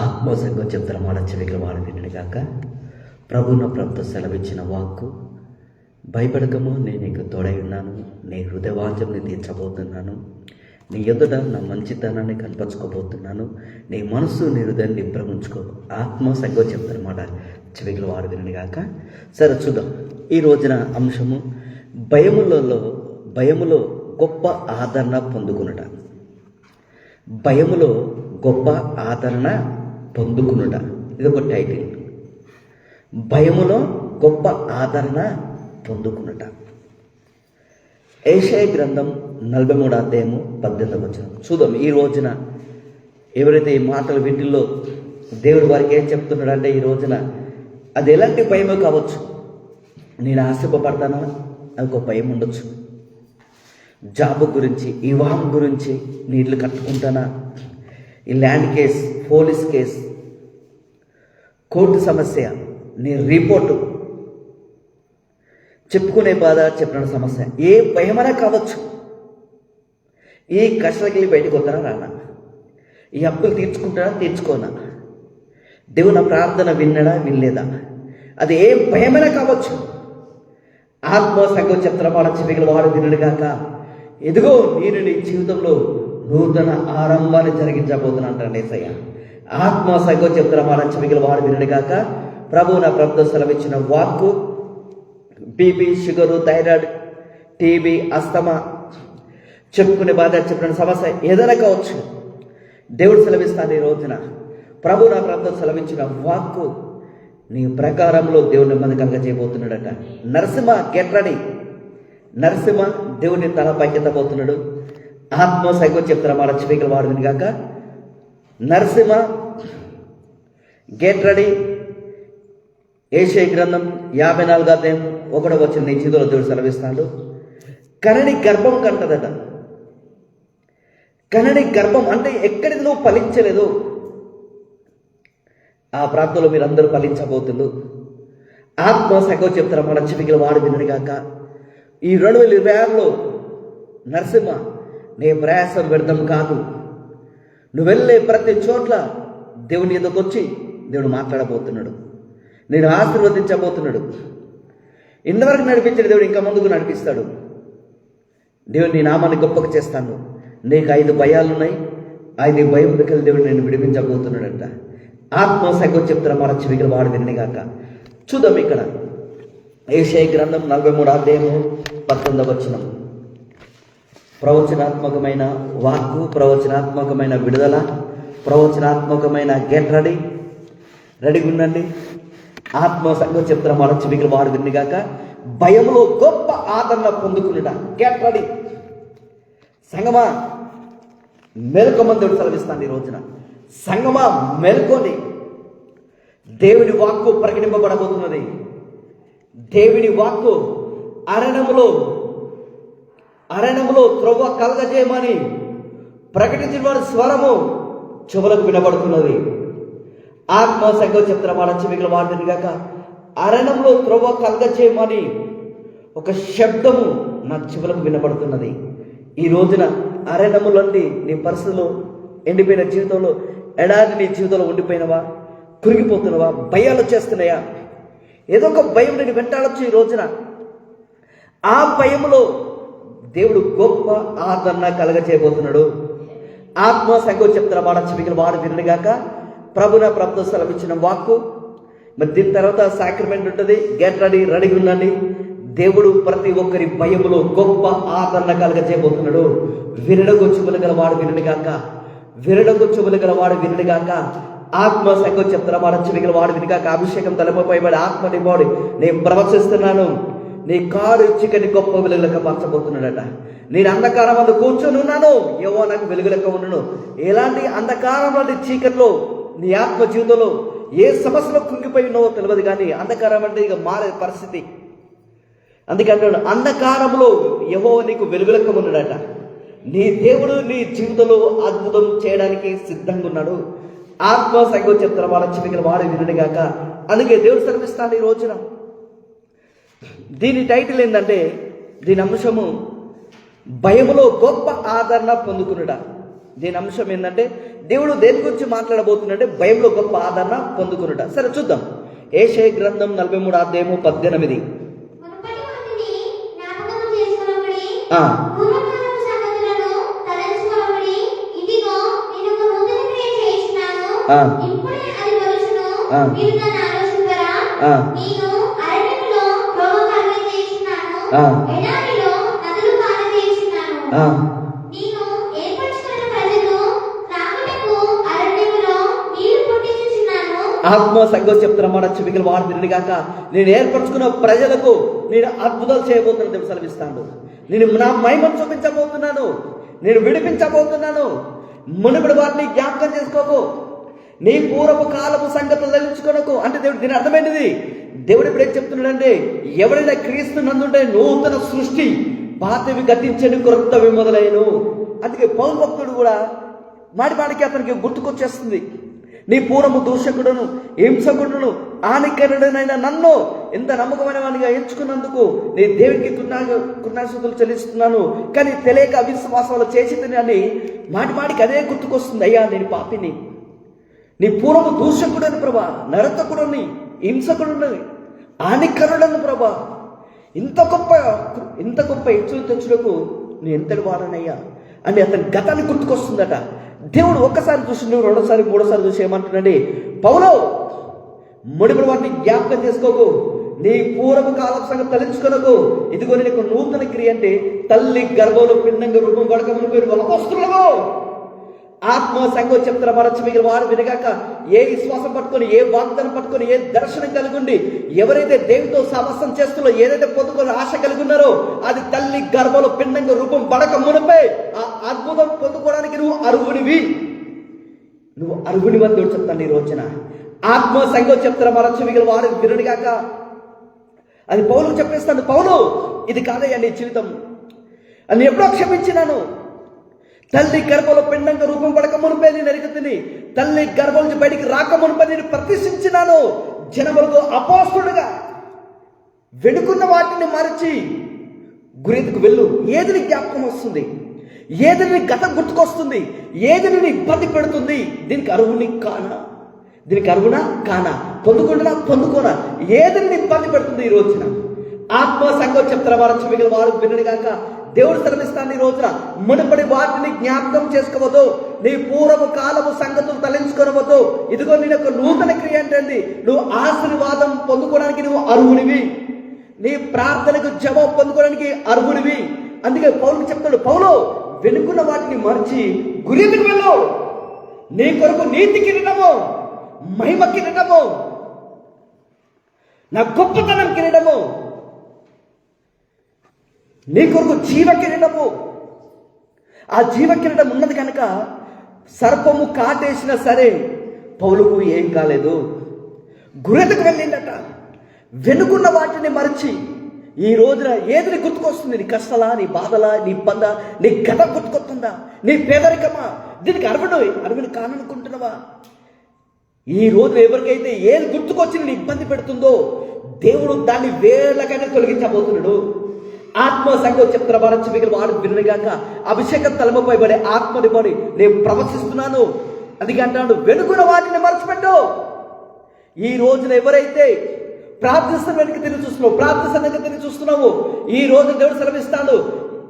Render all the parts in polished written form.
ఆత్మోసంగా చెప్తారు మాట చెవికల వాడు వినడు గాక. ప్రభువున ప్రభుత్వ సెలవిచ్చిన వాక్కు, భయపడకము, నేను నీకు తోడై ఉన్నాను, నీ హృదయవాంఛని తీర్చబోతున్నాను, నీ ఎదుట నా మంచితనాన్ని కనపరచుకోబోతున్నాను, నీ మనసు నీ హృదయాన్ని నింపముంచుకో. ఆత్మోసంగా చెప్తారు మాట చెవికల వాడు వినడు గాక. సరే చూద్దాం. ఈ రోజున అంశము భయములో గొప్ప ఆదరణ పొందుకునుట. భయములో గొప్ప ఆదరణ పొందుకునుట, ఇది ఒక టైటిల్. భయములో గొప్ప ఆదరణ పొందుకునుట. యెషయా గ్రంథం 43వ అధ్యాయము 18వ వచనం చూద్దాం. ఈ రోజున ఎవరైతే ఈ మాటలు వీటిల్లో దేవుడు వారికి ఏం చెప్తున్నాడంటే, ఈ రోజున అది ఎలాంటి భయమో కావచ్చు. నేను ఆశపడతానా, అది ఒక భయం ఉండొచ్చు. జాబ్ గురించి, వివాహం గురించి, నీళ్ళు కట్టుకుంటానా, ఈ land case, police case, court సమస్య, నీ రిపోర్టు, చెప్పుకునే బాధ, చెప్పిన సమస్య, ఏ భయమైనా కావచ్చు. ఈ కష్టాలకి వెళ్ళి బయటకు వస్తానా రానా, ఈ అప్పులు తీర్చుకుంటానా తీర్చుకోనా, దేవుని ప్రార్థన విన్నడా వినలేదా, అది ఏ భయమైనా కావచ్చు. ఆత్మసంగం చెప్తారా మాట చెవికల వాడు వినడు గాక. ఎదుగో నేను నీ జీవితంలో నూతన ఆరంభాన్ని జరిగించబోతున్నా అంటాడు యేసయ్య. ఆత్మసంగం చెప్తారా మాట చెవికల వాడు వినడు గాక. ప్రభువు నా ప్రభుత్వ సెలవిచ్చిన వాక్కు, BP, sugar, thyroid, TB, asthma, చెప్పుకునే బాధ, చెప్పిన సమస్య ఏదైనా కావచ్చు. దేవుడు సెలవిస్తాను ఈ రోజున. ప్రభు నా ప్రభుత్వం సెలవించిన వాక్కు నీ ప్రకారంలో దేవుని నెమ్మది కలుగ చేయబోతున్నాడట. Narasimha get ready. నరసింహ దేవుని తల పైకెత్తబోతున్నాడు. ఆత్మసంగం చెప్తారా మాట చెవికల వాడు వినడు గాక. Narasimha get ready. యెషయా గ్రంథం 54వ అధ్యాయం 1వ వచనం నీ జీవితంలో దేవుడు సెలవిస్తాడు. కనని గర్భం కంటదట. కనని గర్భం అంటే ఎక్కడిది నువ్వు ఫలించలేదు, ఆ ప్రాంతంలో మీరందరూ ఫలించబోతున్నారు. ఆత్మసంగం చెప్తారా మన చెవికల వాడు వినడు గాక. ఈ 2026లో నరసింహ నీ ప్రయాసం వ్యర్థం కాదు. నువ్వు వెళ్ళే ప్రతి చోట్ల దేవుని ఎదుకు వచ్చి దేవుడు మాట్లాడబోతున్నాడు, నేను ఆశీర్వదించబోతున్నాడు. ఇంతవరకు నడిపించిన దేవుడు ఇంకా ముందుకు నడిపిస్తాడు. దేవుడు నీ నామాన్ని గొప్పగా చేస్తాను. నీకు 5 భయాలున్నాయి, 5 భయం దగ్గర దేవుడు నేను విడిపించబోతున్నాడంట. ఆత్మసంగం చెప్తారా మన చెవికల వాడు వినడు గాక. చూద్దాం ఇక్కడ యెషయా గ్రంథం 43వ అధ్యాయము 19వ వచనం. ప్రవచనాత్మకమైన వాక్కు, ప్రవచనాత్మకమైన విడుదల, ప్రవచనాత్మకమైన గెట్ రెడీ. రెడీగా ఉండండి. ఆత్మసంగం చెప్తారా మన చెవికల వాడు వినడు గాక. భయంలో గొప్ప ఆదరణ పొందుకునుట. Get ready. సంగమా మెలకుమని దేవుడు సెలవిస్తాను ఈ రోజున. సంగమా మెలుకొని, దేవుని వాక్కు ప్రకటింపబడబోతున్నది. దేవుని వాక్కు అరణ్యములో త్రవ్వ కలగజేయమని ప్రకటించిన వారి స్వరము చెవులకు వినబడుతున్నది. ఆత్మసంగం చెప్తారా మాట చెవికల వాడు వినడు గాక. అరణ్యంలో త్రవ్వ కలగజేయమని ఒక శబ్దము నా చెవులకు వినబడుతున్నది. ఈ రోజున అరణ్యములండి నీ పరిస్థితుల్లో, ఎండిపోయిన జీవితంలో, ఎడారి నీ జీవితంలో ఉండిపోయినవా, కురిగిపోతున్నావా, భయాలు వచ్చేస్తున్నాయా, ఏదో ఒక భయం నేను వెంటాడొచ్చు. ఈ రోజున ఆ భయంలో దేవుడు గొప్ప ఆదరణ కలగజేయబోతున్నాడు. ఆత్మసంగం చెప్తారా మాట చెవికల వాడు వినడు గాక. ప్రభున ప్రభుత్వ సెలవిచ్చిన వాక్కు. మరి దీని తర్వాత సాక్రిమెంట్ ఉంటుంది. Get ready. రెడీగా ఉండండి. దేవుడు ప్రతి ఒక్కరి భయములో గొప్ప ఆదరణ కలగజేయబోతున్నాడు. వినడగొచ్చుబులు గల వాడు వినడు గాక. వినడగొచ్చుబులు గల వాడు వినడు గాక. ఆత్మసంగం చెప్తారా మాట చెవికల వాడు వినడు గాక. అభిషేకం తలపైబడి ఆత్మ నింపబడి నేను ప్రవచిస్తున్నాను. నీ కారు చికని గొప్ప వెలుగులెక్క మార్చబోతున్నాడట. నేను అంధకారం అందు కూర్చొని ఉన్నాను, ఏవో నాకు వెలుగులెక్క ఉన్నాను. ఎలాంటి అంధకారం లాంటి చీకట్లో నీ ఆత్మ జీవితంలో ఏ సమస్యలో కుంగిపోయి ఉన్నావో తెలియదు, కానీ అంధకారం అంటే ఇక మారే పరిస్థితి. అందుకంటే అంధకారంలో యెహోవా నీకు వెలుగులెక్క ఉన్నాడట. నీ దేవుడు నీ జీవితంలో అద్భుతం చేయడానికి సిద్ధంగా ఉన్నాడు. ఆత్మసంగం చెప్తారా వాళ్ళ చెవికల వాడు వినడు గాక. అందుకే దేవుడు సెలవిస్తాడు ఈ రోజున. దీని టైటిల్ ఏంటంటే, దీని అంశము భయములో గొప్ప ఆదరణ పొందుకునుట. దీని అంశం ఏంటంటే దేవుడు దేని గురించి మాట్లాడబోతున్నాడంటే భయంలో గొప్ప ఆదరణ పొందుకున్నట. సరే చూద్దాం. యెషయా గ్రంథం 43 అధ్యాయము 18. ఆత్మ సంఘం చెప్తున్న మాట చెవికలు వాడు తిరిగాక నేను ఏర్పరచుకున్న ప్రజలకు నేను అద్భుతాలు చేయబోతున్నాను దేవుడు సెలవిస్తాను. నేను నా మహిమను చూపించబోతున్నాను, నేను విడిపించబోతున్నాను. మునుపటి వాటిని జ్ఞాపకం చేసుకోకు, నీ పూర్వపు కాలపు సంగతులు తెలుసుకోనకు. అంటే దేవుడు దీని అర్థమైనది. దేవుడు ఇప్పుడు ఏం చెప్తున్నాడంటే ఎవరైనా క్రీస్తు నందుంటే నూతన సృష్టి, పాతవి గతించని క్రొత్తవి మొదలైను. అందుకే పౌలు భక్తుడు కూడా మాటికి అతనికి గుర్తుకొచ్చేస్తుంది, నీ పూర్వము దూషకుడును హింసకుడును హానికరుడనైన నన్ను ఎంత నమ్మకమైన వాడిగా ఎంచుకున్నందుకు నీ దేవునికి కృతజ్ఞతలు చెల్లిస్తున్నాను, కానీ తెలియక అవిశ్వాసాలు చేసి అని మాటికి అదే గుర్తుకొస్తుంది. అయ్యా నేను పాపిని, నీ పూర్వము దూషకుడని ప్రభా, నరతకుడుని, హింసకుడుని, హానికరుడని ప్రభా, ఇంత గొప్ప హెచ్చులు తెచ్చులకు నేను ఎంతటి వాడనయ్యా అని అతని గతాన్ని గుర్తుకొస్తుందట. దేవుడు ఒక్కసారి చూసి నువ్వు రెండోసారి మూడోసారి చూసి ఏమంటున్నాడు, పౌలు ముడిపడి వాటిని జ్ఞాపకం చేసుకోకు, నీ పూర్వపు కాలం సంగతి తలంచుకొనకు. ఇదిగో నీకు నూతన క్రియ అంటే తల్లి గర్భంలో పిండంగా రూపం పడకమును పేరు వలకొస్తున్నావు. ఆత్మ సంఘం చెప్తున్న మరచి మిగిలిన వాడు వినగాక ఏ విశ్వాసం పట్టుకొని, ఏ వాగ్దానం పట్టుకొని, ఏ దర్శనం కలిగి ఎవరైతే దేవుడితో సహవాసం చేస్తున్నా, ఏదైతే పొందుకొని ఆశ కలిగి ఉన్నారో అది తల్లి గర్భంలో పిండంగా రూపం పడక మునిపై ఆ అద్భుతం పొందుకోవడానికి నువ్వు అర్హునివి అని దేవుడు చెప్తాను ఈ రోజున. ఆత్మ సంఘం చెప్తున్న మరచి మిగిలిన వాడు వినగాక అది పౌలు చెప్పేస్తాను, పౌలు ఇది కాదయ్యా నీ జీవితం, అని ఎప్పుడో క్షమించినాను. తల్లి గర్భంలో పిండంగా రూపం పడక మునిపే నేను ఎరుగుతుంది, తల్లి గర్భం నుంచి బయటికి రాక మునిపై నేను ప్రతిష్ఠించినాను. జనములకు అపోస్తుడుగా వెనుకున్న వాటిని మరచి గురింతకు వెళ్ళు. ఏది నీ జ్ఞాపకం వస్తుంది, ఏది నీ గతం గుర్తుకొస్తుంది, ఏది నీ ఇబ్బంది పెడుతుంది, దీనికి అరువునా కానా, పొందుకోనా, ఏది నీ ఇబ్బంది పెడుతుంది ఈ రోజున. ఆత్మ సంఘం చెప్తారా వారు మిగిలిన వారు వినడిగాక దేవుడు శ్రమిస్తాను ఈ రోజున. మునుపడి వాటిని జ్ఞాపకం చేసుకోవద్దు, నీ పూర్వపు కాలము సంగతులు తలంచుకోవద్దు. ఇదిగో నీ యొక్క నూతన క్రియ ఏంటండి, నువ్వు ఆశీర్వాదం పొందుకోవడానికి నువ్వు అర్హునివి, నీ ప్రార్థనకు జవాబు పొందుకోవడానికి అర్హునివి. అందుకే పౌలుకి చెప్తాడు, పౌలు వెనుకున్న వాటిని మర్చి గురికి వెళ్ళు, నీ కొరకు నీతి కిరీటము, మహిమ కిరీటము, నా గొప్పతనం కిరీటము, నీ కొరకు జీవ కిరీటము. ఆ జీవ కిరీటం ఉన్నది కనుక సర్పము కాటేసినా సరే పౌలుకు ఏం కాలేదు. గురెతకు వెళ్ళిందట. వెనుకున్న వాటిని మరచి ఈ రోజున ఏది గుర్తుకొస్తుంది? నీ కష్టాలా, నీ బాధలా, నీ ఇబ్బందా, నీ గతం గుర్తుకొస్తుందా, నీ పేదరికమా? దీనికి అరువుని కాననుకుంటున్నావా? ఈ రోజున ఎవరికైతే ఏది గుర్తుకొచ్చి నీ ఇబ్బంది పెడుతుందో దేవుడు దాన్ని వేళ్ళకైనా తొలగించబోతున్నాడు. ఆత్మ సంఘం చెప్తున్న వారు మిగిలిన వాడు వినగాక అభిషేకం తలమపై పడే ఆత్మని పడి నేను ప్రవశిస్తున్నాను. అది అంటాడు, వెనుకున్న వాటిని మర్చిపెట్టు. ఈ రోజున ఎవరైతే ప్రార్థిస్తున్న వెనక్కి తిరిగి చూస్తున్నావు, ఈ రోజు దేవుడు సెలవిస్తాడు,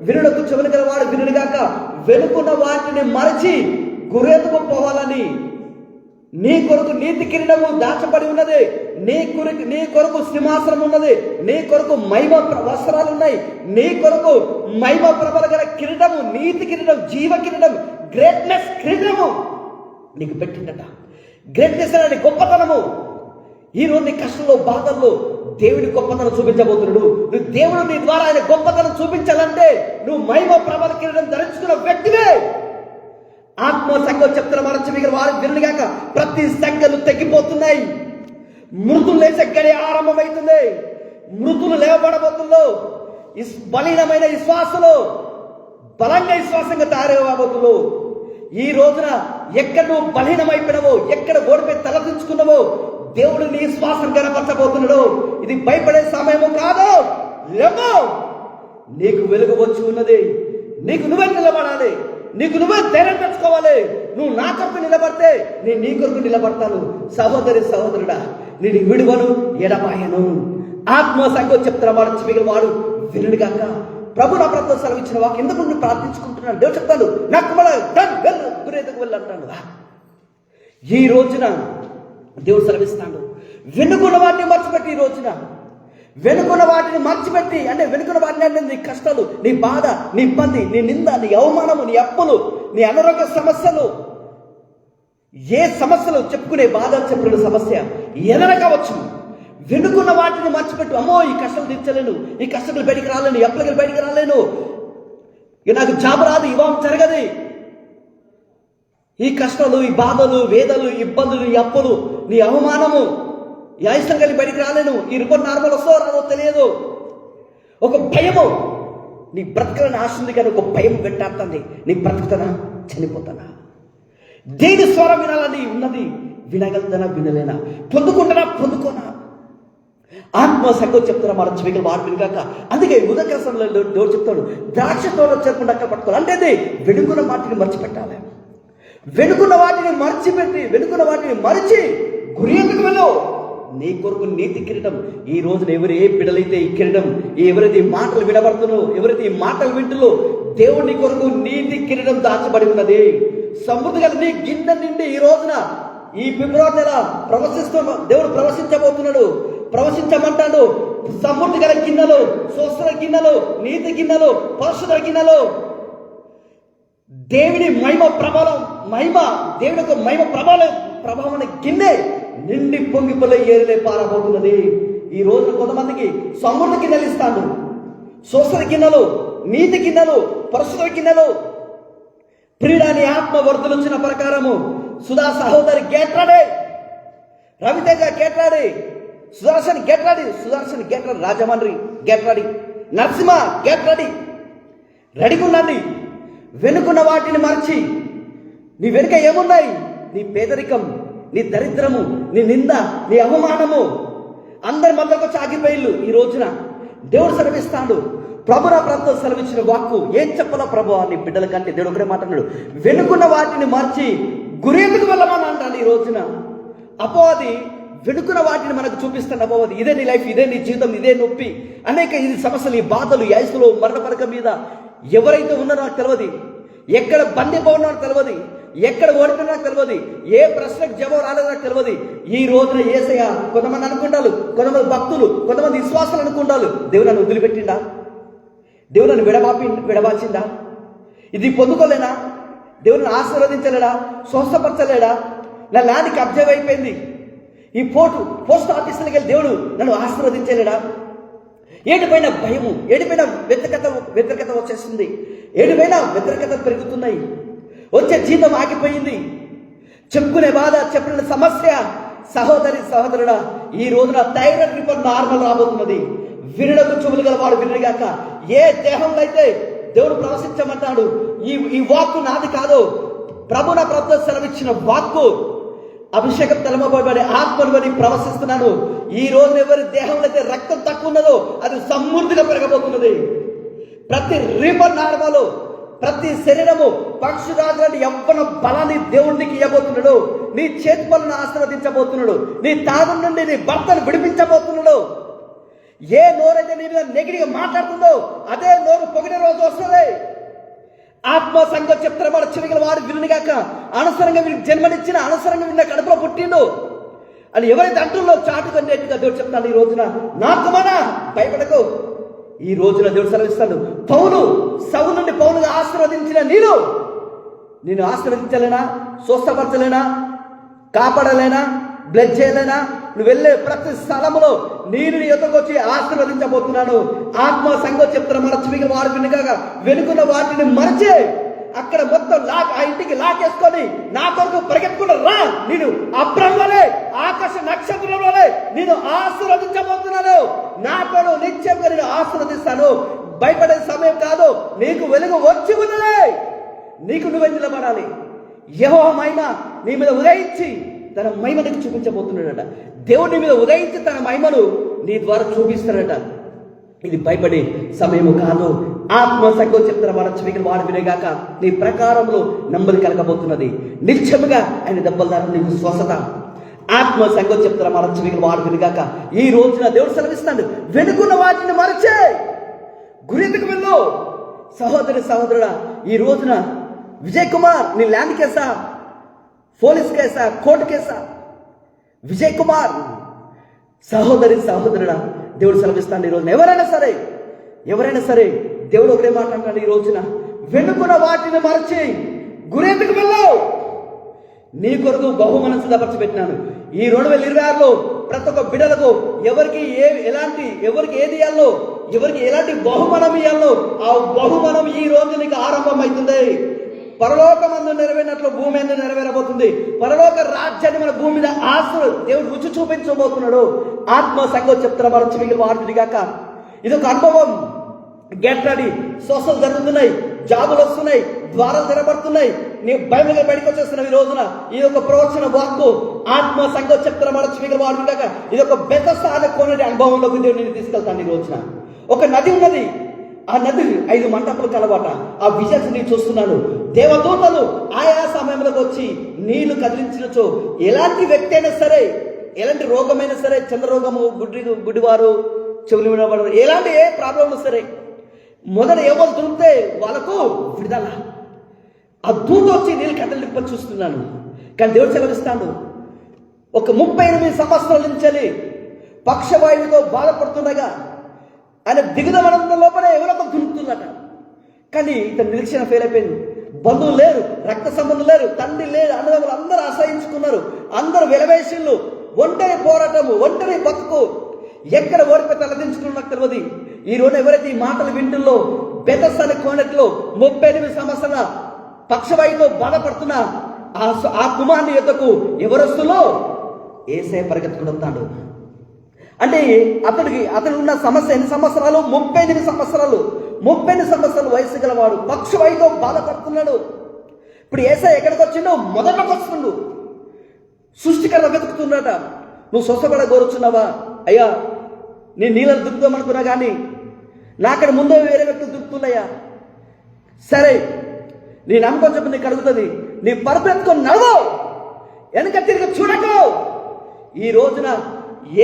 వినుడకు చెవులు గల వాడు వినుగాక వెనుకున్న వాటిని మరచి గురెతుకు పోవాలని. నీ కొరకు నీతి కిరీటము దాచబడి ఉన్నది, నీ కొరకు సింహాసనం ఉన్నది, నీ కొరకు మహిమ వస్త్రాలు ఉన్నాయి, నీ కొరకు మహిమ ప్రభల గల కిరీటము, నీతి కిరీటం, జీవ కిరీటం, గ్రేట్నెస్ కిరీటము నీకు పెట్టిందట. గ్రేట్నెస్ అనే గొప్పతనము. ఈ రోజు నీ కష్టంలో, బాధల్లో దేవుడి గొప్పతనం చూపించబోతున్నాడు. నువ్వు దేవుడు నీ ద్వారా ఆయన గొప్పతనం చూపించాలంటే నువ్వు మహిమ ప్రభల కిరీటం ధరించుకున్న వ్యక్తివే. ఆత్మ సంఘం చెప్తున్న మరచి మిగిలిన వారు వినగాక ప్రతి సంఘాలు తగ్గిపోతున్నాయి. మృతులు లేచే గడి ఆరంభమవుతుంది. మృతులు లేవబడబోతుల్లో బలీనమైన విశ్వాసులు బలంగా విశ్వాసంగా తయారవబోతులు. ఈ రోజున ఎక్కడ నువ్వు బలీనమైపోయినవో, ఎక్కడ ఓడిపోయి తలదించుకున్నావో దేవుడు నీ విశ్వాసం కనపరచబోతున్నాడు. ఇది భయపడే సమయము కాదు. లేవు, నీకు వెలుగు వచ్చి ఉన్నది, నీకు నువ్వే నిలబడాలి. నీకు నువ్వే ధైర్యం తెచ్చుకోవాలి. నువ్వు నా కొరకు నిలబడితే నేను నీ కొరకు నిలబడతాను. సహోదరి సహోదరుడా, నేను విడువను ఎడబాయను. ఆత్మ సంఘం చెప్తున్న వాడు మిగిలిన వాడు వినుడు గాక. ప్రభు నా ప్రభుత్వం సెలవిచ్చిన వాకు ఎందుకు నువ్వు ప్రార్థించుకుంటున్నాను? దేవుడు చెప్తాను, నాకు గురేతకు వెళ్ళి అంటాను. ఈ రోజున దేవుడు సెలవిస్తాడు, వెనుకున్న వాటిని మర్చిపెట్టి, ఈ రోజున వెనుకున్న వాటిని మర్చిపెట్టి, అంటే వెనుకున్న వాటిని అంటే నీ కష్టాలు, నీ బాధ, నీ ఇబ్బంది, నీ నింద, నీ అవమానము, నీ అప్పులు, నీ అనారోగ్య సమస్యలు, ఏ సమస్యలు చెప్పుకునే బాధ చెప్పుకునే సమస్య ఏదైనా కావచ్చు, వెనుకున్న వాటిని మర్చిపెట్టు. అమ్మో, ఈ కష్టాలు తీర్చలేను, ఈ కష్టాలు బయటికి రాలేను, ఈ అప్పులకి బయటికి రాలేను, ఇక నాకు జాబ్ రాదు, ఇవాం జరగదు, ఈ కష్టాలు, ఈ బాధలు, వేదలు, ఇబ్బందులు, ఈ అప్పులు, నీ అవమానము, ఈ ఆయుష్టం కలిగి బయటికి రాలేను, ఈ రిపోర్ట్ నార్మల్ వస్తో రాదో తెలియదు, ఒక భయము నీ బ్రతకలని ఆశ ఉంది కానీ ఒక భయం వెంటాడుతుంది. నీ బ్రతుకుతానా, చనిపోతానా, దేని స్వరం వినాలని ఉన్నది, వినగలుగుతానా, వినలేనా, పొందుకుంటానా, పొందుకోనా? ఆత్మ సంగతి చెప్తున్నా మన చెవికలు వాడు వినగాక. అందుకే ఉదకసంలో దేవుడు చెప్తాడు, ద్రాక్ష తోట చేరకుండా అక్కడ పట్టుకోవాలి. అంటే వెనుకున్న వాటిని మర్చిపెట్టాలి. వెనుకున్న వాటిని మర్చిపెట్టి, వెనుకున్న వాటిని మరిచి గురి ఎందుకు వెళ్ళు? నీ కొరకు నీతి కిరీటం. ఈ రోజున ఎవరు ఏ బిడ్డలైతే ఈ కిరీటం, ఎవరైతే ఈ మాటలు వినబడుతున్నో, ఎవరైతే ఈ మాటలు వింటున్నో, దేవుడి కొరకు నీతి కిరీటం దాచబడి ఉన్నది. సమృద్ధిగా నీ గిన్నె నిండి ఈ రోజున ఈ ఫిబ్రవరి నెల దేవుడు ప్రవశించబోతున్నాడు, ప్రవశించమంటాడు. సమృద్ధి గల గిన్నెలు, స్వస్థల గిన్నెలు, నీతి గిన్నెలు, పరిశుద్ధ గిన్నెలు, దేవుని మహిమ ప్రభావం, దేవుని యొక్క మహిమ ప్రభావం గిన్నె నిండి పొంగి పొల్ల ఏరులే పారబోతున్నది. ఈ రోజు కొంతమందికి సమృద్ధి గిన్నెలు ఇస్తాడు, స్వస్థల గిన్నెలు, నీతి గిన్నెలు, పరిశుద్ధ గిన్నెలు. ప్రియుడాని ఆత్మ వరదలు వచ్చిన ప్రకారము సుధా సహోదరి గేట్లాడే, రవితేజ గేట్లాడి, సుదర్శన్ గేట్లాడి, రాజమండ్రి గేట్లాడి, నరసింహ గేట్లాడి, రెడీగా ఉండండి. వెనుకున్న వాటిని మర్చి, నీ వెనుక ఏమున్నాయి? నీ పేదరికం, నీ దరిద్రము, నీ నింద, నీ అవమానము, అందరి మధ్యకు ఆగిపోయిల్లు. ఈ రోజున దేవుడు సెలవిస్తాడు. ప్రభు నా ప్రభుత్వం సెలవిచ్చిన వాక్కు ఏం చెప్పాలో ప్రభు నీ బిడ్డల కంటే దేవుడు ఒకటే మాట్లాడు, వెనుకున్న వాటిని మార్చి గురి ఎందుకు వెళ్ళమని అంటాడు. ఈ రోజున అపవాది వెనుకున్న వాటిని మనకు చూపిస్తాడు. అపవాది ఇదే నీ లైఫ్, ఇదే నీ జీవితం, ఇదే నొప్పి, అనేక ఇది సమస్యలు, ఈ బాధలు, ఈ ఆయుస్సులో, మరణ పడక మీద ఎవరైతే ఉన్నారో నాకు తెలియదు, ఎక్కడ బందిపోఉన్నారో తెలియదు, ఎక్కడ ఓడిపోయినా తెలియదు, ఏ ప్రశ్నకు జవాబు రాలేదో నాకు తెలియదు. ఈ రోజున యేసయ్య కొంతమంది అనుకుంటారు, కొంతమంది భక్తులు, కొంతమంది విశ్వాసాలు అనుకుంటారు, దేవుడు నన్ను వదిలిపెట్టిండా, దేవుడు నన్ను విడబాచిందా, ఇది పొందుకోలేనా, దేవుడు నన్ను ఆశీర్వదించలేడా, స్వస్థపరచలేడా, నా ల్యాండ్ కబ్జా అయిపోయింది, ఈ పోస్ట్ ఆఫీసులకు వెళ్ళి దేవుడు నన్ను ఆశీర్వదించలేడా, ఏడిపైన భయము, ఏడిపైన వ్యతిరేకత వచ్చేస్తుంది, ఏడిపైన వ్యతిరేకత పెరుగుతున్నాయి, వచ్చే జీతం ఆగిపోయింది, చెప్పుకునే బాధ, చెప్పిన సమస్య. సహోదరుడా, ఈ రోజున థైరాయిడ్ రిపోర్ట్ నార్మల్ రాబోతున్నది. వినడకు చెవులు గల వాడు వినగాక. ఏ దేహంలో అయితే దేవుడు ప్రవశించమంటాడు, ఈ వాక్కు నాది కాదు, ప్రభు నా ప్రభుత్వం సెలవిచ్చిన వాక్కు, అభిషేకం తలమబడి ఆత్మను బట్టి ప్రవశిస్తున్నాను. ఈ రోజు ఎవరి దేహంలో అయితే రక్తం తక్కువ ఉన్నదో అది సమృద్ధిగా పెరగబోతున్నది. ప్రతి రిపోర్ట్ నార్మల్, ప్రతి శరీరము పక్షురాజు యవ్వన బలాన్ని దేవునికి ఇవ్వబోతున్నాడు. నీ చేతి పనులను ఆశీర్వదించబోతున్నాడు. నీ తాగు నుండి నీ భర్తను విడిపించబోతున్నాడు. ఏ నోరైతే నీ మీద నెగిటివ్గా మాట్లాడుతుందో అదే నోరు పొగిడే రోజు వస్తుంది. ఆత్మ సంఘం చెప్తారు, వాడు చివరికి వాడు వినుగాక. అనవసరంగా వీడికి జన్మనిచ్చిన, అనవసరంగా వీడిన కడుపులో పుట్టిండు అని ఎవరైతే అంటుల్లో చాటుకునేట్టుగా దేవుడు చెప్తాడు. ఈ రోజున నాకు భయపడకు. ఈ రోజున దేవుడు సెలవిస్తాడు, సౌలు నుండి పౌలుగా ఆశీర్వదించిన నేను ఆశీర్వదించలేనా, స్వస్థపరచలేనా, కాపాడలేనా, బ్లెస్ చేయలేనా? నువ్వు వెళ్ళే ప్రతి స్థలంలో నేను నీ యొద్దకు వచ్చి ఆశీర్వదించబోతున్నాను. ఆత్మ సంఘం చెప్తున్న మన చెవికి వాడు వినగా వెనుకున్న వాటిని మరచే అక్కడ మొత్తం ఆ ఇంటికి లాకేసుకొని నా కొరకు పరిగెత్తుకుంటూ రా, నేను అబ్రహ్మలే, ఆకాశ నక్షత్రంలోనే నేను ఆశీర్వదించబోతున్నాను. నా కొడు నిత్యంగా నేను ఆశీర్వదిస్తాను. భయపడే సమయం కాదు, నీకు వెలుగు వచ్చి ఉన్నదే, నీకు నువ్వే నిలబడాలి. యెహోవా మహిమ నీ మీద ఉదయించి తన మహిమను చూపించబోతున్నాడట. దేవుడి మీద ఉదయించి తన మహిమను నీ ద్వారా చూపిస్తాడట. ఇది భయపడే సమయము కాదు. ఆత్మ సంఘం చెప్తున్న మన చెవికలు వాడు వినేగాక నీ ప్రకారంలో నెమ్మది కలగబోతున్నది. నిత్యముగా ఆయన దెబ్బల ద్వారా నీకు స్వస్థత. ఆత్మ సంఘం చెప్తున్న మన చెవికలు వాడు వినేగాక ఈ రోజున దేవుడు సెలవిస్తాడు, వెనుకున్న వాటిని మరచే గురింటికి వెళ్ళు. సహోదరుడా, ఈ రోజున విజయ్ కుమార్ నీ ల్యాండ్ కేసా, పోలీస్ కేసా, కోర్టు కేసా? విజయ్ కుమార్ సహోదరుడా, దేవుడు సెలవిస్తాడు ఈ రోజున ఎవరైనా సరే దేవుడు ఒకటే మాట అంటాడు ఈ రోజున, వెనుకున్న వాటిని మరచి గురింటికి వెళ్ళు. నీ కొరకు బహు మనసు దపరచిపెట్టినాను. ఈ 2026లో ప్రతి ఒక్క బిడ్డలకు ఎవరికి ఏది ఇవ్వాలో, ఎవరికి ఎలాంటి బహుమానం ఇవ్వాలో ఆ బహుమానం ఈ రోజు నీకు ఆరంభమవుతుంది. పరలోకమందు నెరవేరినట్లు భూమి మీద నెరవేరబోతుంది. పరలోక రాజ్యాన్ని మన భూమి మీద ఆశలు దేవుడు రుచి చూపించబోతున్నాడు. ఆత్మ సంఘం చెప్తున్న మన చెవికి వాడుతుంది కాక ఇది ఒక అనుభవం. Get ready. స్వస్థలు జరుగుతున్నాయి, జాబులు వస్తున్నాయి, ద్వారాలు తెరబడుతున్నాయి. నీ బైబిల్గా బయటకు వచ్చేస్తున్నావు. ఈ రోజున ఈ యొక్క ప్రవచన వాక్కు ఆత్మ సంఘం చెప్తున్న మన చెవికి వాడుతుంది కాక ఇది ఒక బెతస్తా అనే కొనటి అనుభవంలోకి దేవుడు నేను తీసుకెళ్తాను. ఈ రోజున ఒక నది ఉన్నది. ఆ నది 5 మంటపులు కలవాట. ఆ విజన్స్ నేను చూస్తున్నాను. దేవదూతలు ఆయా సమయంలోకి వచ్చి నీళ్లు కదిలించవచ్చు. ఎలాంటి వ్యక్తి అయినా సరే, ఎలాంటి రోగమైనా సరే, చంద్రరోగము, గుడ్డివారు, చెవులు వినబడరు, ఎలాంటి ఏ ప్రాబ్లంలు సరే, మొదట ఎవరు దొరికితే వాళ్ళకు విడుదల. ఆ దూత వచ్చి నీళ్ళు కదలింప చూస్తున్నాను. కానీ దేవుడు సెలవిస్తాడు, ఒక 38 సంవత్సరాల నుంచి పక్షవాయువుతో బాధపడుతుండగా ఆయన దిగుదమనంద లోపలే ఎవరో దురుకుతుందట. కానీ ఇతను నిరీక్షణ ఫెయిల్ అయిపోయింది. బంధువులు లేరు, రక్త సంబంధం లేరు, తండ్రి లేరు, అన్నదమ్ములు అందరూ ఆశ్రయించుకున్నారు. అందరూ వెలవేషన్లు, ఒంటరి పోరాటము, ఒంటరి బతుకు, ఎక్కడ ఓడిపోయి తలదించుకున్న నాకు తెలియదు. ఈ రోజు ఎవరైతే ఈ మాటలు వింటుల్లో బెతస్సాని కోనట్లో 38 సంవత్సరాల పక్షవాయుతో బాధపడుతున్న ఆ కుమారుని యొద్దకు ఎవరొస్తులో యేసయ్య పరిగెత్తుకుని వస్తాడు. అంటే అతను ఉన్న సమస్య ఎన్ని సంవత్సరాలు? 38 సంవత్సరాలు. 38 సంవత్సరాలు వయసు గలవాడు పక్షవాయుతో బాధపడుతున్నాడు. ఇప్పుడు యేసయ్య ఎక్కడికి వచ్చిండో మొదటకు వస్తుండు. సృష్టికర్త వెతుకుతున్నాట. నువ్వు స్వస్థపడ కోరుచున్నావా? అయ్యా, నేను నీళ్ళని దుక్కుదామనుకున్నా కానీ నాకడ ముందే వేరే వ్యక్తులు దుక్కుతున్నాయా? సరే, నీ నమ్మకం చెప్పి నీకు అడుగుతుంది. నీ పరుపెత్తుకొని నడవు, వెనక తిరిగి చూడకు. ఈ రోజున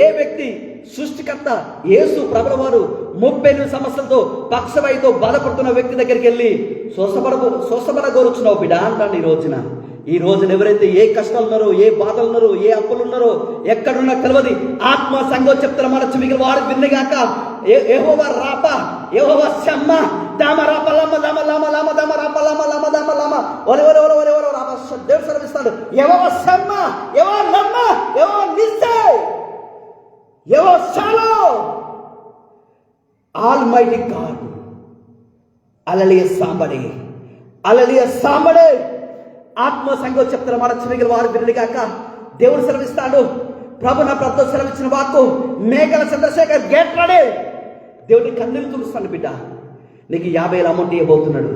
ఏ వ్యక్తి సృష్టికర్త యేసు ప్రభుల వారు 38 సంవత్సరాలతో పక్షవాయుతో బాధపడుతున్న వ్యక్తి దగ్గరికి వెళ్ళి స్వస్థపడ కోరుచున్నావు బిడ్డ అంటాను. ఈ రోజున ఎవరైతే ఏ కష్టాలు ఉన్నారో, ఏ బాధలు ఉన్నారో, ఏ అప్పులు ఉన్నారో, ఎక్కడున్నా తెలియదు. ఆత్మ సంఘం చెప్తున్న మన చెవికి వాడు విన్నగాక యెహోవా రాప, యెహోవా షమ్మ, దామ రాప లమ దమ లమ లమ దమ రాప లమ లమ దమ లమ ఒలెవరో రాప. దేవుడు సెలవిస్తాడు, యెహోవా షమ్మ, యెహోవా లమ్మ, యెహోవా నిస్సే, యెహోవా షాలోమ్, ఆల్మైటీ గాడ్. హల్లెలూయా సాంబడే. ఆత్మ సంఘం చెప్తున్న మన చెవికి వాడు వినగాక దేవుడు సెలవిస్తాడు. ప్రభు నా ప్రభుత్వం సెలవిచ్చిన వాక్కు మేకల చంద్రశేఖర్ గెట్ రెడీ. దేవుడి కన్నీళ్ళు తుడుస్తాను బిడ్డ, నీకు 50,000 అమౌంట్ ఇవ్వబోతున్నాడు.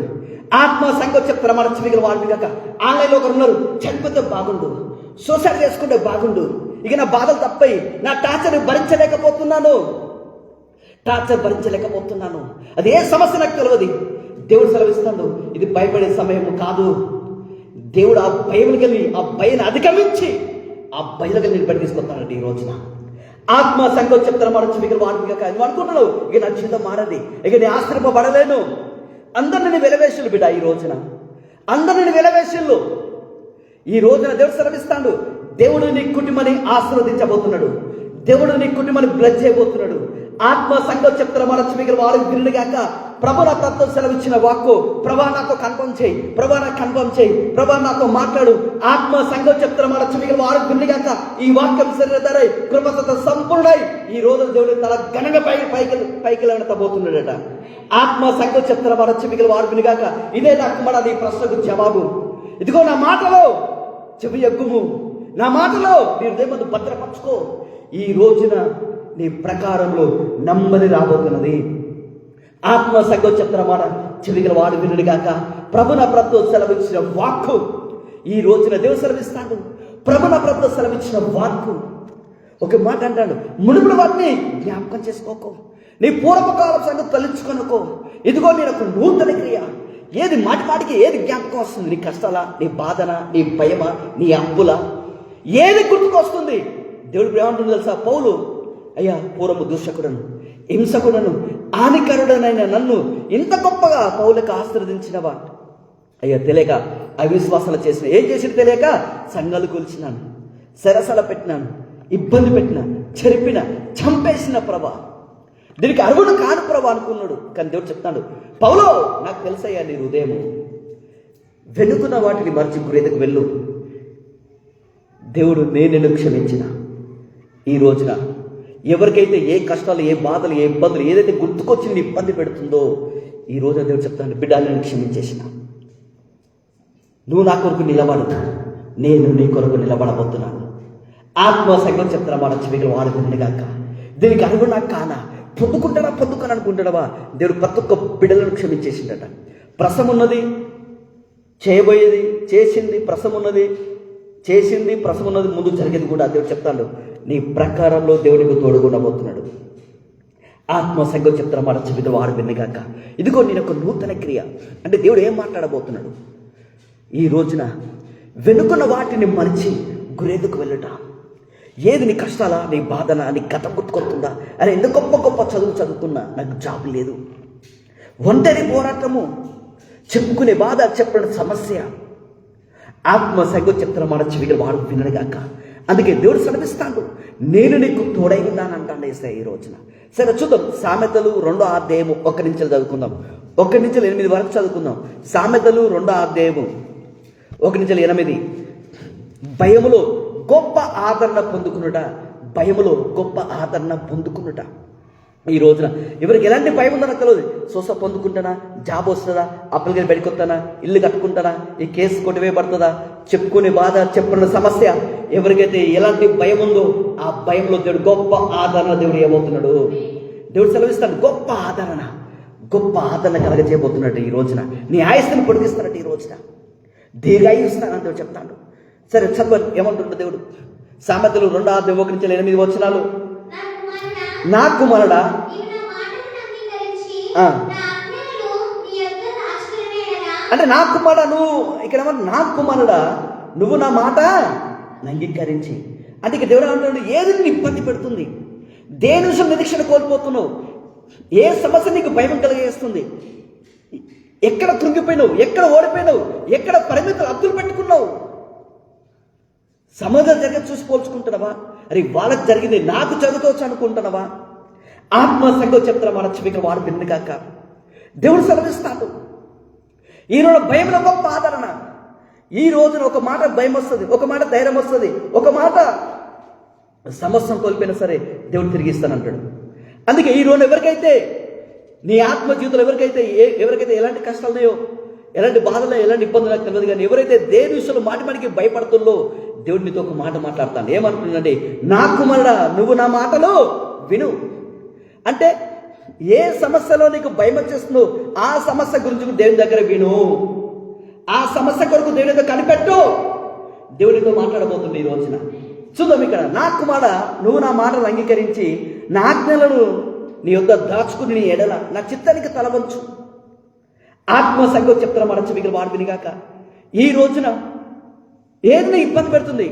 ఆత్మ సంఘం చెప్తున్న మన చెవికి వాడు వినగాక ఆన్లైన్లో ఒకరు ఉన్నారు, చనిపోతే బాగుండు, సూసైడ్ చేసుకుంటే బాగుండు, ఇక నా బాధలు తప్పయి నా టార్చర్ భరించలేకపోతున్నాను, అది ఏ సమస్య నాకు తెలియదు. దేవుడు సెలవిస్తాడు, ఇది భయపడే సమయం కాదు. దేవుడు ఆ భయంకి వెళ్ళి ఆ భయాన్ని అధిగమించి ఆ భయంకి నేను బయట తీసుకొస్తానండి. ఈ రోజున ఆత్మ సంఘం చెప్తారు మన చెవికి వాడుగా నువ్వు అనుకుంటున్నావు ఇక నా జీవితం మారది, ఇక నేను ఆశ్చర్యపడలేను. అందరిని వెలవేషులు బిడ్డ. ఈ రోజున అందరిని వెలవేషులు. ఈ రోజున దేవుడు సెలవిస్తాడు, దేవుడు నీ కుటుంబాన్ని ఆశీర్వదించబోతున్నాడు, దేవుడు నీ కుటుంబాన్ని బ్లెస్ చేయబోతున్నాడు. ఆత్మ సంఘం చెప్తారు మన చెవికి వాడు వినగాక ప్రభు నా ప్రభుత్వం సెలవిచ్చిన వాక్కు, ప్రభా నాతో కన్ఫర్మ్ చేయి, ప్రభా నాకు కన్ఫర్మ్ చేయి, ప్రభా నాతో మాట్లాడు. ఆత్మ సంఘం చెప్తారు మన చెవికి వాడు వినగాక ఈ వాక్యం శరీరధారై కృపతో సంపూర్ణై ఈ రోజు దేవుడు తల ఘనంగా పైకి లేవనెత్తబోతున్నాడట. ఆత్మ సంఘం చెప్తారు మన చెవికి వాడు వినగాక ఇదే నాకు మన నీ ప్రశ్నకు జవాబు. ఇదిగో నా మాటలో చెవి ఎక్కుము, నా మాటలో నీ హృదయం భద్రపరచుకో. ఈ రోజున నీ ప్రకారంలో నెమ్మది రాబోతున్నది. ఆత్మ సంఘం చెప్తున్న మాట చెవిగల వాడు వినుగాక ప్రభు నా ప్రభుత్వం సెలవిచ్చిన వాక్కు ఈ రోజున దేవుడు సెలవిస్తాడు. ప్రభు నా ప్రభుత్వం సెలవిచ్చిన వాక్కు ఒక మాట అంటాడు, మునుపుడు వాటిని జ్ఞాపకం చేసుకోకు, నీ పూర్వకాల సంగతి తలుచుకొనుకో. ఇదిగో నేను ఒక నూతన క్రియ. ఏది మాటికి ఏది జ్ఞాపకం వస్తుంది? నీ కష్టాల, నీ బాధన, నీ భయమ, నీ అప్పుల, ఏది గుర్తుకొస్తుంది? దేవుడు ఏమంటుంది తెలుసా? పౌలు, అయ్యా పూర్వము దూషకుడను, హింసకుడను, హానికరుడనైన నన్ను ఇంత గొప్పగా పౌలకు ఆశీర్వదించినవా? అయ్యా తెలియక అవిశ్వాసాలు చేసిన, ఏం చేసిన తెలియక సంఘాలు కూల్చినాను, సరసల పెట్టినాను, ఇబ్బంది పెట్టిన, చెరిపిన, చంపేసిన ప్రభా, దీనికి అర్హుడు కాను ప్రభా అనుకున్నాడు. కానీ దేవుడు చెప్తాడు, పౌలో నాకు తెలుసయ్యా నీ హృదయము, వెనుకున్న వాటిని మర్చి గురేదకు వెళ్ళు. దేవుడు నేను క్షమించిన. ఈ రోజున ఎవరికైతే ఏ కష్టాలు, ఏ బాధలు, ఏ ఇబ్బందులు, ఏదైతే గుర్తుకొచ్చి నీ ఇబ్బంది పెడుతుందో, ఈ రోజున దేవుడు చెప్తాను, బిడ్డ నేను క్షమించేసిన. నువ్వు నా కొరకు నిలబడు, నేను నీ కొరకు నిలబడబోతున్నాను. ఆత్మ సంఘం చెప్తున్నా మాట చెవిగా వాడుతుండగాక. దీనికి అడుగు నాకు కానా? పొందుకొని అనుకుంటాడవా? దేవుడు ప్రతి ఒక్క బిడ్డలను క్షమించేసిండట. ప్రసవం ఉన్నది, చేయబోయేది, చేసింది, ప్రసవం ఉన్నది, చేసింది, ప్రసవం ఉన్నది, ముందు జరిగేది కూడా దేవుడు చెప్తాడు. నీ ప్రకారంలో దేవుడికి తోడుగుండబోతున్నాడు. ఆత్మ సంఘం చెప్తున్నా మాట చెవిగా వాడు విన్నగాక. ఇదిగో నేను ఒక నూతన క్రియ అంటే దేవుడు ఏం మాట్లాడబోతున్నాడు? ఈ రోజున వెనుకున్న వాటిని మరిచి గురేదుకు వెళ్ళట. ఏది నీ కష్టాలా, నీ బాధన, నీ గతం గుర్తుకొస్తుందా? అరే ఎందుకు గొప్ప గొప్ప చదువుకున్నా నాకు జాబ్ లేదు, ఒంటరి పోరాటము, చెప్పుకునే బాధ, చెప్పిన సమస్య. ఆత్మ సంఘం చెప్తున్న మాట చెవిగా వాడు వినగాక. అందుకే దేవుడు సెలవిస్తాడు, నేను నీకు తోడై ఉన్నాను అంటాడు యేసయ్య ఈ రోజున. సరే చూద్దాం, సామెతలు 2వ అధ్యాయము 1 నుంచి చదువుకుందాం. 1 నుంచి 8 వరకు చదువుకుందాం. సామెతలు 2వ అధ్యాయము 1 నుంచి 8. భయములో గొప్ప ఆదరణ పొందుకునుట, భయములో గొప్ప ఆదరణ పొందుకునుట. ఈ రోజున ఎవరికి ఎలాంటి భయం ఉందో నాకు తెలియదు. సొస పొందుకుంటానా, జాబ్ వస్తుందా, అప్పలకి బయటకొస్తానా, ఇల్లు కట్టుకుంటానా, ఈ కేసు కొట్టివేయబడుతుందా, చెప్పుకునే బాధ, చెప్పుకున్న సమస్య, ఎవరికైతే ఎలాంటి భయం ఉందో ఆ భయంలో దేవుడు గొప్ప ఆదరణ దేవుడు ఏమవుతున్నాడు? దేవుడు సెలవిస్తాడు, గొప్ప ఆదరణ కలగజేయబోతున్నాడు. ఈ రోజున నీ ఆయుష్ను పొడిగిస్తాడట. ఈ రోజున దీర్ఘాయుస్తానంటే చెప్తాడు. సరే చదవండి, ఏమంటుండో దేవుడు. సామెతలు 2వ అధ్యాయం 1 నుంచి 8 వచనాలు. నా కుమారుడా, అంటే నా కుమారుడా నువ్వు, ఇక్కడ నా కుమారుడా నువ్వు నా మాట అంగీకరించి. అంటే ఇక దేవుడు అంటున్నాడు, ఏది నీకు ఇబ్బంది పెడుతుంది, దేని విషయం నిరీక్షణ కోల్పోతున్నావు, ఏ సమస్య నీకు భయం కలిగేస్తుంది, ఎక్కడ కృంగిపోయినావు, ఎక్కడ ఓడిపోయినావు, ఎక్కడ పరిమితులు అద్దులు పెట్టుకున్నావు, సమాజం జరిగేది చూసి పోల్చుకుంటున్నావా? అరే వాళ్ళకి జరిగింది నాకు జరుగుతవచ్చు అనుకుంటున్నావా? ఆత్మ సంఘం చెప్తున్నా మన చెవిగా వాడు విన్ను కాక. దేవుడు సెలవిస్తాడు. ఈరోజు భయంలో గొప్ప ఆదరణ. ఈ రోజున ఒక మాట భయం వస్తుంది, ఒక మాట ధైర్యం వస్తుంది, ఒక మాట సమస్య కోల్పోయినా సరే దేవుడు తిరిగిస్తానంటాడు. అందుకే ఈ రోజు ఎవరికైతే నీ ఆత్మ జీవితంలో ఎవరికైతే ఎలాంటి కష్టాలు ఉన్నాయో, ఎలాంటి బాధలు, ఎలాంటి ఇబ్బందులు నాకు తెలియదు, కానీ ఎవరైతే దేని విషయంలో మాటికి భయపడుతుందో దేవుడు నీతో ఒక మాట మాట్లాడతాను. ఏమంటున్నాడంటే, నా కుమారుడా నువ్వు నా మాటలు విను. అంటే ఏ సమస్యలో నీకు భయం వచ్చేస్తుందో ఆ సమస్య గురించి దేవుని దగ్గర విను, ఆ సమస్య కొరకు దేవుని దగ్గర కనిపెట్టు. దేవునితో మాట్లాడబోతుంది ఈ రోజున. చూద్దాం ఇక్కడ, నా కుమారుడా నువ్వు నా మాటలు అంగీకరించి నా ఆజ్ఞలను నీ యొద్ద దాచుకుని నీ ఎడల నా చిత్తానికి తలవంచు. ఆత్మ సంఘం చెప్తున్నా మన చెవిగా వాడు వినిగాక. ఈ రోజున ఏది ఇబ్బంది పెడుతుంది,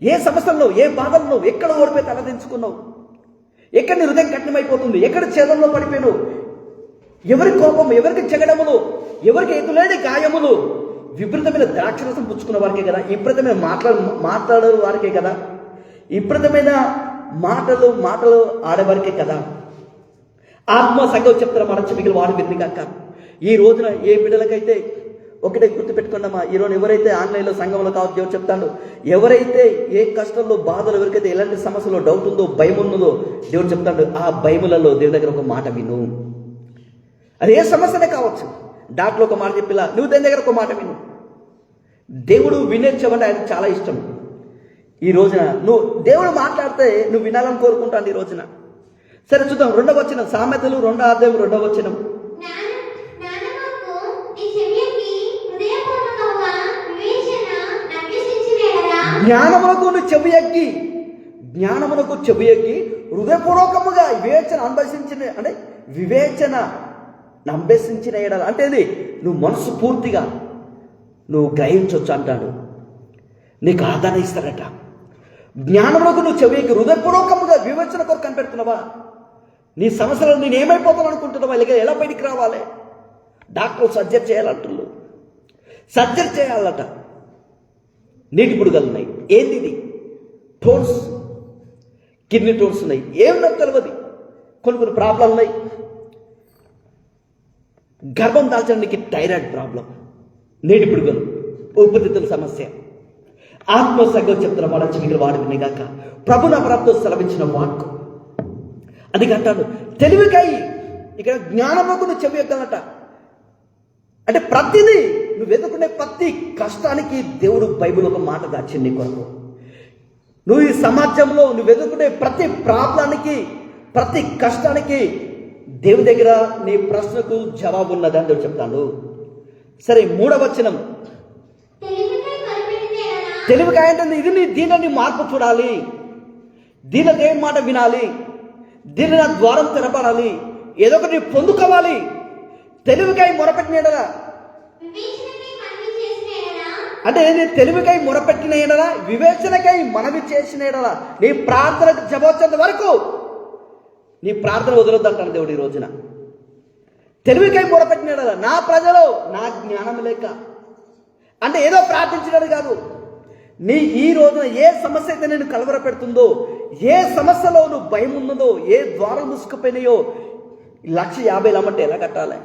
ఏ సమస్యల్లో, ఏ బాధల్లో, ఎక్కడ ఓడిపోయి తలదించుకున్నావు, ఎక్కడ నీ హృదయం కఠినమైపోతుంది, ఎక్కడ ఛేదంలో పడిపోయావు, ఎవరి కోపం, ఎవరికి జగడములు, ఎవరికి ఎదులేని గాయములు, విపరీతమైన ద్రాక్షరసం పుచ్చుకున్న వారికే కదా, విపరీతమైన మాట్లాడే వారికే కదా, విపరీతమైన మాటలు ఆడేవారికే కదా. ఆత్మ సంఘం చెప్తారా మన చెవిగా వాడు వినిగాక. ఈ రోజున ఏ బిడ్డలకైతే ఒకటే గుర్తుపెట్టుకున్నామా, ఈరోజు ఎవరైతే ఆన్లైన్లో సంఘంలో కావచ్చు దేవుడు చెప్తాడు, ఎవరైతే ఏ కష్టంలో, బాధలు, ఎవరికైతే ఎలాంటి సమస్యలో డౌట్ ఉందో, భయం ఉన్నదో దేవుడు చెప్తాడు, ఆ భయములలో దేవుడి దగ్గర ఒక మాట విను. అది ఏ సమస్యనే కావచ్చు. డాక్టర్ ఒక మాట చెప్పిలా నువ్వు దేని దగ్గర ఒక మాట విను. దేవుడు వినేచ్చావంటే ఆయనకు చాలా ఇష్టం. ఈ రోజున నువ్వు దేవుడు మాట్లాడితే నువ్వు వినాలని కోరుకుంటాను ఈ రోజున. సరే చూద్దాం, 2వ వచనం, సామెతలు 2వ అధ్యాయం 2వ వచనం. జ్ఞానములకు చెవి ఎక్కి జ్ఞానమునకు చెవియొగ్గి హృదయపూర్వకముగా వివేచన అభ్యసించిన ఎడల అంటే ఇది నువ్వు మనసు పూర్తిగా నువ్వు గ్రహించవచ్చు అంటాడు. నీకు ఆదరణ ఇస్తారట. జ్ఞానమునకు నువ్వు చెవియొగ్గి హృదయపూర్వకముగా వివేచన కొరకు కనిపెడుతున్నావా? నీ సమస్యలు నేను ఏమైపోతాను అనుకుంటున్నావా? ఇలాగ ఎలా బయటికి రావాలి? Doctor surgery చేయాలంటున్నారు. సర్జరీ చేయాలట. నీటి బుడగలు ఉన్నాయి. ఏంది ఇది? టోన్స్, కిడ్నీ టోన్స్ ఉన్నాయి. ఏమన్నా తెలియదు. కొన్ని ప్రాబ్లం ఉన్నాయి. గర్భం దాల్చడానికి థైరాయిడ్ ప్రాబ్లం, నీటి బుడగలు, ఊపిరితిత్తుల సమస్య. ఆత్మసంగం చెప్తున్న వాళ్ళ చెవికలు వాడు వినగాక ప్రభు నా ప్రభుతో సెలవించిన వాక్కు అది అంటాడు. తెలివికై ఇక్కడ జ్ఞానముకు నువ్వు చెవి ఎక్కలట. అంటే ప్రతిదీ నువ్వు వెతుకునే ప్రతి కష్టానికి దేవుడు బైబిల్ ఒక మాట దాచింది నీ కొరకు. నువ్వు ఈ సమాజంలో నువ్వు వెతుకునే ప్రతి ప్రాబ్లానికి, ప్రతి కష్టానికి దేవుడి దగ్గర నీ ప్రశ్నకు జవాబు ఉన్నదని దేవుడు చెప్తాడు. సరే, 3వ వచనం. తెలివికాయ అంటే ఇది దీనిని మార్పు చూడాలి, దీని దేవుని మాట వినాలి, దీని నా ద్వారం తెరపడాలి, ఏదో ఒకటి పొందుకోవాలి. తెలివికాయ మొరపెట్టిన ఎడలా అంటే ఏంటి? తెలివికై మొరపెట్టిన ఎడలా, వివేచనకై మనవి చేసిన ఎడలా నీ ప్రార్థనకు జవాబు వరకు నీ ప్రార్థన వదలొద్దంటాను దేవుడు ఈ రోజున. తెలివికై మొరపెట్టిన ఎడలా, నా ప్రజలు నా జ్ఞానం లేక అంటే ఏదో ప్రార్థించడం కాదు. నీ ఈ రోజున ఏ సమస్య అయితే నేను కలవర పెడుతుందో, ఏ సమస్యలో నువ్వు భయం ఉన్నదో, ఏ ద్వారాలు మూసుకుపోయినాయో, 1,50,000 అమ్మంటే ఎలా కట్టాలి?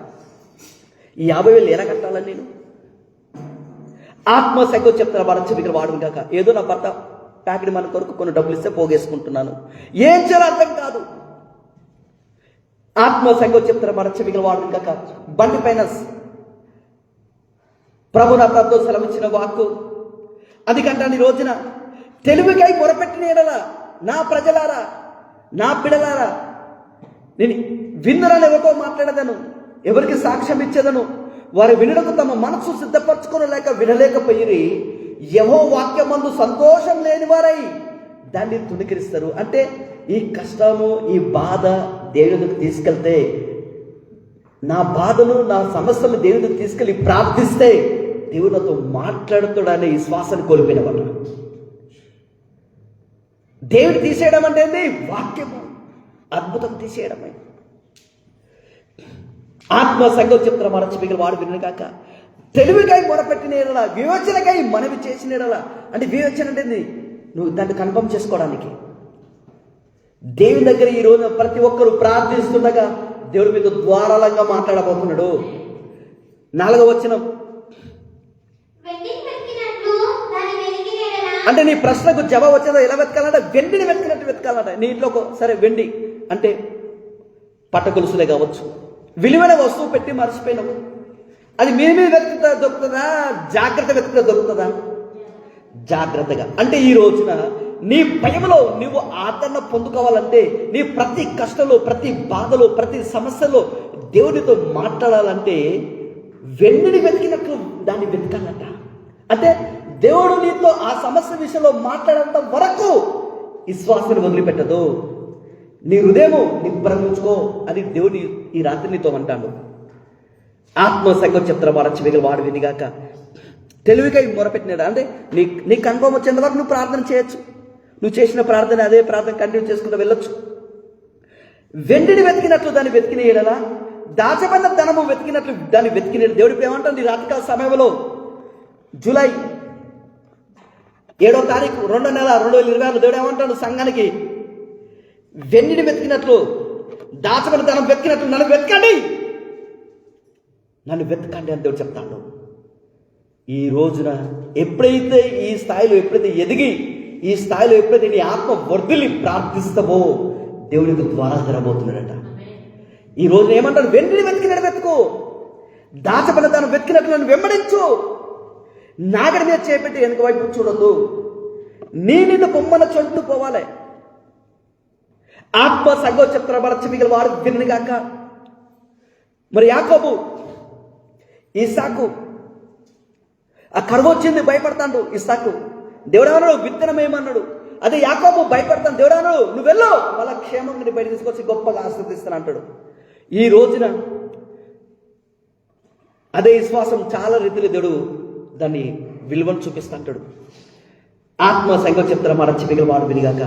ఈ 50,000 ఎలా కట్టాలని నేను ఆత్మసంగం చెప్తాను. వాడు చెవికలు వాడు కాక ఏదో నా భర్త ప్యాకెట్ మన కొరకు కొన్ని డబ్బులు ఇస్తే పోగేసుకుంటున్నాను, ఏం చేయాలో అర్థం కాదు. ఆత్మసంగం చెప్తారు. వాడు చెవికలు వాడు కాక బండి ఫైనాన్స్ ప్రభు నా ప్రభుతో సెలవిచ్చిన వాక్కు అందుకంటే ఈ రోజున తెలివికై మొరపెట్టిన ఎడల నా ప్రజలారా, నా బిడలారా, నేను విన్నరని ఎవరితో మాట్లాడదను, ఎవరికి సాక్ష్యం ఇచ్చేదను, వారి వినడకు తమ మనసు సిద్ధపరచుకోలేక వినలేకపోయి యెహోవా వాక్యమందు సంతోషం లేని వారై దాన్ని తుణికిరిస్తారు. అంటే ఈ కష్టము, ఈ బాధ దేవునికి తీసుకెళ్తే, నా బాధను, నా సమస్యలు దేవునికి తీసుకెళ్ళి ప్రార్థిస్తే దేవునితో మాట్లాడుతాడనే విశ్వాసాన్ని కోల్పోయినవాడు. దేవుడు తీసేయడం అంటే ఏంది? వాక్యము అద్భుతం తీసేయడమే. ఆత్మసంగం చెప్తున్న మన చెవికలు వాడు వినను కాక తెలివికై మొరపెట్టిన ఎడల, వివేచనకై మనవి చేసిన ఎడల అంటే వివేచన అంటే నువ్వు దాన్ని కన్ఫర్మ్ చేసుకోవడానికి దేవుని దగ్గర ఈ రోజు ప్రతి ఒక్కరు ప్రార్థిస్తుండగా దేవుడి మీద ద్వారాలంగా మాట్లాడబోతున్నాడు. 4వ వచనం అంటే నీ ప్రశ్నకు జవాబు వచ్చేదో ఎలా వెతకాలంటే వెండిని వెతికినట్టు వెతకాలంట. నీ ఇంట్లో సరే వెండి అంటే పట్టగొలుసులే కావచ్చు, విలువైన వస్తువు పెట్టి మర్చిపోయినావు, అది మీద వెతుకుతా దొరుకుతుందా? జాగ్రత్త వెతుకుతా దొరుకుతుందా? జాగ్రత్తగా. అంటే ఈ రోజున నీ భయంలో నువ్వు ఆదరణ పొందుకోవాలంటే, నీ ప్రతి కష్టంలో, ప్రతి బాధలో, ప్రతి సమస్యలో దేవుడితో మాట్లాడాలంటే వెండిని వెతికినట్లు దాన్ని వెతకాలంట. అంటే దేవుడు నీతో ఆ సమస్య విషయంలో మాట్లాడేంత వరకు విశ్వాసాన్ని వదిలిపెట్టదు. నీ హృదయము నిబ్బరంగా అని దేవుడు ఈ రాత్రి నీతో అంటాడు. ఆత్మసంగం చెప్తారు. వాడు చెవికలు వాడు వినిగాక తెలివికై మొరపెట్టినాడు. అంటే నీకు అనుభవం వచ్చేంత వరకు నువ్వు ప్రార్థన చేయొచ్చు. నువ్వు చేసిన ప్రార్థన అదే ప్రార్థన కంటిన్యూ చేసుకుంటూ వెళ్ళొచ్చు. వెండిని వెతికినట్లు దాన్ని వెతికినేయడలా, దాచబడిన ధనము వెతికినట్లు దాన్ని వెతికినేడు. దేవుడికి ఏమంటాడు? ఈ రాత్రికాల సమయంలో జూలై 7వ తారీఖు 2వ నెల 2026 దేవుడు ఏమంటాడు సంఘానికి? వెండిని వెతికినట్లు, దాచబడిన ధనం వెతికినట్లు నన్ను వెతకండి, నన్ను వెతకండి అని దేవుడు చెప్తాడు. ఈ రోజున ఎప్పుడైతే ఈ స్థాయిలో ఎప్పుడైతే ఎదిగి ఈ స్థాయిలో ఎప్పుడైతే నీ ఆత్మ వర్ధిల్లి ప్రార్థిస్తావో దేవుడికి ద్వారాలు తెరబోతున్నాడట. ఈ రోజున ఏమంటాడు? వెండిని వెతికినట్టు వెతుకు, దాచబడిన ధనం వెతికినట్లు నన్ను వెంబడించు, నాగడి మీద చేపెట్టి వెనుక వైపు చూడొద్దు, నీ నిన్ను బొమ్మన చొంటూ పోవాలి. ఆత్మ సంగం చెప్తున్న మన చెవికలు వాడు వినగాక మరి యాకోబు, ఇస్సాకు ఆ కరువు వచ్చింది భయపడతాడు. ఇస్సాకు దేవుడు ఏమన్నాడు? విత్తనం ఏమన్నాడు? అదే యాకోబు భయపడతాను, దేవుడాను నువ్వు వెళ్ళు, వాళ్ళ క్షేమంగా నీ బయట తీసుకొచ్చి గొప్పగా ఆశీర్వదిస్తాను అంటాడు. ఈ రోజున అదే విశ్వాసం చాలా రీతిలో దేవుడు దాన్ని విలువను చూపిస్తా అంటాడు. ఆత్మ సంఘం చెప్తారా మాట చెవిగల వాడు వినిగాక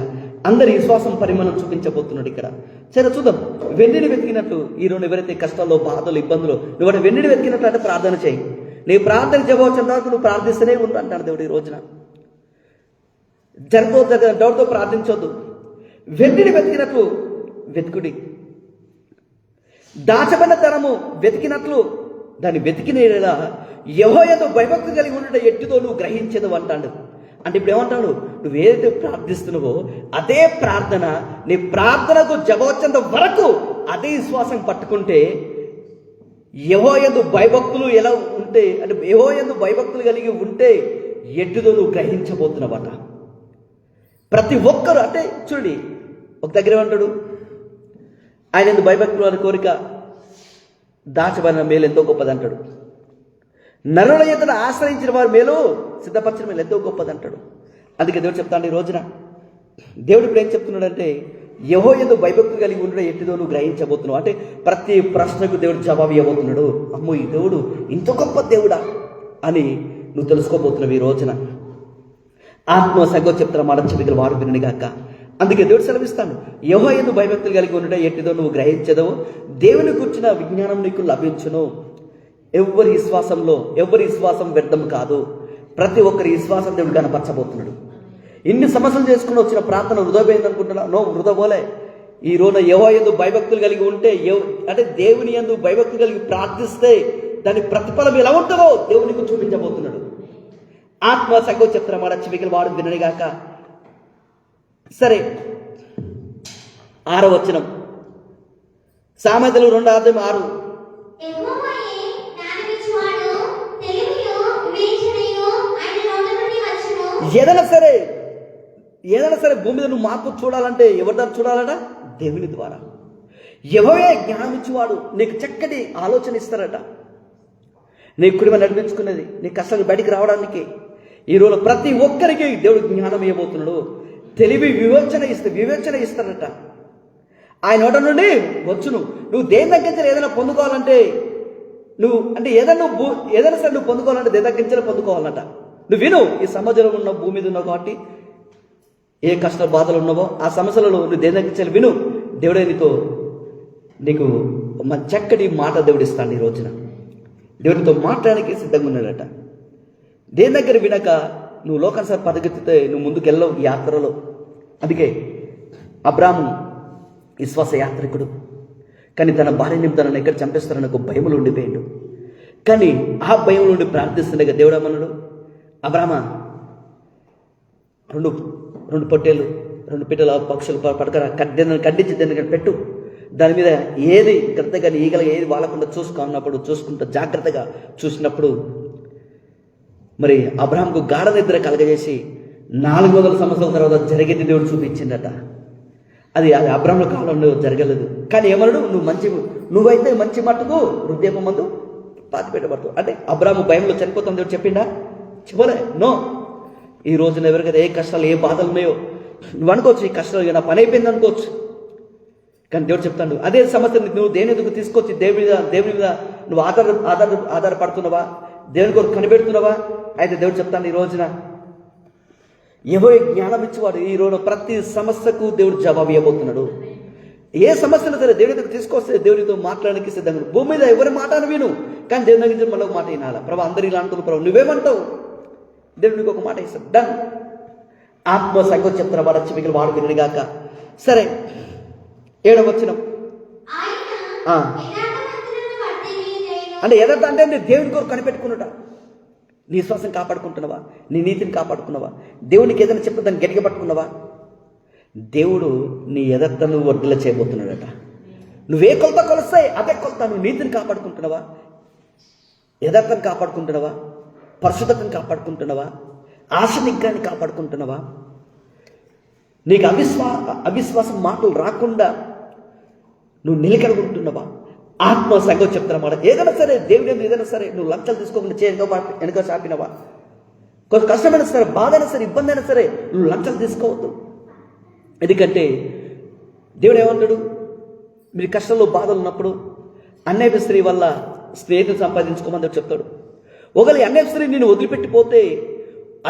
అందరి విశ్వాసం పరిమాణం చూపించబోతున్నాడు ఇక్కడ. సరే చూద్దాం. వెన్నిని వెతికినట్లు ఈరోజు ఎవరైతే కష్టాల్లో బాధలు ఇబ్బందులు నువ్వు వెన్నిని వెతికినట్లు అంటే ప్రార్థన చేయి. నీ ప్రార్థన జవాబు వరకు నువ్వు ప్రార్థిస్తూనే ఉండు అంటాడు దేవుడు. ఈ రోజున డౌట్తో ప్రార్థించొద్దు. వెన్నిని వెతికినట్లు వెతుకుడి. దాచబడిన తరము వెతికినట్లు దాన్ని వెతికిన యెహోవాతో భయభక్తి కలిగి ఉండట ఎట్టిదో నువ్వు గ్రహించదు అంటాడు. అంటే ఇప్పుడు ఏమంటాడు, నువ్వేదైతే ప్రార్థిస్తున్నావో అదే ప్రార్థన నీ ప్రార్థనకు జవాబు వరకు అదే విశ్వాసం పట్టుకుంటే యెహోవాయందు భయభక్తులు ఎలా ఉంటే అంటే యెహోవాయందు భయభక్తులు కలిగి ఉంటే ఎట్టిదో నువ్వు గ్రహించబోతున్నావట. ప్రతి ఒక్కరు అంటే చూడండి, ఒక దగ్గర ఏమంటాడు, ఆయన ఎందుకు భయభక్తులు అనే కోరిక దాచబడిన మేలు ఎంతో గొప్పది అంటాడు. నరుల ఎదుట ఆశ్రయించిన వారి మేలు సిద్ధపరిచిన మేలు ఎంతో గొప్పది అంటాడు. అందుకే దేవుడు చెప్తాడు ఈ రోజున. దేవుడు ఇప్పుడు ఏం చెప్తున్నాడంటే యెహోవా యందు భయభక్తులు కలిగి ఉండడం ఎట్టిదో నువ్వు గ్రహించబోతున్నావు. అంటే ప్రతి ప్రశ్నకు దేవుడు జవాబు ఇవ్వబోతున్నాడు. అమ్మో ఈ దేవుడు ఇంత గొప్ప దేవుడా అని నువ్వు తెలుసుకోబోతున్నావు ఈ రోజున. ఆత్మ సంగతి చెప్తున్న మాట చెవిగల వాడు విననిగాక. అందుకే దేవుడు సెలవిస్తాడు, యెహోవా యందు భయభక్తులు కలిగి ఉండడం ఎట్టిదో నువ్వు గ్రహించదవు, దేవుని కూర్చున్న విజ్ఞానం నీకు లభించును. ఎవరి విశ్వాసం వ్యర్థం కాదు. ప్రతి ఒక్కరి విశ్వాసం దేవుడు కనపరచబోతున్నాడు. ఇన్ని సమస్యలు చేసుకుని వచ్చిన ప్రార్థన వృధా పోయింది అనుకుంటున్నా? నో, వృధా పోలే. ఈ రోజు యెహోవా యందు భయభక్తులు కలిగి ఉంటే అంటే దేవుని యందు భయభక్తులు కలిగి ప్రార్థిస్తే దాని ప్రతిఫలం ఎలా ఉంటుందో దేవునికి చూపించబోతున్నాడు. ఆత్మ సంగం చెప్తున్న మాట చెవిగల వాడు విననిగాక. సరే 6వ వచనం, సామెతలు 2:6. ఏదైనా సరే భూమి మీద నువ్వు మార్పు చూడాలంటే ఎవరి ద్వారా చూడాలట? దేవుని ద్వారా. యెహోవా జ్ఞానం ఇచ్చేవాడు. నీకు చక్కటి ఆలోచన ఇస్తారట, నీ కుటుంబం నడిపించుకునేది, నీ కష్టాలు బయటికి రావడానికి. ఈరోజు ప్రతి ఒక్కరికి దేవుడు జ్ఞానం ఇవ్వబోతున్నాడు. తెలివి వివేచన ఇస్తారట. ఆయన నోట నుండి వచ్చును. నువ్వు దేని దగ్గర ఏదైనా పొందుకోవాలంటే ఏదైనా సరే నువ్వు పొందుకోవాలంటే దేని దగ్గర పొందుకోవాలన్నట. నువ్వు విను. ఈ సమాజంలో ఉన్న భూమి మీద ఉన్నావు కాబట్టి ఏ కష్ట బాధలు ఉన్నావో ఆ సమస్యలలో నువ్వు దేని దగ్గర విను. దేవుడే నీకు చక్కటి మాట దేవుడు ఇస్తాడు. ఈ రోజున దేవుడితో మాట్లాడడానికి సిద్ధంగా ఉన్నాడట. దేని దగ్గర వినక నువ్వు లోకానుసారి పరిగెత్తితే నువ్వు ముందుకు వెళ్ళవు ఈ యాత్రలో. అందుకే అబ్రాము విశ్వాస యాత్రికుడు, కానీ తన భార్య నిమిత్తాన్ని ఎక్కడ చంపేస్తారని ఒక భయములు ఉండిపోయాడు. కానీ ఆ భయం నుండి ప్రార్థిస్తుండగా దేవుడు ఏమన్నాడు, అబ్రామా 2 పొట్టేలు 2 పిట్టల పక్షులు పడకరా ఖండించి దాన్ని పెట్టు, దాని మీద ఏది గ్రద్దగా ఈగల ఏది వాళ్ళకుండా చూసుకుంటూ జాగ్రత్తగా చూసినప్పుడు మరి అబ్రాహాంకు గాఢ నిద్ర కలగజేసి 400 సంవత్సరాల తర్వాత జరిగేది దేవుడు చూపించిందట. అది అబ్రాహాంల కాలంలో జరగలేదు. కానీ ఏమన్నాడు, నువ్వైతే మంచి మట్టుకు వృద్ధాప్యం మందు పాతిపెట్టబడతావు. అంటే అబ్రాహాము భయంలో చనిపోతాం దేవుడు చెప్పిండా? చెప్పలే. నో. ఈ రోజున ఎవరికైతే ఏ కష్టాలు ఏ బాధలు ఉన్నాయో నువ్వు అనుకోవచ్చు, ఈ కష్టాలు నా పని అయిపోయింది అనుకోవచ్చు. కానీ దేవుడు చెప్తాడు అదే సమస్యని నువ్వు దేని ఎందుకు తీసుకొచ్చి దేవుని మీద నువ్వు ఆధారపడుతున్నావా, దేవుని కొరకు కనిపెడుతున్నావా? అయితే దేవుడు చెప్తాను ఈ రోజున యెహోవా జ్ఞానం ఇచ్చేవాడు. ఈ రోజు ప్రతి సమస్యకు దేవుడు జవాబు ఇవ్వబోతున్నాడు. ఏ సమస్యలు సరే దేవుడి దగ్గర తీసుకొస్తే దేవుడితో మాట్లాడడానికి సిద్ధంగా. భూమి మీద ఎవరి మాట విను, కానీ దేవుని దగ్గర మళ్ళీ ఒక మాట వినాలా. ప్రభు అందరూ ఇలా అంటున్నారు, ప్రభు నువ్వేమంటావు? దేవుడికి ఒక మాట ఇస్తాడు. డన్. ఆత్మ సంగతి చెప్తున్న వాడు చెవిగల వాడు వినగాక. సరే 7వ వచనం. అంటే ఎదట అంటే దేవుని కొరకు కనిపెట్టుకున్నట. నీ విశ్వాసం కాపాడుకుంటున్నావా? నీ నీతిని కాపాడుకున్నావా? దేవునికి ఏదైనా చెప్పి దాన్ని గట్టిగా పట్టుకున్నావా? దేవుడు నీ ఎదత్తను వర్ధల చేయబోతున్నాడట. నువ్వే కొలత కొలుస్తాయి అదే కొలత. నువ్వు నీతిని కాపాడుకుంటున్నావా? యథార్థను కాపాడుకుంటున్నావా? పరిశుద్ధతను కాపాడుకుంటున్నావా? ఆశ నిగ్రహాన్ని కాపాడుకుంటున్నావా? నీకు అవిశ్వాసం మాటలు రాకుండా నువ్వు నిలకడకుంటున్నావా? ఆత్మ సంగం చెప్తున్నమాట. ఏదైనా సరే దేవుని ఏదైనా సరే నువ్వు లంచాలు తీసుకోకుండా వెనక చాపినవా? కొంచెం కష్టమైనా సరే, బాధ అయినా సరే, ఇబ్బంది అయినా సరే నువ్వు లంచాలు తీసుకోవద్దు. ఎందుకంటే దేవుడు ఏమంటాడు, మీరు కష్టంలో బాధలు ఉన్నప్పుడు అన్యాయ స్త్రీ వల్ల స్నేహితులు సంపాదించుకోమని చెప్తాడు. ఒకవేళ అన్యాయ స్త్రీ నేను వదిలిపెట్టిపోతే,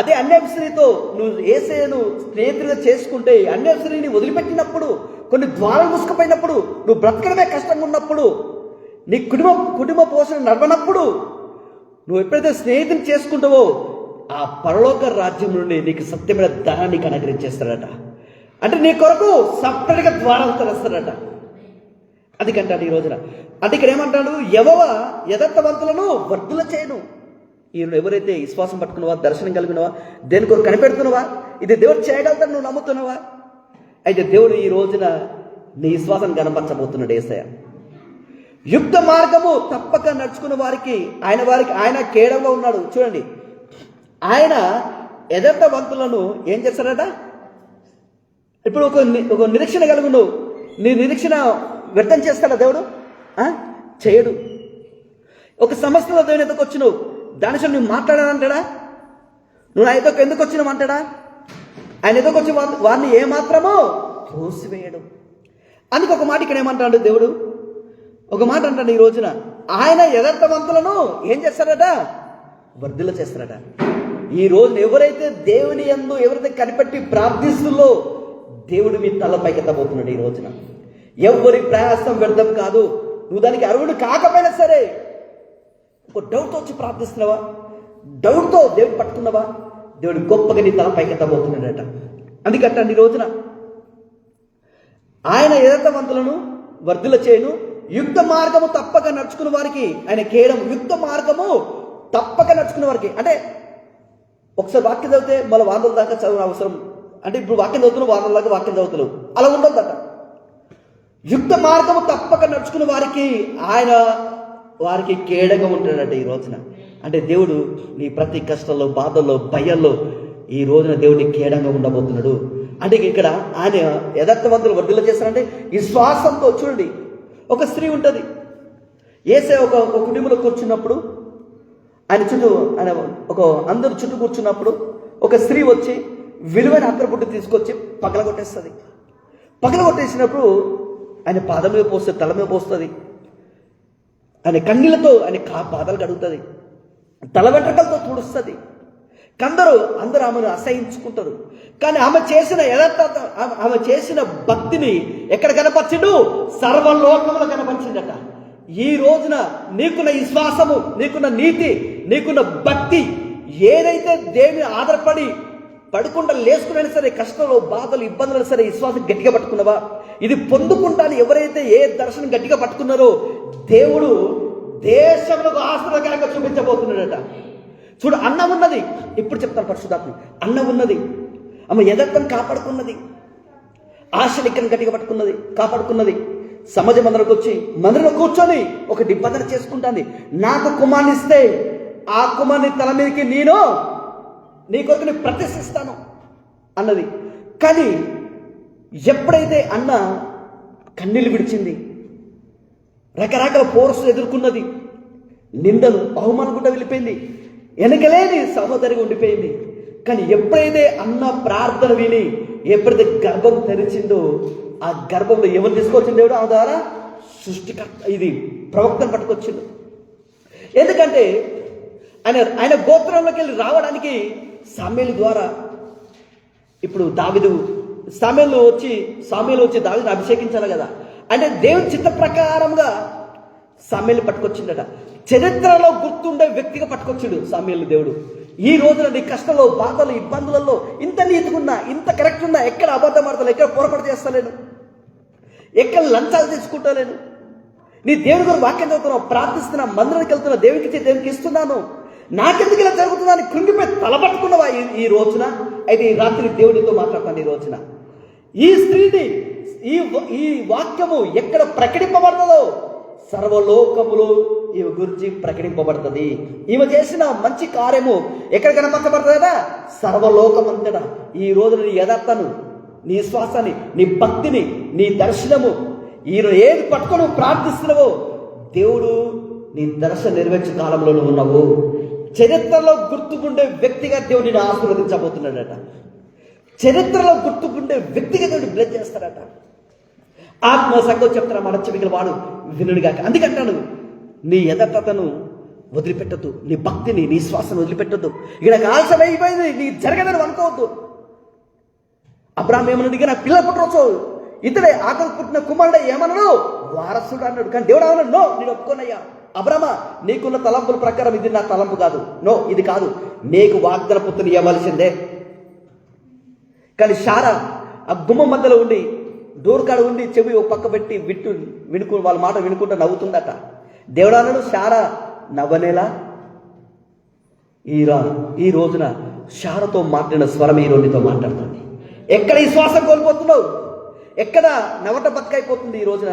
అదే అన్యాయ స్త్రీతో నువ్వు యేసయ్యను స్నేహితులుగా చేసుకుంటే, అన్యాయ స్త్రీని వదిలిపెట్టినప్పుడు, కొన్ని ద్వారాలు మూసుకుపోయినప్పుడు, నువ్వు బ్రతకడమే కష్టంగా ఉన్నప్పుడు, నీ కుటుంబ పోషణ నడవనప్పుడు, నువ్వు ఎప్పుడైతే స్నేహితుని చేసుకుంటావో ఆ పరలోక రాజ్యం నుండి నీకు సత్యమైన ధనాన్ని అనుగ్రహించేస్తాడట. అంటే నీ కొరకు సపరేట్గా ద్వారాలు తెరుస్తాడట. అది కంటాడు ఈ రోజున. అంటే ఇక్కడ ఏమంటాడు, యథార్థవంతులను వర్ధుల చేయను. ఈయన ఎవరైతే విశ్వాసం పట్టుకున్నావా, దర్శనం కలిగినవా, దేని కొరకు కనిపెడుతున్నావా, ఇది దేవుడు చేయగలుగుతాడు నువ్వు నమ్ముతున్నావా, అయితే దేవుడు ఈ రోజున నీ విశ్వాసం కనపరచబోతున్నాడు యేసయ్య. యుక్త మార్గము తప్పక నడుచుకున్న వారికి ఆయన కేడంగా ఉన్నాడు. చూడండి, ఆయన యథార్థవంతులను ఏం చేస్తాడట. ఇప్పుడు ఒక నిరీక్షణ కలుగును, నీ నిరీక్షణ వ్యర్థం చేస్తాడా దేవుడు? చేయడు. ఒక సమస్యలో దేవుని ఎదుకు వచ్చినావు, దాని విషయం నువ్వు మాట్లాడాలంటాడా? నువ్వు నా ఎదుకు ఎందుకు వచ్చినావు అంటాడా? ఆయన ఎదుకు వచ్చి వారిని ఏమాత్రమో తోసివేయడు. అందుకు ఒక మాట ఇక్కడ ఏమంటాడు దేవుడు, ఒక మాట అంటాడు ఈ రోజున, ఆయన యథార్థవంతులను ఏం చేస్తాడట, వర్ధిల్ల చేస్తాడట. ఈ రోజున ఎవరైతే దేవుని యందు ఎవరైతే కనిపెట్టి ప్రార్థిస్తుందో దేవుడు మీ తలపైకి ఎత్తబోతున్నాడు ఈ రోజున. ఎవరి ప్రయాసం వ్యర్థం కాదు. నువ్వు దానికి అర్హుడు కాకపోయినా సరే, ఒక డౌట్తో వచ్చి ప్రార్థిస్తున్నావా, డౌట్తో దేవుడు పట్టుకున్నావా, దేవుడు గొప్పగా నీ తలపైకి ఎత్తబోతున్నాడట. అందుకంటే ఈ రోజున ఆయన యథార్థవంతులను వర్ధిల్ల చేయను, యుక్త మార్గము తప్పక నడుచుకున్న వారికి ఆయన కేయడం. యుక్త మార్గము తప్పక నడుచుకున్న వారికి అంటే ఒకసారి వాక్యం చదివితే మళ్ళీ 100 దాకా చదువు అవసరం. అంటే ఇప్పుడు వాక్యం చదువుతున్నావు, 100 దాకా వాక్యం చదువుతున్నావు, అలా ఉండొద్దట. యుక్త మార్గము తప్పక నడుచుకున్న వారికి కేడగా ఉంటాడట ఈ రోజున. అంటే దేవుడు నీ ప్రతి కష్టంలో, బాధల్లో, భయాల్లో ఈ రోజున దేవుడిని కేడంగా ఉండబోతున్నాడు. అంటే ఇక్కడ ఆయన యథార్థవంతులు వర్ధిల్ల చేస్తారంటే విశ్వాసంతో. చూడండి, ఒక స్త్రీ ఉంటుంది, యేసయ్య ఒక కుటుంబంలో కూర్చున్నప్పుడు, ఆయన చుట్టూ అందరు చుట్టూ కూర్చున్నప్పుడు ఒక స్త్రీ వచ్చి విలువైన అక్కరపుట్టు తీసుకొచ్చి పగలగొట్టేస్తుంది. పగలగొట్టేసినప్పుడు ఆయన పాదం మీద పోస్తుంది, తల మీద పోస్తుంది, ఆయన కన్నీళ్లతో ఆయన పాదాలు కడుగుతుంది, తల వెంట్రుకలతో తుడుస్తుంది. అందరూ ఆమెను అసహించుకుంటారు. కానీ ఆమె చేసిన భక్తిని ఎక్కడ కనపరిచిండు? సర్వలోకంలో కనపరిచిందట. ఈ రోజున నీకున్న విశ్వాసము, నీకున్న నీతి, నీకున్న భక్తి ఏదైతే దేవుని ఆధారపడి పడకుండా లేసుకున్నా సరే, కష్టంలో, బాధలు, ఇబ్బందులు సరే విశ్వాసం గట్టిగా పట్టుకున్నావా, ఇది పొందుకుంటాను ఎవరైతే ఏ దర్శనం గట్టిగా పట్టుకున్నారో దేవుడు దేశంలో ఆశీర్వాదకరంగా చూపించబోతున్నాడట. చూడు, అన్నం ఉన్నది, ఇప్పుడు చెప్తాను పరిశుద్ధాత్మ, అన్నం ఉన్నది, ఆమె యథార్థం కాపాడుకున్నది, ఆశలు ఇక్కడ గట్టిగా పట్టుకున్నది, కాపాడుకున్నది. సమాజ మందిరంకి వచ్చి మందిరంలో కూర్చొని ఒక నిబంధన చేసుకుంటాను, నాకు కుమార్ని ఇస్తే ఆ కుమార్ని తల మీదకి నేను నీ కొరకు ప్రతిష్ఠిస్తాను అన్నది. కానీ ఎప్పుడైతే అన్న కన్నీళ్ళు విడిచింది, రకరకాల పోర్సులు ఎదుర్కొన్నది, నిందలు, అవమానం కూడా వెళ్ళిపోయింది, వెనకలేని సహోదరిగా ఉండిపోయింది. కానీ ఎప్పుడైతే అన్న ప్రార్థన విని ఎప్పుడైతే గర్భం తెరిచిందో, ఆ గర్భంలో ఎవరు తీసుకొచ్చింది దేవుడు? ఆ ద్వారా సృష్టికర్త, ఇది ప్రవక్తను పట్టుకొచ్చిండు. ఎందుకంటే ఆయన గోత్రంలోకి వెళ్ళి రావడానికి సామ్యేలు ద్వారా, ఇప్పుడు సామ్యేలు వచ్చి దావీదును అభిషేకించాలి కదా. అంటే దేవుని చిత్త ప్రకారంగా సామ్యేలు పట్టుకొచ్చిందట. చరిత్రలో గుర్తుండే వ్యక్తిగా పట్టుకొచ్చాడు సామ్యేలు దేవుడు. ఈ రోజున నీ కష్టంలో, బాధలు, ఇబ్బందులలో ఇంత నీతిగున్నా, ఇంత కరెక్ట్ ఉన్నా, ఎక్కడ అబద్ధం ఆడతలేను, ఎక్కడ పొరపాటు చేస్తలేను, ఎక్కడ లంచాలు తీసుకుంటలేను, నీ దేవుని గారు వాక్యం చదువుతున్నావు, ప్రార్థిస్తున్నా, మందిరానికి వెళ్తున్నా, దేవునికి ఇస్తున్నాను, నాకెందుకు ఇలా జరుగుతుందని కృంగిపోయి తలపట్టుకున్నవా ఈ రోజున? అయితే ఈ రాత్రి దేవుడితో మాట్లాడతాను. ఈ రోజున ఈ స్త్రీని, ఈ వాక్యము ఎక్కడ ప్రకటింపబడుతుందో సర్వలోకములు ఈమె గురించి ప్రకటింపబడుతుంది. ఈమె చేసిన మంచి కార్యము ఎక్కడ కనపరచబడుతుందా? సర్వలోకమంతటా. ఈ రోజు నీ యథార్థను, నీ విశ్వాసాన్ని, నీ భక్తిని, నీ దర్శనము, ఈరోజు ఏది పట్టుకొని ప్రార్థిస్తున్నావో దేవుడు నీ దర్శనం నెరవేర్చే కాలంలో ఉన్నావు. చరిత్రలో గుర్తుకుండే వ్యక్తిగా దేవుడిని ఆశీర్వదించబోతున్నాడట. చరిత్రలో గుర్తుకుండే వ్యక్తిగా దేవుడు బ్లెస్ చేస్తారట. ఆత్మ సంఘం చెప్తారా మన చెవికల వాడు వినుడుగాక. అందుకంటాడు, నీ యథార్థతను వదిలిపెట్టద్దు, నీ భక్తిని, నీ శ్వాసను వదిలిపెట్టద్దు. ఇక్కడ ఆలస్యం అయిపోయింది, నీ జరగదని అనుకోవద్దు. అబ్రాహాం ఏమన్నాడు, ఇక నా పిల్ల పుట్టవచ్చు, ఇతడే ఆకలి పుట్టిన కుమారుడే ఏమన్నాడు, వారసుడు అన్నాడు. కానీ దేవుడు అన్నాడు, నో, నేను ఒప్పుకోనయ్యా. అబ్రామా, నీకున్న తలంపుల ప్రకారం ఇది నా తలంపు కాదు, నో, ఇది కాదు, నీకు వాగ్దాన పుత్రుని ఇవ్వాల్సిందే. కానీ శారా ఆ గుమ్మ మధ్యలో ఉండి, డోర్ కాడ ఉండి, చెవి ఒక పక్క పెట్టి వాళ్ళ మాట వినుకుంటూ నవ్వుతుందట. దేవుడు అన్నాడు, శారా నవ్వనేలా. ఈ రోజున శారతో మాట్లాడిన స్వరం ఈ రోజుతో మాట్లాడుతుంది. ఎక్కడ ఈ శ్వాసం కోల్పోతున్నావు, ఎక్కడ నవట బతుకైపోతుంది ఈ రోజున.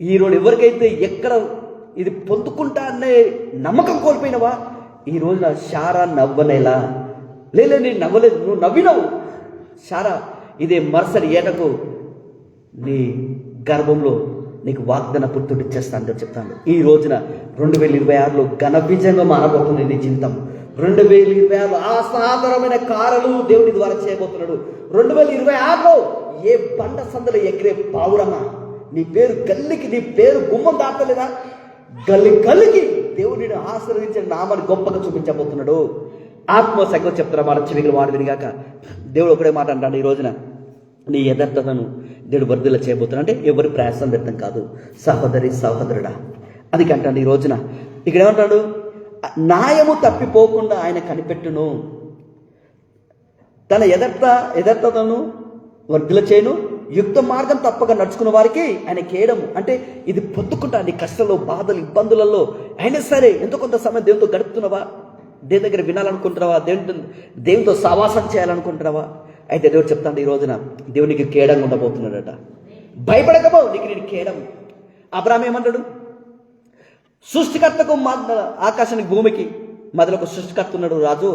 ఈ రోజు ఎవరికైతే ఎక్కడ ఇది పొందుకుంటా అనే నమ్మకం కోల్పోయినవా, ఈ రోజున శారా నవ్వనేలా. లేదు, నేను నవ్వలేదు, నువ్వు నవ్వినవు శారా. ఇదే మరుసటి ఏటకు నీ గర్భంలో నీకు వాగ్దాన పుత్రుడు ఇచ్చేస్తాను చెప్తాను. ఈ రోజున 2026లో ఘన విజయంగా మారబోతుంది నీ జీవితం. 2026లో అసాధారణమైన కార్యాలు దేవుని ద్వారా చేయబోతున్నాడు. 2026లో ఏ బండ సందలు ఎగిరే పావురమా, నీ పేరు గల్లికి, నీ పేరు గుమ్మం దాటలేదా, గల్లికి దేవుడిని ఆశీర్వదించిన నామాన్ని గొప్పగా చూపించబోతున్నాడు. ఆత్మ సంగతి చెప్తారా మన చెవికలు వాడు వినిగాక. దేవుడు ఒకటే మాట అంటాడు, ఈ రోజున నీ యథార్థతను దేవుడు వర్ధిల్ల చేయబోతున్నాడు. అంటే ఎవరి ప్రయాసం వ్యర్థం కాదు సహోదరి సహోదరుడా. అందుకే అంటాడు ఈ రోజున ఇక్కడ ఏమంటాడు, న్యాయము తప్పిపోకుండా ఆయన కనిపెట్టును, తన యథార్థతను వర్ధిల్ల చేయను, యుక్త మార్గం తప్పక నడుచుకున్న వారికి ఆయన కేయడము. అంటే ఇది పొద్దుకుంటా నీ కష్టాల్లో, బాధలు, ఇబ్బందులలో అయినా సరే ఎంతో కొంత సమయం దేవునితో గడుపుతున్నావా, దేవుని దగ్గర వినాలనుకుంటున్నావా, దేవునితో సావాసం చేయాలనుకుంటున్నావా, అయితే దేవుడు చెప్తాడు ఈ రోజున దేవునికి కేడంగా ఉండబోతున్నాడట. భయపడకపో, నీకు నేను కేడం. అబ్రాహాం ఏమన్నాడు, సృష్టికర్తకు ఆకాశానికి భూమికి మధ్యలో ఒక సృష్టికర్త ఉన్నాడు రాజు,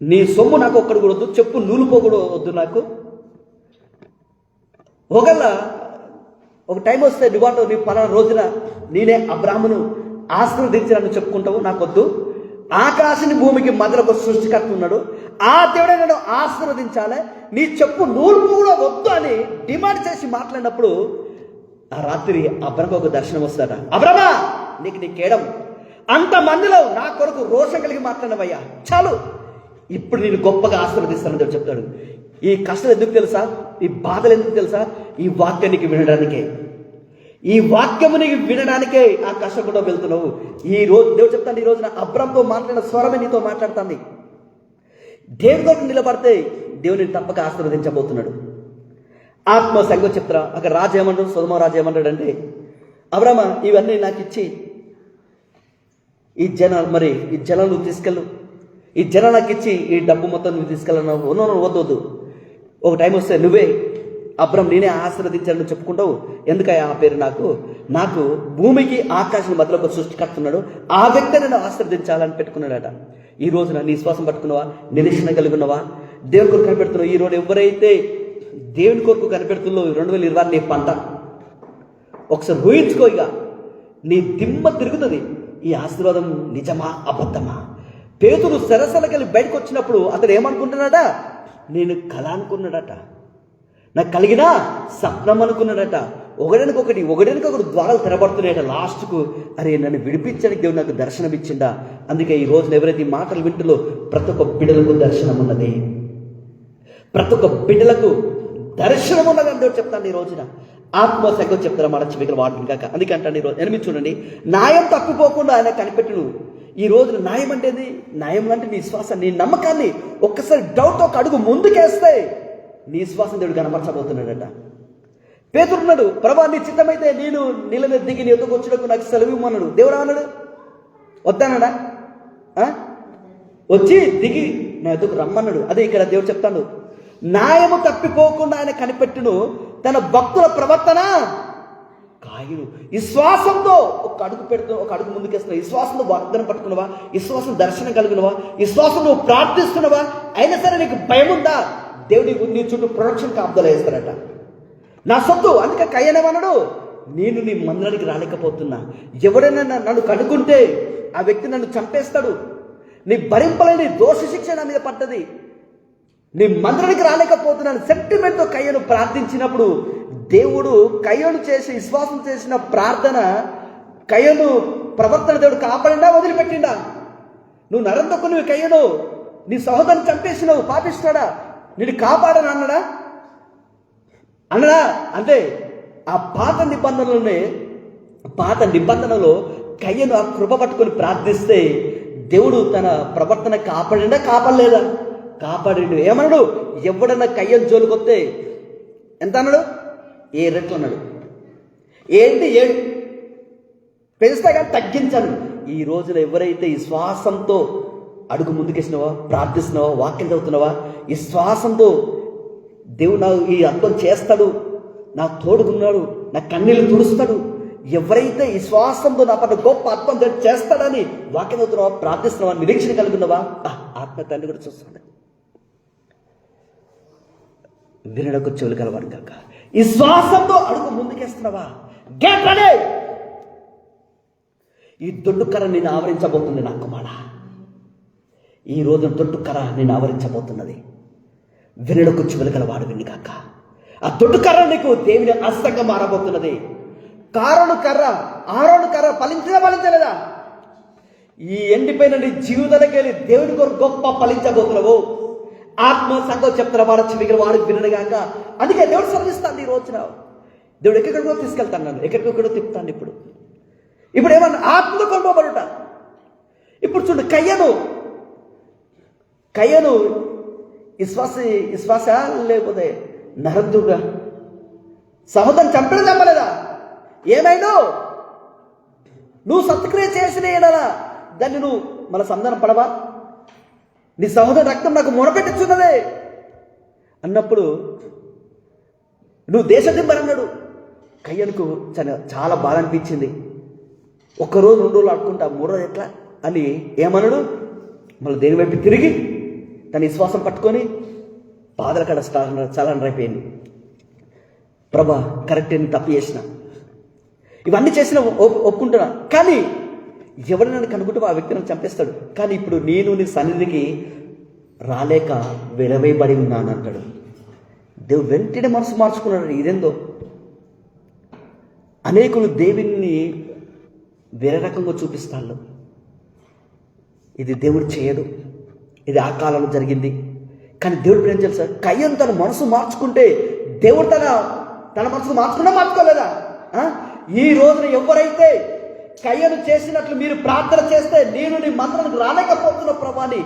నీ సొమ్ము నాకు ఒక్కడు కూడా వద్దు, చెప్పు నూలుపోకూడదు వద్దు నాకు. ఒక టైం వస్తే నువ్వు నీ పలానా రోజున నేనే అబ్రాహామును ఆశీర్వదించాలని చెప్పుకుంటావు, నాకొద్దు. ఆకాశాన్ని భూమికి మధ్యలో ఒక సృష్టికర్త ఉన్నాడు, ఆ దేవుడే నన్ను ఆశీర్వదించాలి, నీ చెప్పు నూలు కూడా వద్దు అని డిమాండ్ చేసి మాట్లాడినప్పుడు ఆ రాత్రి అబ్రాహాముకు ఒక దర్శనం వస్తాడ. అబ్రామా, నీకు నీ కేడం, అంతమందిలో నా కొరకు రోషం కలిగి మాట్లాడినవయ్యా, చాలు, ఇప్పుడు నేను గొప్పగా ఆశీర్వదిస్తానని దేవుడు చెప్తాడు. ఈ కష్టం ఎందుకు తెలుసా, ఈ బాధలు ఎందుకు తెలుసా, ఈ వాక్యానికి వినడానికే, ఈ వాక్యముని వినడానికే ఆ కష్టం కూడా వెళ్తున్నావు. ఈ రోజు దేవుడు చెప్తాను, ఈ రోజున అబ్రాహాముతో మాట్లాడిన స్వరమే నీతో మాట్లాడుతుంది. దేవుడితో నిలబడితే దేవుని తప్పక ఆశీర్వదించబోతున్నాడు. ఆత్మ సంగతి చెప్తారా, అక్కడ రాజు ఏమంటాడు, సొదొమ రాజు ఏమంటాడు అంటే, అబ్రామా ఇవన్నీ నాకు ఇచ్చి ఈ జనాలు నువ్వు తీసుకెళ్ళు, ఈ జనం నాకు ఇచ్చి ఈ డబ్బు మొత్తం నువ్వు తీసుకెళ్ళను, వద్దు. ఒక టైం వస్తే నువ్వే అబ్రాం నేనే ఆశీర్వదించాలని చెప్పుకుంటావు, ఎందుకయ్యా ఆ పేరు నాకు భూమికి ఆకాశం మధ్యలో ఒక సృష్టికర్తున్నాడు, ఆ వ్యక్తి నేను ఆశీర్వదించాలని పెట్టుకున్నాడట. ఈ రోజున నీ విశ్వాసం పట్టుకున్నావా, నిరీక్షణ కలిగి ఉన్నావా, దేవుని కొరకు కనిపెడుతున్నావు. ఈ రోజు ఎవరైతే దేవుని కొరకు కనిపెడుతుందో 2026 నీ పంట ఒకసారి ఊహించుకో, ఇక నీ దిమ్మ తిరుగుతుంది. ఈ ఆశీర్వాదం నిజమా అబద్ధమా? పేతురు సరసలకెళ్ళి బయటకు వచ్చినప్పుడు అతడు ఏమనుకుంటున్నాడా, నేను కళ అనుకున్నాడట, నాకు కలిగిన స్వప్నం అనుకున్నాడట. ఒకడికొకటి ద్వారాలు తెరబడుతున్నాయట. లాస్ట్కు అరే నన్ను విడిపించడానికి దేవుడు నాకు దర్శనం ఇచ్చిందా. అందుకే ఈ రోజున ఎవరైతే ఈ మాటలు వింటులో ప్రతి ఒక్క బిడ్డలకు దర్శనం ఉన్నది, ప్రతి ఒక్క బిడ్డలకు దర్శనం ఉన్నది అని దేవుడు చెప్తాను. ఈ రోజున ఆత్మ సంగతి చెప్తారా మన చెవికలు వాడుతుంది కాక. అందుకే అంటాను, ఈరోజు 8 చూడండి, న్యాయం తప్పిపోకుండా ఆయన కనిపెట్టును. ఈ రోజున న్యాయం అంటేది, న్యాయం అంటే నీ విశ్వాసం, నీ నమ్మకాన్ని ఒక్కసారి డౌట్ ఒక అడుగు ముందుకేస్తే నీ విశ్వాసం దేవుడు కనపరచబోతున్నాడట. పేతురున్నాడు, ప్రభా నీ చిత్తమైతే నేను నీళ్ళ మీద దిగి నీ ఎదుగు వచ్చినకు నాకు సెలవు ఇవ్వమన్నాడు. దేవుడు అన్నాడు, వద్దన్నాడా? వచ్చి దిగి నా ఎదుగు రమ్మన్నాడు. అదే ఇక్కడ దేవుడు చెప్తాడు, న్యాయము తప్పిపోకుండా ఆయన కనిపెట్టును, తన భక్తుల ప్రవర్తన కాయును. విశ్వాసంతో ఒక అడుగు ముందుకేస్తున్నావు, విశ్వాసంతో వాగ్దానం పట్టుకున్నావా, విశ్వాసం దర్శనం కలిగినవా, విశ్వాసం నువ్వు ప్రార్థిస్తున్నావా, అయినా సరే నీకు భయం ఉందా, దేవుడి నీ చుట్టూ ప్రొడక్షన్ కాపుదల వేస్తారట. నా సొత్తు, అందుకే కయ్యనేమన్నాడు, నేను నీ మందిరానికి రాలేకపోతున్నా, ఎవడైనా నన్ను కనుక్కుంటే ఆ వ్యక్తి నన్ను చంపేస్తాడు, నీ భరింపలేని దోష శిక్ష నా మీద పడ్డది, నీ మందిరానికి రాలేకపోతున్నాను సెంటిమెంట్తో కయ్యను ప్రార్థించినప్పుడు దేవుడు కయ్యను చేసి విశ్వాసం చేసిన ప్రార్థన, కయ్యను ప్రవర్తన దేవుడు కాపాడిందా వదిలిపెట్టిండా? నువ్వు నరంతో కొన్ని కయ్యను నీ సహోదరుని చంపేసినావు, పాపిస్తాడా? నేను కాపాడను అన్నడా? అంటే ఆ పాత నిబంధనలో కయ్యను ఆ కృప పట్టుకొని ప్రార్థిస్తే దేవుడు తన ప్రవర్తన కాపాడిండా కాపాడలేదా? కాపాడిండు. ఏమన్నాడు? ఎవడన్నా కయ్యను జోలికొస్తే ఎంత అన్నాడు? 7 రెట్లు అన్నాడు. ఏంటి 7 పెంచుతా కానీ తగ్గించాను. ఈ రోజున ఎవరైతే ఈ శ్వాసంతో అడుగు ముందుకేసినావా, ప్రార్థిస్తున్నావా, వాక్యం చదువుతున్నావా, ఈ శ్వాసంతో దేవుడు నాకు ఈ అర్థం చేస్తాడు, నా తోడుకున్నాడు, నా కన్నీళ్ళు తుడుస్తాడు, ఎవరైతే ఈ శ్వాసంతో నా పట్ల గొప్ప అర్థం చేస్తాడని వాక్యం చదువుతున్నావా, ప్రార్థిస్తున్నావా, నిరీక్షణ కలిగి ఉన్నావా, ఆత్మ తండ్రి కూడా చూస్తాడు. వినడకు చెవులు కలవాడు కాక ఈ శ్వాసంతో అడుగు ముందుకేస్తున్నావా? Get ready. ఈ దొడ్డు కర్ర నిన్ను ఆవరించబోతుంది నా కుమార. ఈ రోజు దొడ్డు కర్ర నిన్ను ఆవరించబోతున్నది. వినడకు చెవులు కలవాడు విని కాక ఆ దొడ్డు కర్ర నీకు దేవుని హస్తంగా మారబోతున్నది. ఆరోను కర్ర ఫలించలేదా? ఈ ఎండిపోయిన నీ జీవితానికి వెళ్ళి దేవుని కొరకు గొప్ప ఫలించబోతున్నావు. ఆత్మ సంఘం చెప్తున్న వాడు చివిగిన వాడు వినడుగాక. అందుకే దేవుడు సర్విస్తాను. ఈ రోజున దేవుడు ఎక్కడికో తీసుకెళ్తాను, నన్ను ఎక్కడికొక్కడో తిప్పుతాను. ఇప్పుడు ఏమన్నా ఆత్మతో కొనుకోబడుట. ఇప్పుడు చూడు, కయ్యను విశ్వాస లేకపోతే నరదుగా సహోదరుని చంపలేదా? ఏమైనా నువ్వు సత్క్రియ చేసిన ఏడలా దాన్ని నువ్వు మన సంధానం పడవా? నీ సహోదరు రక్తం నాకు మొరపెట్టుచున్నదే అన్నప్పుడు నువ్వు దేశదింబరన్నాడు. కయ్యనుకు చాలా బాధ అనిపించింది. 1 రోజు 2 రోజులు ఆడుకుంటా, 3 రోజు ఎట్లా అని ఏమన్నాడు? మళ్ళీ దేని వైపు తిరిగి తన విశ్వాసం పట్టుకొని బాధల కాడ చాలా అయిపోయింది. ప్రభా కరెక్ట్, నేను తప్పు చేసిన, ఇవన్నీ చేసిన ఒప్పుకుంటున్నా, కానీ ఎవరు నన్ను కనుక్కుంటే ఆ వ్యక్తి నన్ను చంపేస్తాడు. కానీ ఇప్పుడు నేను నీ సన్నిధికి రాలేక వెలవేయబడి ఉన్నాను అంటాడు. దేవుడు వెంటనే మనసు మార్చుకున్నాడు. ఇదేందో అనేకులు దేవుని వేరే రకంగా చూపిస్తాడు. ఇది దేవుడు చేయడు, ఇది ఆ కాలంలో జరిగింది. కానీ దేవుడు ఏం తెలుసా? కయ్యను తన మనసు మార్చుకుంటే దేవుడు తన మనసు మార్చుకోలేదా? ఈ రోజున ఎవరైతే కయ్యను చేసినట్లు మీరు ప్రార్థన చేస్తే నేను నీ మందిరానికి రాలేకపోతున్న ప్రభాని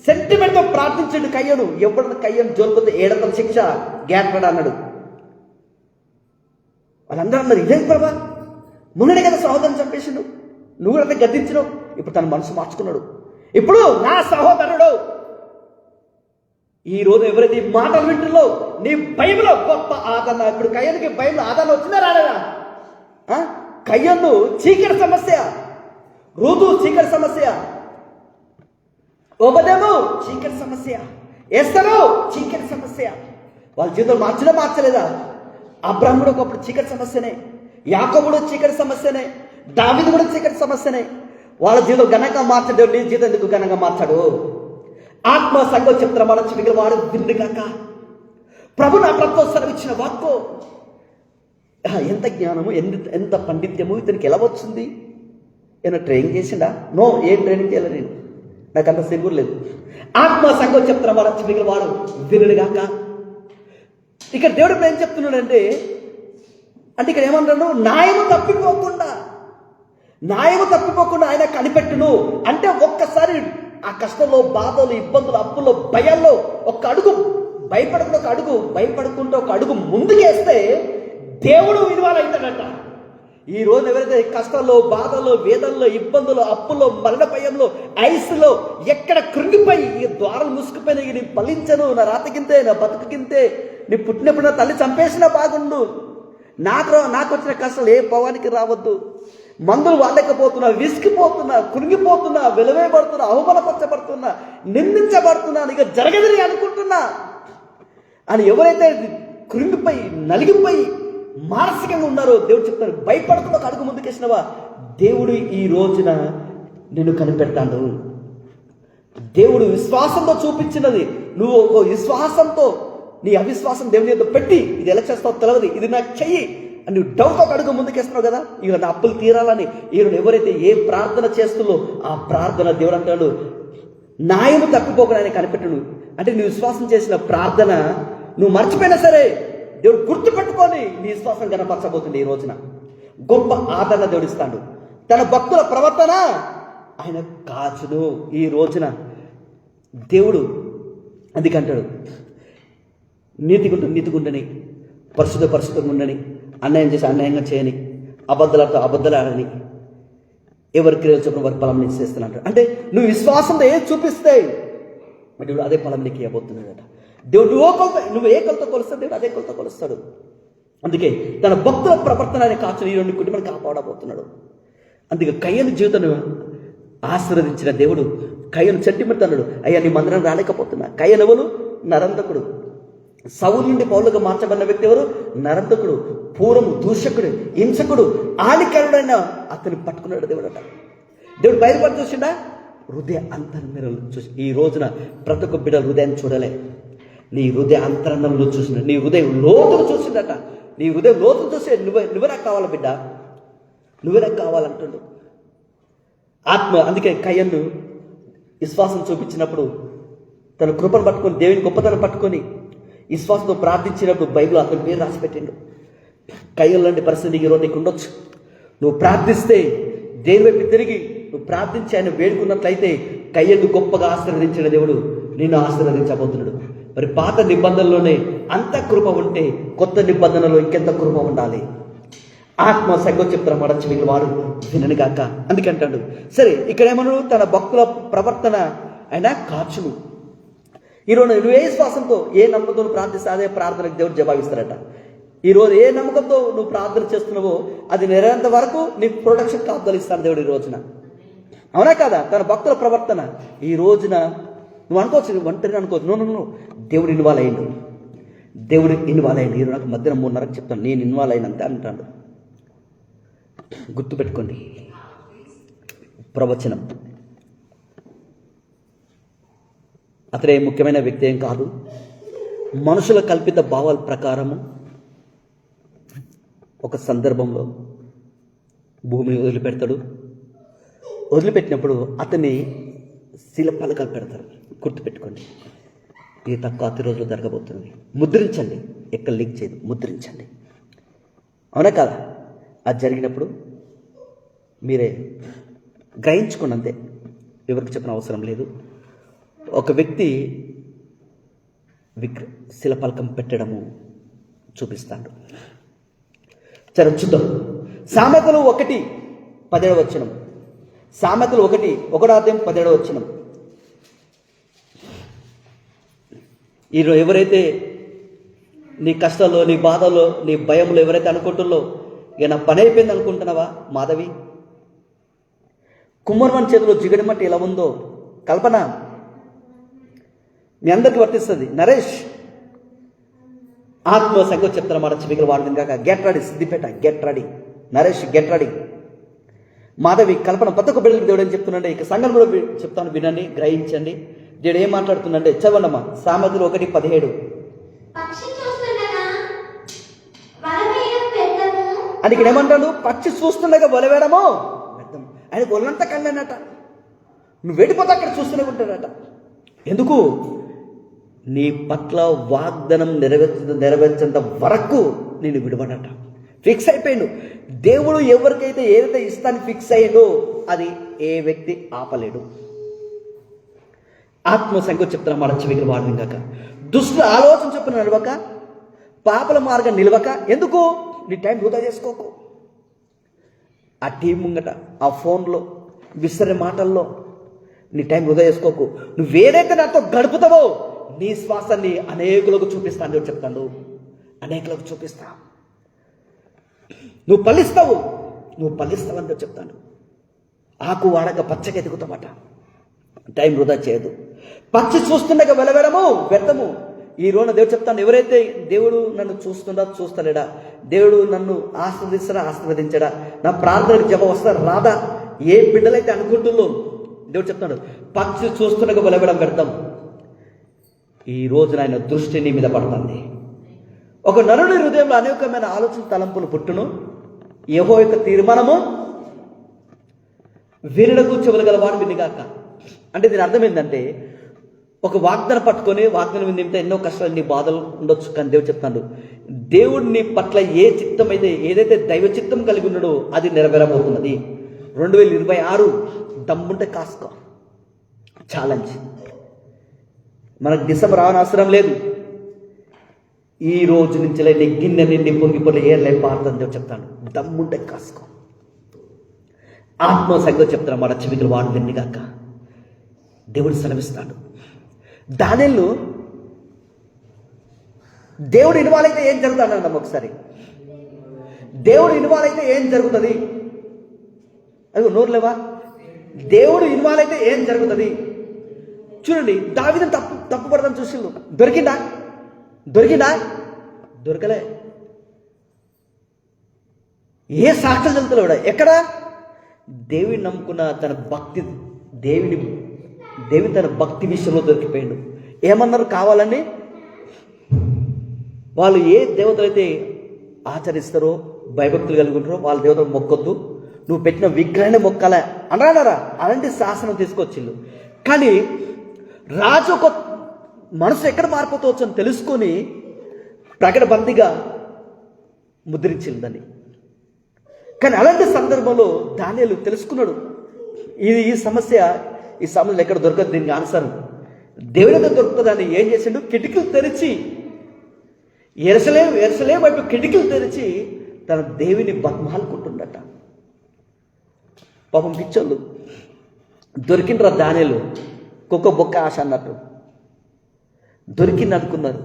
సెంటిమెంట్తో ప్రార్థించండి. కయ్యను ఎవరిని కయ్యను జోలిపోతే 700 శిక్ష గ్యాట్పడా అన్నాడు. వాళ్ళందరూ అన్నారు, ఇదేం ప్రభా, మొన్ననే కదా సహోదరుని చంపేసిండు, నువ్వు కూడా గద్దించినావు. ఇప్పుడు తన మనసు మార్చుకున్నాడు. ఇప్పుడు నా సహోదరుడు ఈ రోజు ఎవరైతే ఈ మాటలు వింటుల్లో నీ బైబిల్లో గొప్ప ఆదరణ. ఇప్పుడు కయ్యనుకి బైబిల్ ఆదరణ వచ్చిందా రాలేదా? కయ్యను చీకటి సమస్య, ఋతు చీకటి సమస్య, ఉపదేము చీకటి సమస్య, ఎస్తరు చీకటి సమస్య. వాళ్ళ జీవితం మార్చలేదా? అబ్రాహాము కూడా ఒకప్పుడు చీకటి సమస్యనే, యాకోబుడు చీకటి సమస్యనే, దావీదు కూడా చీకటి సమస్యనే. వాళ్ళ జీవితం ఘనంగా మార్చాడు. నీ జీవితం ఎందుకు ఘనంగా మార్చాడు? ఆత్మ సంఘం చెప్తున్న మన చివిగిన వాడు విండుగాక. ప్రభు నా ప్రత్యవసరం ఇచ్చిన వాక్కు ఎంత జ్ఞానము, ఎంత పండిత్యము ఇతనికి ఎలా వచ్చింది? ఏమైనా ట్రైనింగ్ చేసిండా? నో, ఏం ట్రైనింగ్ చేయాలి నేను, నాకు అంత సిగ్గు లేదు. ఆత్మ సంఘం చెప్తున్న మన చివిగిన వాడు వినుగాక. ఇక్కడ దేవుడు ఏం చెప్తున్నాడంటే, ఇక్కడ ఏమంటాడు? న్యాయము తప్పిపోకుండా ఆయన కనిపెట్టును. అంటే ఒక్కసారి ఆ కష్టంలో, బాధలు, ఇబ్బందులు, అప్పుల్లో, భయాల్లో ఒక అడుగు భయపడుకుంటూ ఒక అడుగు ముందుకేస్తే దేవుడు ఇన్వాల్వ్ అవుతాడట. ఈ రోజు ఎవరైతే కష్టాల్లో, బాధల్లో, వేదనలో, ఇబ్బందులు, అప్పుల్లో, మరణ భయంలో, ఐసులో ఎక్కడ కృంగిపోయి ఈ ద్వారాలు మూసుకుపోయినా నీ ఫలించను, నా రాతకింతే, నా బతుకుకింతే, నీ పుట్టినప్పుడు నా తల్లి చంపేసినా బాగుండు, నాకు వచ్చిన కష్టాలు ఏ పవానికి రావద్దు, మందులు వాడలేకపోతున్నా, విసిగిపోతున్నా, కృంగిపోతున్నా, వెలువేయబడుతున్నా, అవమానపరచబడుతున్నా, నిందించబడుతున్నా, ఇక జరగదని అనుకుంటున్నా అని ఎవరైతే కృంగిపోయి నలిగిపోయి మానసికంగా ఉన్నారో దేవుడు చెప్తాడు, భయపడుతున్న ఒక అడుగు ముందుకేసినవా దేవుడు ఈ రోజున నిన్ను కనిపెడతాడు. దేవుడు విశ్వాసంతో చూపించినది నువ్వు ఒక విశ్వాసంతో నీ అవిశ్వాసం దేవుని మీద పెట్టి ఇది ఎలా చేస్తావు తెలియదు, ఇది నాకు చెయ్యి అని నువ్వు డౌట్ ఒక అడుగు ముందుకేస్తున్నావు కదా. ఇక నా అప్పులు తీరాలని ఈరోజు ఎవరైతే ఏ ప్రార్థన చేస్తుందో ఆ ప్రార్థన దేవుడు అంటాడు న్యాయము తప్పిపోకుండా ఆయన కనిపెట్టడు. అంటే నీ విశ్వాసం చేసిన ప్రార్థన నువ్వు మర్చిపోయినా సరే దేవుడు గుర్తుపెట్టుకొని నీ విశ్వాసం కనపరచబోతుంది. ఈ రోజున గొప్ప ఆదరణ దేవుడు ఇస్తాడు. తన భక్తుల ప్రవర్తన ఆయన కాచును. ఈ రోజున దేవుడు అందుకంటాడు నీతిగుండని, పరిశుద్ధంగా ఉండని, అన్యాయం చేసి అన్యాయంగా చేయని, అబద్ధాలతో అబద్ధాలు ఆడని, ఎవరి క్రియలు చెప్పిన వారి ఫలం నీకు చేస్తున్నాడు. అంటే నువ్వు విశ్వాసంతో ఏది చూపిస్తే దేవుడు అదే ఫలం నీకు ఇవ్వబోతున్నాడట. దేవుడు నువ్వు ఏ కొలతో కొలుస్తాడు, దేవుడు అదే కొలతో కొలుస్తాడు. అందుకే తన భక్తుల ప్రవర్తన ఆయన కాచుని ఈ 2 కుటుంబాన్ని కాపాడబోతున్నాడు. అందుకే కయ్యను జీవితాన్ని ఆశీర్వదించిన దేవుడు కయ్యను చెట్టిమెత్తన్నాడు, అయ్యా నీ మందిరం రాలేకపోతున్నా. కయ్యనెవరు? నరంతకుడు. సౌలు నుండి పౌలుగా మార్చబడిన వ్యక్తి ఎవరు? నరంతకుడు. పూర్వము దూషకుడు, హింసకుడు, ఆలికరుడైన అతన్ని పట్టుకున్నాడు దేవుడట. దేవుడు బయలుపడి చూసిండా? హృదయ అంతరంగంలో చూసి. ఈ రోజున ప్రతి ఒక్క బిడ్డ హృదయాన్ని చూడలే, నీ హృదయ అంతరంగంలో చూసిన, నీ హృదయం లోతులు చూసిందట. నీ హృదయం లోతులు చూసే నువ్వే కావాలా బిడ్డ, నువ్వే కావాలంటుండు ఆత్మ. అందుకే కయ్యను విశ్వాసం చూపించినప్పుడు తన కృపను పట్టుకొని, దేవుని గొప్పతనం పట్టుకొని విశ్వాసంతో ప్రార్థించినప్పుడు బైబిల్ అతని పేరు రాసి పెట్టిండు. కయ్యలు లాంటి పరిస్థితి ఈరోజు నీకు ఉండొచ్చు. నువ్వు ప్రార్థిస్తే దేవుని వైపు తిరిగి నువ్వు ప్రార్థించి ఆయన వేడుకున్నట్లయితే కయ్యను గొప్పగా ఆశీర్వదించిన దేవుడు నిన్ను ఆశీర్వదించబోతున్నాడు. మరి పాత నిబంధనలోనే అంత కృప ఉంటే కొత్త నిబంధనలో ఇంకెంత కృప ఉండాలి. ఆత్మ సంఘం చెప్తారు మడచి మిగిలిన వారు వినని గాక. అందుకంటాడు సరే ఇక్కడ ఏమన్నాడు? తన భక్తుల ప్రవర్తన ఆయన కాచును. ఈరోజు నువ్వు ఏ విశ్వాసంతో ఏ నమ్మకంతో ప్రార్థిస్తే అదే ప్రార్థనకు దేవుడు జవాబిస్తారట. ఈరోజు ఏ నమ్మకంతో నువ్వు ప్రార్థన చేస్తున్నావో అది నెరవేరేంత వరకు నీ ప్రొటెక్షన్ కాపుదలు ఇస్తాను దేవుడు ఈ రోజున. అవునా కదా? తన భక్తుల ప్రవర్తన ఈ రోజున నువ్వు అనుకోవచ్చు, ఒంటరిని అనుకోవచ్చు. నువ్వు దేవుడు ఇన్వాల్వ్ అయ్యిండు, దేవుడు ఇన్వాల్వ్ అయ్యిండు. ఈరోజు నాకు మధ్యాహ్నం 3:30కి చెప్తాను నేను ఇన్వాల్వ్ అయినంతే అంటాడు. గుర్తుపెట్టుకోండి, ప్రవచనం అతడే ముఖ్యమైన వ్యక్తి ఏం కాదు. మనుషుల కల్పిత భావాల ప్రకారము ఒక సందర్భంలో భూమిని వదిలిపెడతాడు. వదిలిపెట్టినప్పుడు అతన్ని శిలపలకలు పెడతారు. గుర్తుపెట్టుకోండి, ఇది తక్కువ అతి రోజులు జరగబోతుంది. ముద్రించండి, ఎక్కడ లీక్ చేయదు, ముద్రించండి. అవునా కాదా? అది జరిగినప్పుడు మీరే గ్రహించుకోండి, అంతే. ఎవరికి చెప్పిన అవసరం లేదు. ఒక వ్యక్తి శిలపలకం పెట్టడము చూపిస్తాడు. సరే చూద్దాం. సామెతలు 1:17. సామెతలు 1:17. ఈరోజు ఎవరైతే నీ కష్టాల్లో, నీ బాధలో, నీ భయంలో ఎవరైతే అనుకుంటున్నారో ఇక నా పని అయిపోయింది అనుకుంటున్నావా? మాధవి, కుమ్మరమని చేతిలో జిగడి మట్టి ఎలా ఉందో కల్పన మీ అందరికీ వర్తిస్తుంది. నరేష్, ఆత్మ సంగతి చెప్తాను మాట చివికలు వాడింది కాక. Get ready Siddipet, get ready. Naresh get ready. Madhavi, Kalpana, పతకు బిడ్డలకు దేవుడు ఏం చెప్తున్నాంటే ఇక సంఘం కూడా చెప్తాను, వినండి, గ్రహించండి. దేవుడు ఏం మాట్లాడుతుందంటే చదవండమ్మా. సామెతలు 1:17. అని ఇక్కడ ఏమంటాడు? పక్షి చూస్తుండగా వలవేయడమో వ్యర్థం. ఆయన వలంతా కళ్ళనట, నువ్వు వెళ్ళిపోతే అక్కడ చూస్తూనే ఉంటాడట. ఎందుకు? నీ పట్ల వాగ్దానం నెరవేర్చేంత వరకు నేను విడవడట. ఫిక్స్ అయిపోయాడు దేవుడు. ఎవరికైతే ఏదైతే ఇస్తాను ఫిక్స్ అయ్యాడో అది ఏ వ్యక్తి ఆపలేడు. ఆత్మ సంగతి చెప్తున్నా మాట చెవికి వాడిని కాక. దుష్టుల ఆలోచన చెప్పిన నడవక, పాపల మార్గం నిలవక. ఎందుకు? నీ టైం వృధా చేసుకోకు. ఆ టీం ముంగట, ఆ ఫోన్లో, విసరే మాటల్లో నీ టైం వృధా చేసుకోకు. నువ్వేదైతే నాతో గడుపుతావో నీ శ్వాసాన్ని అనేకులకు చూపిస్తాను దేవుడు చెప్తాడు. అనేకులకు చూపిస్తా. నువ్వు ఫలిస్తావని దేవుడు చెప్తాడు. ఆకు వాడక పచ్చగా ఎదుగుతామట. టైం వృధా చేయదు. పక్షి చూస్తుండగా వెలవెడము వ్యర్థము. ఈ రోజున దేవుడు చెప్తాను, ఎవరైతే దేవుడు నన్ను చూస్తలేడా, దేవుడు నన్ను ఆశీర్వదించడా, నా ప్రార్థనకు జవాబు వస్తారా రాదా, ఏ బిడ్డలైతే అనుకుంటుందో దేవుడు చెప్తాడు, పక్షి చూస్తుండగా వెలవెడం వ్యర్థం. ఈ రోజున ఆయన దృష్టి నీ మీద పడుతుంది. ఒక నరుని హృదయంలో అనేకమైన ఆలోచన తలంపులు పుట్టును, యెహోవా యొక్క తీర్మానము వినుటకు చెవులు గలవాడు వినుగాక. అంటే దీని అర్థం ఏంటంటే, ఒక వాగ్దానం పట్టుకొని వాగ్దానం మీద ఏమిటో ఎన్నో కష్టాలు, నీ బాధలు ఉండొచ్చు, కానీ దేవుడు చెప్తాడు, దేవుడు నీ పట్ల ఏ చిత్తం అయితే, ఏదైతే దైవ చిత్తం కలిగి ఉన్నాడో అది నెరవేరబోతున్నది. 2026 దమ్ముంటే కాసుకో. ఛాలెంజ్. మనకు డిసెంబర్ అవసరం లేదు. ఈ రోజు నుంచి నీ గిన్నె నిండి పొంగిపోలే ఏర్లై పారుతుందని దేవుడు చెప్తాడు. దమ్ముంటే కాసుకో. ఆత్మ సంగతి చెప్తాను మాట చెవికలు వాడు విన్నిగాక. దేవుడు సెలవిస్తాడు. దానిలో దేవుడు ఇన్వాల్వ్ అయితే ఏం జరుగుతుంది అన్నాం ఒకసారి. దేవుడు ఇన్వాల్వ్ అయితే ఏం జరుగుతుంది? అది నోరులేవా? దేవుడు ఇన్వాల్వ్ అయితే ఏం జరుగుతుంది? చూడండి, దావీదుని తప్పు పడతాను చూసిండు. దొరికిందా? దొరకలే. ఏ సాక్ష్యం చెల్తలేడా? ఎక్కడ? దేవుని నమ్ముకున్న తన భక్తి, దేవుని తన భక్తి విషయంలో దొరికిపోయాడు. ఏమన్నారు కావాలని? వాళ్ళు ఏ దేవతలైతే ఆచరిస్తారో, భయభక్తులు కలిగి ఉంటారో వాళ్ళ దేవతలు మొక్కొద్దు, నువ్వు పెట్టిన విగ్రహాన్ని మొక్కాలే అన్నారా? అలాంటి శాసనం తీసుకొచ్చిళ్ళు. కానీ రాజు ఒక మనసు ఎక్కడ మారిపోవచ్చు అని తెలుసుకొని ప్రకటబందీగా ముద్రించిందని. కానీ అలాంటి సందర్భంలో దానియేలు తెలుసుకున్నాడు, ఈ సమస్యలు ఎక్కడ దొరకదు, దీనికి ఆన్సర్ దేవుని దగ్గర దొరుకుతుందని ఏం చేసిండు? కిటికీలు తెరిచి, ఎరసలేం వైపు కిటికీలు తెరిచి తన దేవుని బతిమాలుకుంటుండట. పాపం పిచ్చోళ్ళు దొరికిండ్రా దానియేలు, కుక్క బొక్క ఆశ అన్నట్టు దొరికింది అనుకున్నారు.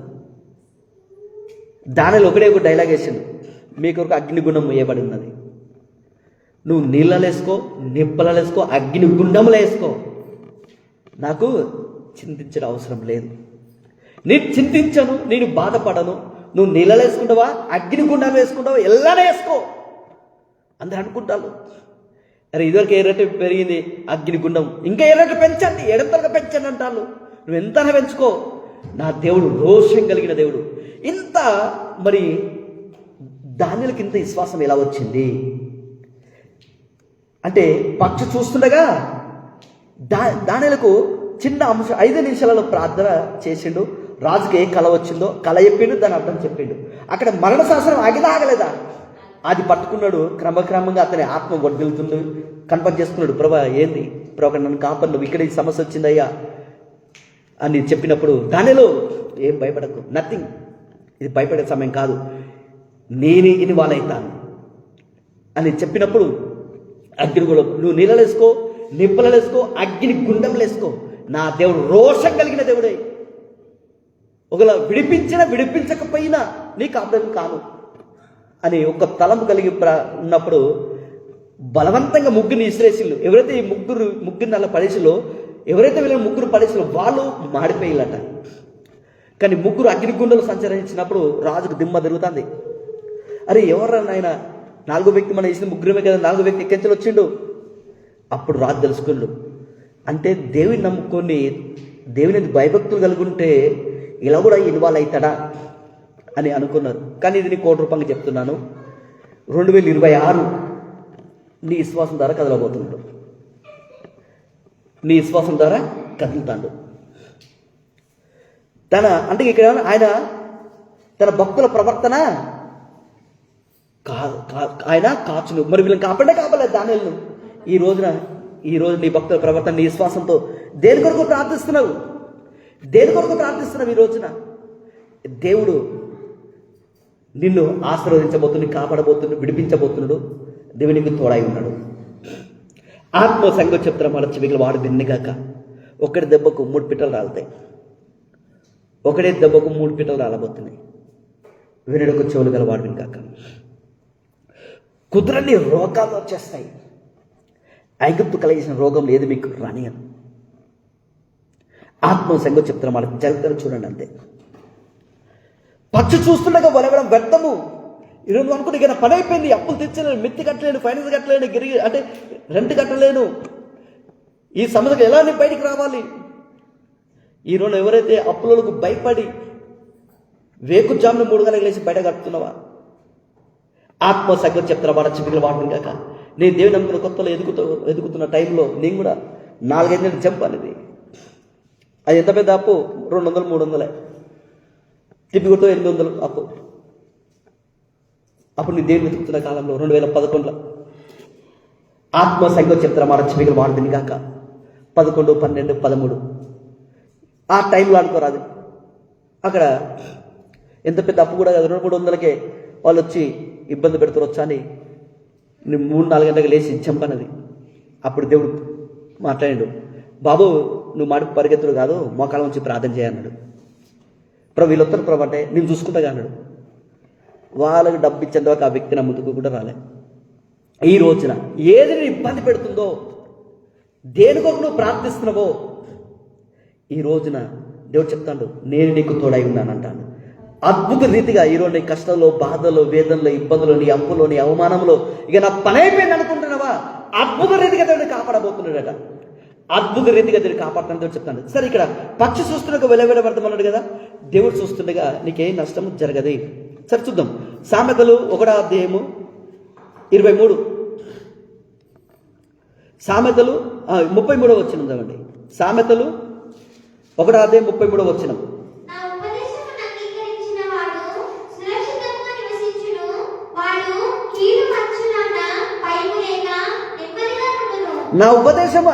దానిలో ఒకటే ఒక డైలాగ్ వేసిండు, మీ కొరకు అగ్నిగుండం వేయబడి ఉన్నది, నువ్వు నీళ్ళలో వేసుకో, నిప్పలలో వేసుకో, అగ్నిగుండంలో వేసుకో, నాకు చింతించడం అవసరం లేదు, నేను చింతించను, నేను బాధపడను, నువ్వు నీళ్ళలో వేసుకుంటావా, అగ్నిగుండం వేసుకుంటావా, ఎల్లానే వేసుకో. అందరు అనుకుంటారు, అరే ఇదివరకు ఏ రేటు పెరిగింది అగ్నిగుండం, ఇంకా ఏ రేటు పెంచండి, ఎడంతలుగా పెంచండి అంటారు. నువ్వు ఎంతనా పెంచుకో, నా దేవుడు రోషం కలిగిన దేవుడు. ఇంత మరి దానిలకు ఇంత విశ్వాసం ఎలా వచ్చింది అంటే, పక్షి చూస్తుండగా దానిలకు చిన్న అంశం 5 నిమిషాలలో ప్రార్థన చేసిండు. రాజుకి ఏ కళ వచ్చిందో కళ చెప్పిండు, దాని అర్థం చెప్పిండు. అక్కడ మరణ శాసనం ఆగలేదా? అది పట్టుకున్నాడు. క్రమక్రమంగా అతని ఆత్మ వడ్డిల్తుండు, కన్ఫర్మ్ చేసుకున్నాడు, ప్రభా ఏంది ప్రభా నన్ను కాపాడు, నువ్వు ఇక్కడ ఈ సమస్య వచ్చిందయ్యా అని చెప్పినప్పుడు దానిలో ఏం భయపడకు, నథింగ్, ఇది భయపడే సమయం కాదు, నేనే ఇన్వాల్వ్ అవుతాను అని చెప్పినప్పుడు అగ్నిగుండం, నువ్వు నీళ్ళలో వేసుకో, నిప్పులలో వేసుకో, అగ్ని గుండంలో వేసుకో, నా దేవుడు రోషం కలిగిన దేవుడే, ఒకవేళ విడిపించకపోయినా నీకు అర్థం కాను అని ఒక తలంపు కలిగి ఉన్నప్పుడు బలవంతంగా ముగ్గురిని ఇసిరేసిళ్ళు. ఎవరైతే ఈ ముగ్గురిని అలా పడేసిలో, ఎవరైతే వీళ్ళని ముగ్గురు పడేసిలో వాళ్ళు మాడిపోయిల్లట. కానీ ముగ్గురు అగ్నిగుండలు సంచరించినప్పుడు రాజుకు దిమ్మ తిరుగుతుంది. అరే ఎవరన్నా ఆయన 4వ వ్యక్తి మనం వేసిన ముగ్గురమే కదా, 4వ వ్యక్తి ఎక్కించలు వచ్చిండు. అప్పుడు రాజు తెలుసుకుండు, అంటే దేవుని నమ్ముకొని దేవుని భయభక్తులు కలిగి ఉంటే ఇలా కూడా ఇన్వాల్వ్ అవుతాడా అని అనుకున్నారు. కానీ ఇది నీ కోటి రూపాయలు చెప్తున్నాను, 2026 నీ విశ్వాసం ద్వారా కదలబోతున్నాడు, నీ విశ్వాసం ద్వారా కదులుతాడు. అంటే ఇక్కడ ఆయన తన భక్తుల ప్రవర్తన ఆయన కాచును. మరి వీళ్ళని కాపాడలేదు దానియేలును. ఈ రోజు నీ భక్తుల ప్రవర్తన, నీ విశ్వాసంతో దేని కొరకు ప్రార్థిస్తున్నావు? ఈ రోజున దేవుడు నిన్ను ఆశీర్వదించబోతుంది, కాపాడబోతున్నాడు, విడిపించబోతున్నాడు. దేవునికి తోడై ఉన్నాడు. ఆత్మ సంగతి చెప్తారా మన చెవికలు వాడు దిన్నగాక. ఒకటి దెబ్బకు 3 పిట్టలు రాలుతాయి, ఒకటే దెబ్బకు 3 పిట్టలు రాలబోతున్నాయి. వినడకు చెవులు గల వాడు వినగాక. కుదరని రోగాలు వచ్చేస్తాయి. ఐగుప్తు కలిగించిన రోగం లేదు మీకు రానియను. ఆత్మ సంగతి చెప్తారా మనకు జరుగుతారు చూడండి అంతే. పక్షి చూస్తుండగా వలవడం వ్యర్థము. ఈరోజు అనుకుంటే ఇక పని అయిపోయింది, అప్పులు తెచ్చలేను, మిత్తి కట్టలేను, ఫైనాన్స్ కట్టలేను, అంటే రెంట్ కట్టలేను, ఈ సమస్యకు ఎలా నేను బయటికి రావాలి, ఈరోజు ఎవరైతే అప్పులకు భయపడి వేకుజామున 3 గంటలకు లేచి బయట కడుతున్నావా, ఆత్మ సంగతి చెప్తారా వాడ చిపికలు వాడడం కాక, నేను దేవుని నమ్ముకున్న కొత్తలో ఎదుగుతున్న టైంలో నేను కూడా 4-5 నెలలు జంప్ అనేది. అది ఎంత పెద్ద అప్పు? 200-300 తిప్పికొట్టు 800 అప్పు. అప్పుడు నేను దేవుని వెతుకుతున్న కాలంలో 2011లో ఆత్మ సంగతి చెప్తారా మాట చిపికలు వాడుతుంది కాక 11, 12, 13 ఆ టైంలో అనుకోరాదు. అక్కడ ఎంత పెద్ద అప్పు కూడా కాదు, 200-300కే వాళ్ళు వచ్చి ఇబ్బంది పెడుతున్నారు వచ్చా అని నేను 3-4 గంటలకు లేచి చంపనది. అప్పుడు దేవుడు మాట్లాడాడు, బాబు నువ్వు మాట పరిగెత్తుడు కాదు, మోకాళ్ళ నుంచి ప్రార్థన చేయన్నాడు. ప్రభు వీళ్ళు వస్తారు ప్రభు అంటే నేను చూసుకుంటా అన్నాడు. వాళ్ళకి డబ్బు ఇచ్చేందుకు ఆ వ్యక్తిని ముందుకు కూడా రాలే. ఈ రోజున ఏది నేను ఇబ్బంది పెడుతుందో, దేనికొక నువ్వు ప్రార్థిస్తున్నావో, ఈ రోజున దేవుడు చెప్తాడు నేను నీకు తోడై ఉన్నాను అంటాను. అద్భుత రీతిగా ఈరోజు నీ కష్టంలో, బాధలో, వేదనలో, ఇబ్బందులు, నీ అప్పులో, నీ అవమానంలో ఇక నా పని అయిపోయింది అనుకుంటున్నావా, అద్భుత రీతిగా దేవుడిని కాపాడబోతున్నాడట. అద్భుత రీతిగా దేవుడు కాపాడుతాను దేవుడు చెప్తాను. సరే, ఇక్కడ పక్షి చూస్తుండగా వెలవెలబడతామన్నాడు కదా, దేవుడు చూస్తుండగా నీకేం నష్టం జరగదు. సరే చూద్దాం. సామెతలు 1:23, సామెతలు 33వ వచనం చదవండి. సామెతలు 1:33వ వచనం. నా ఉపదేశం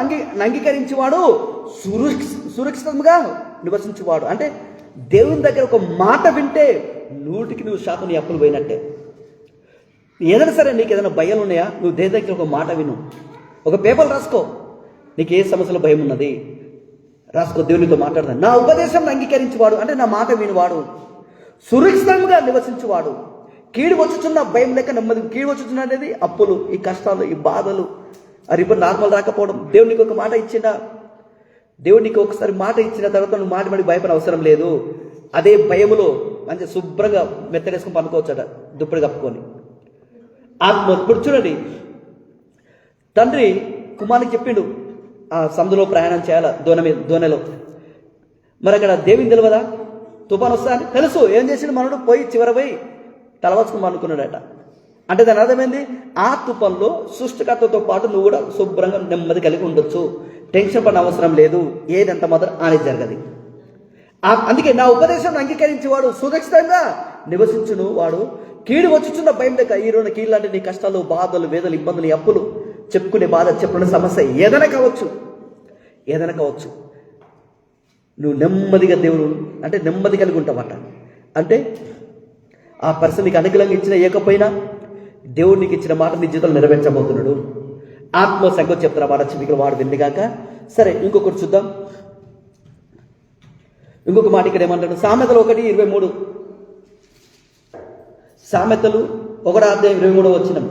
అంగీకరించేవాడు సురక్షితంగా నివసించేవాడు. అంటే దేవుని దగ్గర ఒక మాట వింటే 100% నీ అప్పులు పోయినట్టే. ఏదైనా సరే నీకు ఏదైనా భయాలు ఉన్నాయా, నువ్వు దేవుని దగ్గర ఒక మాట విను, ఒక పేపర్ రాసుకో, నీకు ఏ సమస్యలో భయం ఉన్నది రాసుకో, దేవునితో మాట్లాడదాం. నా ఉపదేశం అంగీకరించేవాడు అంటే నా మాట వినివాడు సురక్షితంగా నివసించేవాడు. కీడు వచ్చుచున్న భయం లేక నెమ్మది. కీడు వచ్చుచున్న అనేది అప్పులు, ఈ కష్టాలు, ఈ బాధలు, అది ఇప్పుడు నార్మల్ రాకపోవడం. దేవుడు నీకు ఒక మాట ఇచ్చిందా, దేవుడు నీకు ఒకసారి మాట ఇచ్చిన తర్వాత నువ్వు మాటి భయపడే అవసరం లేదు. అదే భయములో మంచి శుభ్రంగా మెత్తడేసుకొని పనుకోవచ్చట, దుప్పటి కప్పుకొని. ఆత్మ ఇప్పుడు చూడండి, తండ్రి కుమారునికి చెప్పిండు ఆ సముద్రంలో ప్రయాణం చేయాల దోణెలో. మరి అక్కడ దేవుని తెలియదా తుఫాను వస్తా అని తెలుసు. ఏం చేసిండు మనడు? పోయి చివర పోయి తలవచ్చుకుని అనుకున్నాడట. అంటే దాని అర్థమైంది, ఆ తుఫాన్లో సృష్టికర్తతో పాటు నువ్వు కూడా శుభ్రంగా నెమ్మది కలిగి ఉండొచ్చు, టెన్షన్ పడిన అవసరం లేదు. ఏదంత మాత్రం అనేది జరగదు. అందుకే నా ఉపదేశం అంగీకరించేవాడు సురక్షితంగా నివసించును వాడు. కీడు వచ్చుచున్న భయం లేక. ఈ రోజు కీడు అంటే నీ కష్టాలు, బాధలు, వేదలు, ఇబ్బందులు, అప్పులు, చెప్పుకునే బాధ, చెప్పుకునే సమస్య ఏదైనా కావచ్చు, నువ్వు నెమ్మదిగా దేవుడు అంటే నెమ్మది కలిగి ఉంటావట. అంటే ఆ పర్సన్ నీకు అనుకూలంగా ఇచ్చిన ఏకపోయినా దేవుడు నీకు ఇచ్చిన మాట నీ జీవితంలో నెరవేర్చబోతున్నాడు. ఆత్మ సంగతి చెప్తారా వాడ చిపికలు వాడు విందిగాక. సరే, ఇంకొకటి చూద్దాం. ఇంకొక మాట ఇక్కడ ఏమంటాడు? సామెతలు 1:23. సామెతలు 1:23 వచనం.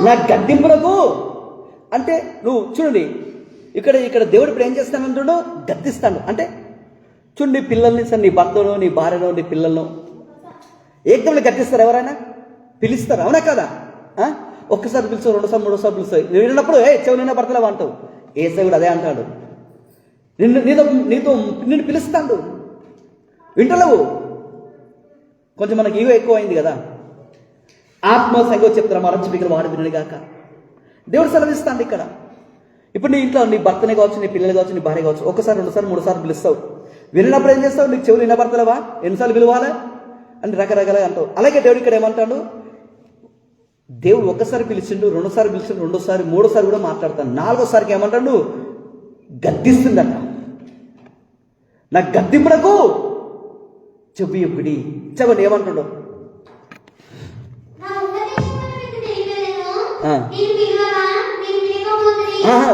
నా గద్దింపులకు అంటే నువ్వు చూడండి, ఇక్కడ దేవుడు ఇప్పుడు ఏం చేస్తానంటున్నాడు? గద్దిస్తాడు. అంటే చూడు, నీ పిల్లల్ని, సార్ నీ భర్తను, నీ భార్యను, నీ పిల్లలను ఏకదమ్ములు గద్దిస్తారు ఎవరైనా? పిలుస్తారు, అవునా కదా? ఒక్కసారి పిలుస్తావు, 2సార్లు 3సార్లు పిలుస్తావు. నువ్వు విన్నప్పుడు చెవు నిన్న భర్తలేవు అంటావు. ఏసై కూడా అదే అంటాడు. నిన్ను పిలుస్తాడు, వింటలేవు. కొంచెం మనకి ఈగో ఎక్కువ అయింది కదా. ఆత్మ సంగతి చెప్తారా మరొక చిపికలు వాడు వినగాక. దేవుడు సెలవిస్తాడు ఇక్కడ. ఇప్పుడు నీ ఇంట్లో నీ భర్తనే కావచ్చు, నీ పిల్లలు కావచ్చు, నీ భార్య కావచ్చు, 1సారి 2సార్లు 3సార్లు పిలుస్తావు. విన్నప్పుడు ఏం చేస్తావు? నీకు చెవులు వినబడతలేవా? ఎన్నిసార్లు పిలవాలా అని రకరకాలుగా అంటావు. అలాగే దేవుడు ఇక్కడ ఏమంటాడు? దేవుడు 1సారి పిలిచిండు, 2సారి పిలిచిండు, 2సారి 3సారి కూడా మాట్లాడతాను. 4వసారికి ఏమంటాడు? గద్దిస్తుందట. నా గద్దింపునకు చెవి ఎప్పుడు చెప్పండి ఏమంటాడు?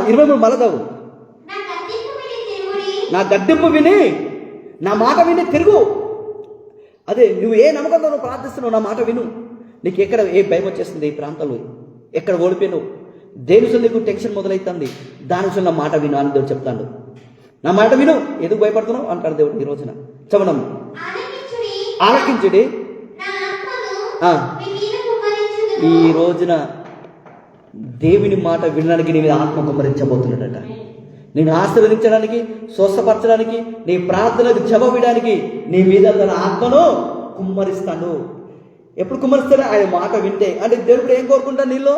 23 మలదావు. నా గద్దింపు విని, నా మాట విని తిరుగు. అదే నువ్వు ఏ నమ్మకంతో నువ్వు ప్రార్థిస్తున్నావు, నా మాట విను. నీకు ఎక్కడ ఏ భయం వచ్చేస్తుంది, ఈ ప్రాంతంలో ఎక్కడ ఓడిపోయావు, దేని నుంచి నీకు టెన్షన్ మొదలవుతుంది, దాని నుంచి నా మాట విను అని దేవుడు చెప్తాడు. నా మాట విను, ఎందుకు భయపడుతున్నావు అంటాడు దేవుడు ఈ రోజున. చవనం ఆలకించుడి. ఈ రోజున దేవుని మాట వినడానికి నీ మీద ఆత్మ కుమ్మరించబోతున్నాడట. నేను ఆశీర్వదించడానికి, స్వస్థపరచడానికి, నీ ప్రార్థనకు జవాబియడానికి నీ మీద తన ఆత్మను కుమ్మరిస్తాను. ఎప్పుడు కుమ్మరిస్తాడో ఆయన మాట వింటే. అంటే దేవుడు ఏం కోరుకుంటా నీలో?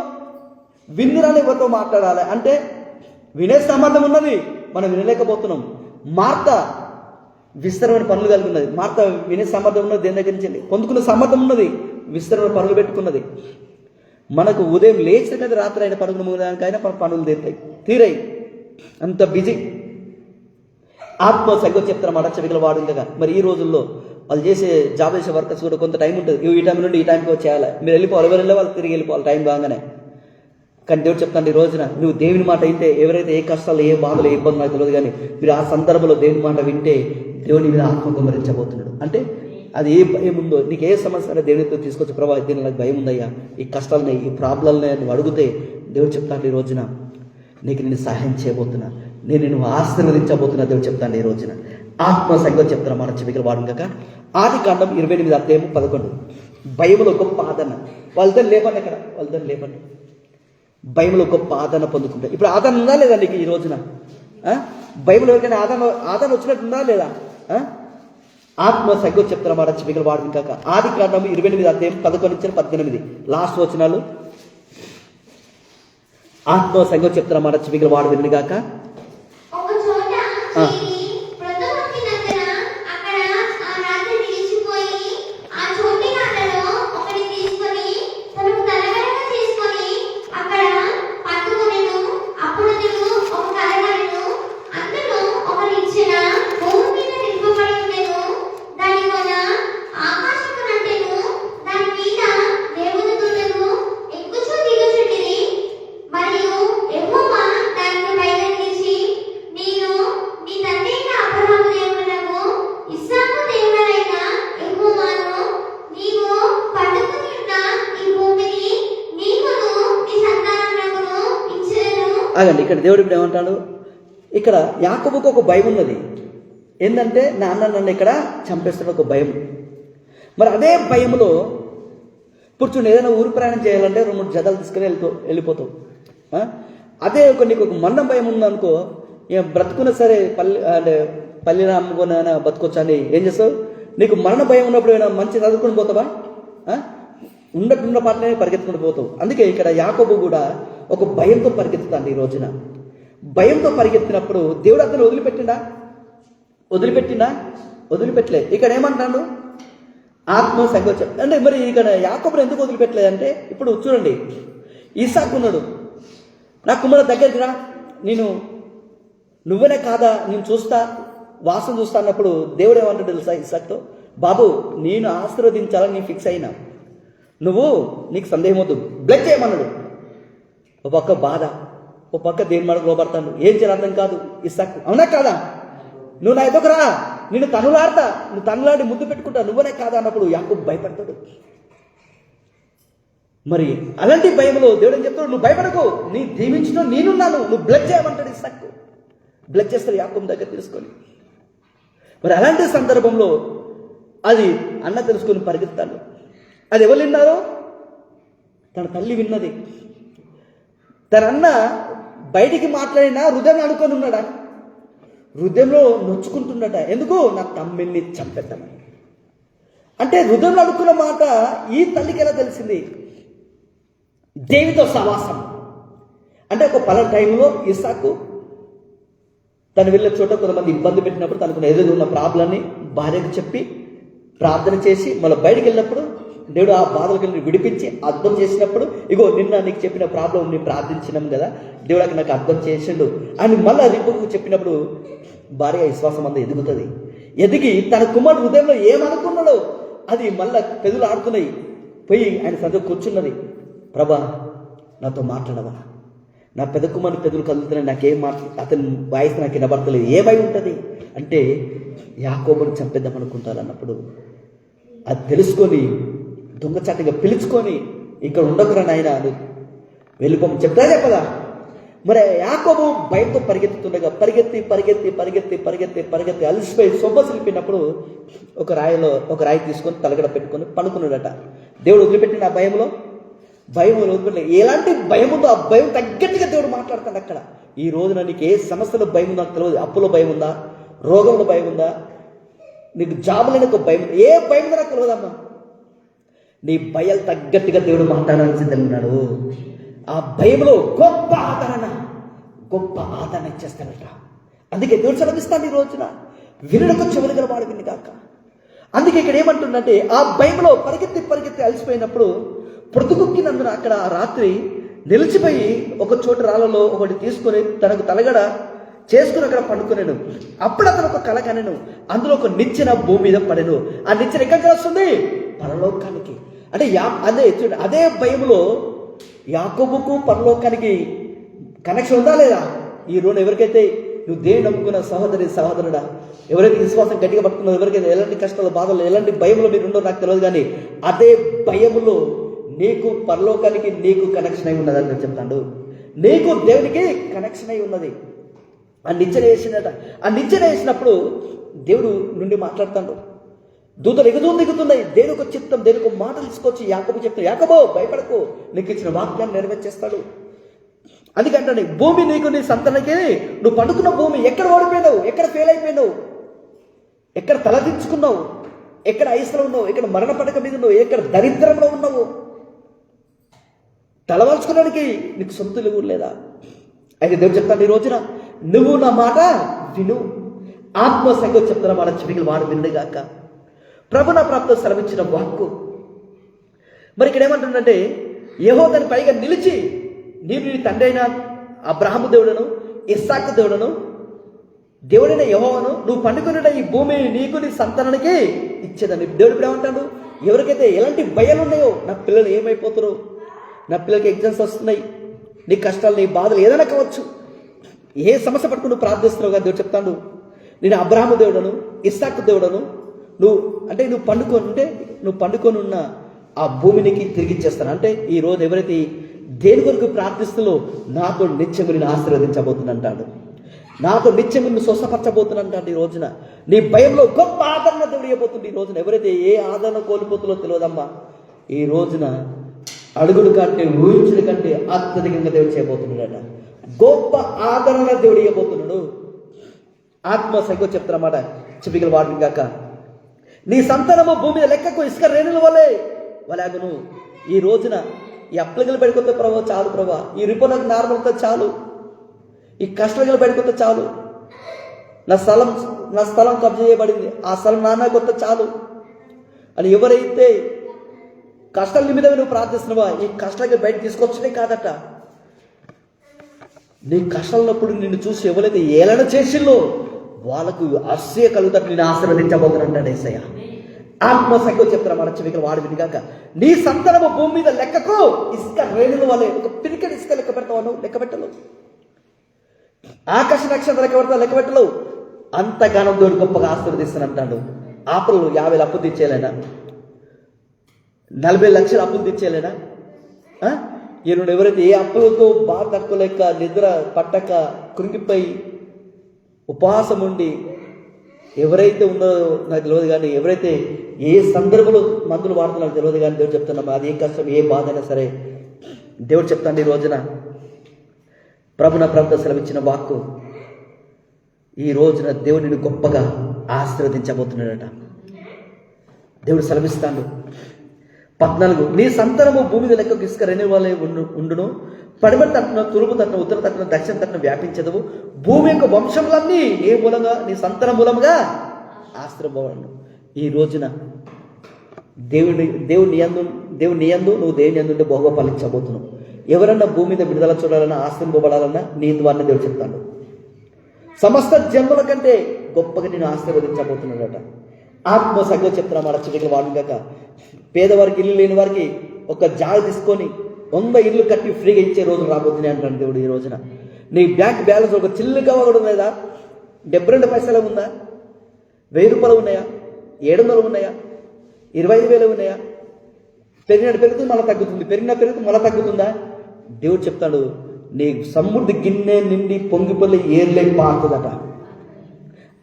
విన్నురాలు ఎవరితో మాట్లాడాలి అంటే వినే సామర్థ్యం ఉన్నది, మనం వినలేకపోతున్నాం. మార్త విస్తరమైన పనులు కలిగి ఉన్నది. మార్త వినే సామర్థ్యం ఉన్నది, దేని దగ్గర నుంచి పొందుకున్న సామర్థ్యం ఉన్నది, విస్తరమైన పనులు పెట్టుకున్నది. మనకు ఉదయం లేచిన కదా రాత్రి అయిన పనులకైనా మన పనులు తీరాయి, అంత బిజీ. ఆత్మ సంగతి చెప్తారన్నమాట చెవికల వాడు కదా. మరి ఈ రోజుల్లో వాళ్ళు చేసే జాబ్ చేసే వర్కర్స్ కూడా కొంత టైం ఉంటుంది. ఈ టైం నుండి ఈ టైంకి చేయాలి, మీరు వెళ్ళిపోవాలి, ఎవరు వెళ్ళే వాళ్ళు తిరిగి వెళ్ళిపోవాలి టైం కాగానే. కానీ దేవుడు చెప్తాను, ఈ రోజున నువ్వు దేవుని మాట వింటే, ఎవరైతే ఏ కష్టాలు, ఏ బాధలు, ఏ ఇబ్బందులు నాకు తెలియదు, కానీ మీరు ఆ సందర్భంలో దేవుని మాట వింటే దేవుని మీద ఆత్మ కుమ్మరించబోతున్నాడు. అంటే అది ఏ భయం ఉందో, నీకు ఏ సమస్య అయినా దేవునితో తీసుకొచ్చి, ప్రభావ దీని నాకు భయం ఉందయ్యా, ఈ కష్టాలని, ఈ ప్రాబ్లంని నువ్వు అడిగితే దేవుడు చెప్తాను ఈ రోజున నీకు నేను సహాయం చేయబోతున్నా, నేను నిన్ను ఆశీర్వదించబోతున్నా. దేవుడు చెప్తాను ఈ రోజున. ఆత్మ సంగతి చెప్తున్నా మన చెవికలు వాడు కాక. ఆదికాండం 28:11. భయములో గొప్ప ఆదరణ. వాళ్ళతో లేపండి, అక్కడ వాళ్ళతో లేపండి. భయములో గొప్ప ఆదరణ పొందుకుంటారు. ఇప్పుడు ఆదరణ ఉందా లేదా నీకు ఈ రోజున? బైబిల్ ఎవరికైనా ఆదరణ వచ్చినట్టుందా లేదా? ఆత్మ సంగతి చెప్తున్నా మాట చెవికలు వాడు కాక. ఆదికాండం 28:11-18 లాస్ట్ వచనాలు. ఆత్మ సంగతి చెప్తున్నా మాట చెవికలు వాడు విని కాక. ఆగండి, ఇక్కడ దేవుడు ఇప్పుడు ఏమంటాడు? ఇక్కడ యాకోబుకు ఒక భయం ఉన్నది. ఏంటంటే నాన్న నన్ను ఇక్కడ చంపేస్తున్న ఒక భయం. మరి అదే భయంలో ఇప్పుడు చూడండి, ఏదైనా ఊరు ప్రయాణం చేయాలంటే 2-3 జతలు తీసుకుని వెళ్ళిపోతావు. అదే నీకు ఒక మరణం భయం ఉందనుకో, బ్రతుకున్నా సరే పల్లిన అమ్ముకున్నా బతుకొచ్చా అని ఏం చేస్తావు? నీకు మరణ భయం ఉన్నప్పుడు ఏమైనా మంచి చదువుకుని పోతావా? ఉన్న పాటనే పరిగెత్తుకుని పోతావు. అందుకే ఇక్కడ యాకోబు కూడా ఒక భయంతో పరిగెత్తుతాండి ఈ రోజున. భయంతో పరిగెత్తినప్పుడు దేవుడు అతను వదిలిపెట్టలే. ఇక్కడ ఏమంటాడు? ఆత్మ సంకోచం అంటే మరి ఇక్కడ యాకోబుని ఎందుకు వదిలిపెట్టలేదంటే, ఇప్పుడు చూడండి, ఇస్సాకు ఉన్నాడు. నా కుమారుడు దగ్గరికి రా, నువ్వనే కాదా, నేను చూస్తా, వాసన చూస్తా అన్నప్పుడు దేవుడు ఏమంటాడు తెలుసా ఇస్సాకుతో? బాబు, నేను ఆశీర్వదించాలని నేను ఫిక్స్ అయినా, నీకు సందేహం వద్దు, బ్లెస్ చేయమన్నాడు. ఒక పక్క బాధ, ఒక పక్క దేని మాట లోపడతాను, ఏం చేయాలి అర్థం కాదు ఇస్సాకు. అవునా కాదా? నువ్వు నా ఎదుకు రా, నువ్వు తనులాడి ముద్దు పెట్టుకుంటా, నువ్వనే కాదా అన్నప్పుడు యాకోబు భయపడతాడు. మరి అలాంటి భయంలో దేవుడు ఏం చెప్తాడు? నువ్వు భయపడకు, నీ దీవించడం నేనున్నాను, నువ్వు బ్లెస్ చేయమంటాడు ఇస్సాకు. బ్లెస్ చేస్తాడు యాకోబు దగ్గర తెలుసుకొని. మరి అలాంటి సందర్భంలో అది అన్న తెలుసుకొని పరిగెత్తాడు. అది ఎవరు విన్నారో? తన తల్లి విన్నది. తన అన్న బయటికి మాట్లాడినా హృదయం అనుకొని ఉన్నాడా? హృదయంలో నొచ్చుకుంటున్నట. ఎందుకు? నా తమ్మిని చంపేద్దామని. అంటే హృదయంలో అనుకున్న మాట ఈ తల్లికి ఎలా తెలిసింది? దేవితో సవాసం. అంటే ఒక పలానా టైంలో ఇస్సాకు తను వెళ్ళే చోట కొంతమంది ఇబ్బంది పెట్టినప్పుడు తనకు ఎదురు ఉన్న ప్రాబ్లంని భార్యకు చెప్పి ప్రార్థన చేసి మళ్ళీ బయటికి వెళ్ళినప్పుడు దేవుడు ఆ బాధలకు విడిపించి అర్థం చేసినప్పుడు, ఇగో నిన్న నీకు చెప్పిన ప్రాబ్లం నేను ప్రార్థించినాం కదా, దేవుడికి నాకు అర్థం చేసిండు అని మళ్ళీ రిపోర్ట్కు చెప్పినప్పుడు భార్య విశ్వాసం అంతా ఎదుగుతుంది. ఎదిగి తన కుమారుడు హృదయంలో ఏమనుకున్నాడో అది మళ్ళీ పెదవులు ఆడుతున్నాయి. పోయి ఆయన సంత కూర్చున్నది. ప్రభా, నాతో మాట్లాడవా? నా పెద్ద కుమారుడు పెదవులు కదులుతున్నాయి, నాకేం అతని వాయిస్ నాకు వినబడతలేదు, ఏమై ఉంటుంది అంటే యాకోబుని చంపేద్దాం అనుకుంటారు అన్నప్పుడు అది తెలుసుకొని దొంగచాటిగా పిలుచుకొని, ఇక్కడ ఉండకురా నాయన, వెళ్ళిపోమని చెప్పదా? మరి యాకోబు భయంతో పరిగెత్తుతుండగా పరిగెత్తి అలసిపోయి సొబ్బసిలిపినప్పుడు ఒక రాయి తీసుకొని తలగడ పెట్టుకొని పడుకున్నాడట. దేవుడు వదిలిపెట్టిన ఆ భయంలో భయం వదిలిపెట్టలే. ఎలాంటి భయం ఉందో ఆ భయం తగ్గట్టుగా దేవుడు మాట్లాడతాడు అక్కడ. ఈ రోజున నీకు ఏ సమస్యలో భయం ఉందో నాకు తెలియదు. అప్పులో భయం ఉందా, రోగంలో భయం ఉందా, నీకు జాబ్ లేని ఒక భయం, ఏ భయం ఉందో నాకు తెలియదమ్మా. నీ భయాలు తగ్గట్టుగా దేవుడు మాట్లాడాలని సిద్ధంగా ఉన్నాడు. ఆ భయంలో గొప్ప ఆదరణ ఇచ్చేస్తాడట. అందుకే దేవుడు సెలవిస్తాడు ఈ రోజున, వినుటకు చెవులు గల వాడు విని కాక. అందుకే ఇక్కడ ఏమంటుందంటే, ఆ భయంలో పరిగెత్తి అలసిపోయినప్పుడు పొద్దుగుక్కినందున అక్కడ ఆ రాత్రి నిలిచిపోయి ఒక చోటు రాళ్ళలో ఒకటి తీసుకొని తనకు తలగడ చేసుకుని అక్కడ పండుకునేను. అప్పుడు అతను ఒక కల కనెను, అందులో ఒక నిచ్చెన భూమి మీద పడెను. ఆ నిచ్చెన ఎక్కడికి వస్తుంది? పరలోకానికి. అంటే అదే భయంలో యాకోబుకు పరలోకానికి కనెక్షన్ ఉందా లేదా? ఈ రోజు ఎవరికైతే నువ్వు దేవుని నమ్ముకున్న సహోదరుడా, ఎవరైతే విశ్వాసం గట్టిగా పట్టుకున్నావు, ఎవరికైతే ఎలాంటి కష్టాలు, బాధలు, ఎలాంటి భయంలో మీరు ఉండో నాకు తెలియదు, కానీ అదే భయములో నీకు పరలోకానికి నీకు కనెక్షన్ అయి ఉన్నదని నేను చెప్తాను. నీకు దేవునికి కనెక్షన్ అయి ఉన్నది. ఆ నిచ్చెన వేసినట. ఆ నిచ్చెన వేసినప్పుడు దేవుడు నుండి మాట్లాడుతాడు. దూతలు దిగుతున్నాయి. దేనికొక చిత్తం, దేనికొక మాట తీసుకొచ్చి యాకోబు చెప్తాడు, యాకోబో భయపడకు, నీకు ఇచ్చిన వాక్యాన్ని నెరవేర్చేస్తాడు. అందుకంటే భూమి నీకు, నీ సంతానకి, నువ్వు పండుకున్న భూమి ఎక్కడ ఓడిపోయినావు, ఎక్కడ ఫెయిల్ అయిపోయినావు, ఎక్కడ తలదించుకున్నావు, ఎక్కడ ఐసులో ఉన్నావు, ఎక్కడ మరణ పడక మీద ఉన్నావు, ఎక్కడ దరిద్రంలో ఉన్నావు, తలవాల్చుకోవడానికి నీకు సొంతలు కూడా లేదా? అయితే దేవుడు చెప్తాను, ఈ రోజున నువ్వు నా మాట విను. ఆత్మ సంగతి చెప్తున్న మాట చెవికలు వాడు వినగాక. ప్రభు నా ప్రాప్త సెలవిచ్చిన వాక్కు. మరి ఇక్కడ ఏమంటుందంటే, యెహోవా దాని పైగా నిలిచి, నేను నీ తండ్రి అయిన అబ్రహాము దేవుడను, ఇస్సాకు దేవుడైన యెహోవాను నువ్వు పండుకున్న ఈ భూమి నీకు, నీ సంతానానికి ఇచ్చేదని. దేవుడు ఇప్పుడు ఏమంటాడు? ఎవరికైతే ఎలాంటి భయాలు ఉన్నాయో, నా పిల్లలు ఏమైపోతారో, నా పిల్లలకి ఎగ్జామ్స్ వస్తున్నాయి, నీ కష్టాలు, నీ బాధలు ఏదైనా కావచ్చు, ఏ సమస్య పట్టుకుని నువ్వు ప్రార్థిస్తున్నావు, కానీ దేవుడు చెప్తాడు, నేను అబ్రహాము దేవుడను, ఇస్సాకు దేవుడను, నువ్వు పండుకొని ఉన్న ఆ భూమినికి తిరిగి ఇచ్చేస్తాను. అంటే ఈ రోజు ఎవరైతే దేని కొరకు ప్రార్థిస్తులో, నాతో నిత్యము నేను ఆశీర్వదించబోతున్నంటాడు, నాతో నిత్యము నిన్ను స్వస్థపరచబోతున్నంటాడు. ఈ రోజున నీ భయంలో గొప్ప ఆదరణ దేవుడు ఇవ్వబోతుంది. ఈ రోజున ఎవరైతే ఏ ఆదరణ కోల్పోతుందో తెలియదమ్మా, ఈ రోజున అడుగుల కంటే, ఊహించుల కంటే అత్యధికంగా దేవుడు చేయబోతున్నాడట. గొప్ప ఆదరణ దేవుడు ఇవ్వబోతున్నాడు. ఆత్మ సైకో చెప్తున్నమాట చెవికలు వాడిని కాక. నీ సంతానము భూమి మీద లెక్కకు ఇసుక రేణుల వలెగును. ఈ రోజున ఈ అప్లగలు పెడుకొతే ప్రభావ చాలు, ప్రభా ఈ రిపోర్ట్ నార్మల్తో చాలు, ఈ కష్టాలు పెడుకొతే చాలు, నా స్థలం కబ్జా చేయబడింది, ఆ స్థలం నాన్న కొత్త చాలు అని ఎవరైతే కష్టాల నిమిత్తమే నువ్వు ప్రార్థిస్తున్నావా, ఈ కష్టాలకి బయట తీసుకొచ్చనే కాదట. నీ కష్టాలప్పుడు నిన్ను చూసి ఎవరైతే ఏలన చేసిల్లో వాళ్ళకు అసూయ కలుగుతాడు, నేను ఆశీర్వదించబోతున్నాడు యేసయ్య. ఆత్మ సంగతి చెప్తారా మన చెవికలు వాడు వినిగాక. నీ సంతానము భూమి మీద లెక్కకు ఇసుక రేణుల వలె. ఒక పిరికెడు ఇసుక లెక్క పెడతావు నువ్వు, లెక్క పెట్టలేవు. ఆకాశ నక్షత్రం లెక్క పెడతావు, లెక్క పెట్టలేవు. అంతగానం దేవుడు గొప్పగా ఆశీర్వదిస్తానంటాడు. ఆపలు 50 అప్పులు తెచ్చేయలేనా? 40 లక్షల అప్పులు తెచ్చేయలేనా? ఈరోజు ఎవరైతే ఏ అప్పులతో బాధ తట్టుకోలేక, నిద్ర పట్టక, కృంగిపోయి ఉపవాసం ఉండి ఎవరైతే ఉన్నారో నాకు తెలియదు, కానీ ఎవరైతే ఏ సందర్భంలో మందులు వాడుతున్నారో తెలియదు, కానీ దేవుడు చెప్తున్నాం, అది ఏ కష్టం, ఏ బాధ అయినా సరే దేవుడు చెప్తాను. ఈ రోజున ప్రభున ప్రభుత్వ సెలవిచ్చిన వాక్కు, ఈ రోజున దేవుడిని గొప్పగా ఆశీర్వదించబోతున్నాడట. దేవుడు సెలవిస్తాడు. 14 నీ సంతానము భూమి మీద లెక్కకు ఇసుక రేణుల వలె ఉండును. పడమటి తట్టున, తూర్పు తట్టున, ఉత్తర తట్టున, దక్షిణ తట్టున వ్యాపించదవు. భూమి యొక్క వంశములన్నీ నీ మూలంగా, నీ సంతాన మూలముగా ఆశ్రయపోవను. ఈ రోజున దేవుని యందు నువ్వు దేవుని యందు ఉంటే బహుగా ఫలించబోతున్నావు. ఎవరన్నా భూమి మీద విడుదల చూడాలన్నా, ఆశ్రయింపబడాలన్నా నీ ద్వారా దేవుడు చెప్తాడు. సమస్త జన్మల కంటే గొప్పగా నేను ఆశీర్వదించబోతున్నాడట. ఆత్మ సంగతి చెప్తున్నా మాట చెవికలు వాడుగాక. పేదవారికి, ఇల్లు లేని వారికి ఒక జాగ తీసుకొని 100 ఇల్లు కట్టి ఫ్రీగా ఇచ్చే రోజులు రాబోతున్నాయి అంటాడు దేవుడు. ఈ రోజున నీ బ్యాంక్ బ్యాలెన్స్ ఒక చిల్లుగా కూడా ఉన్నదా? 72 పైసలు ఉందా? 1000 రూపాయలు ఉన్నాయా? 700 ఉన్నాయా? 25,000 ఉన్నాయా? పెరుగుతుంది మళ్ళీ తగ్గుతుంది, పెరుగుతుంది మళ్ళీ తగ్గుతుందా? దేవుడు చెప్తాడు, నీ సమృద్ధి గిన్నె నిండి పొంగిపల్లి ఏర్లే పారుతుందట.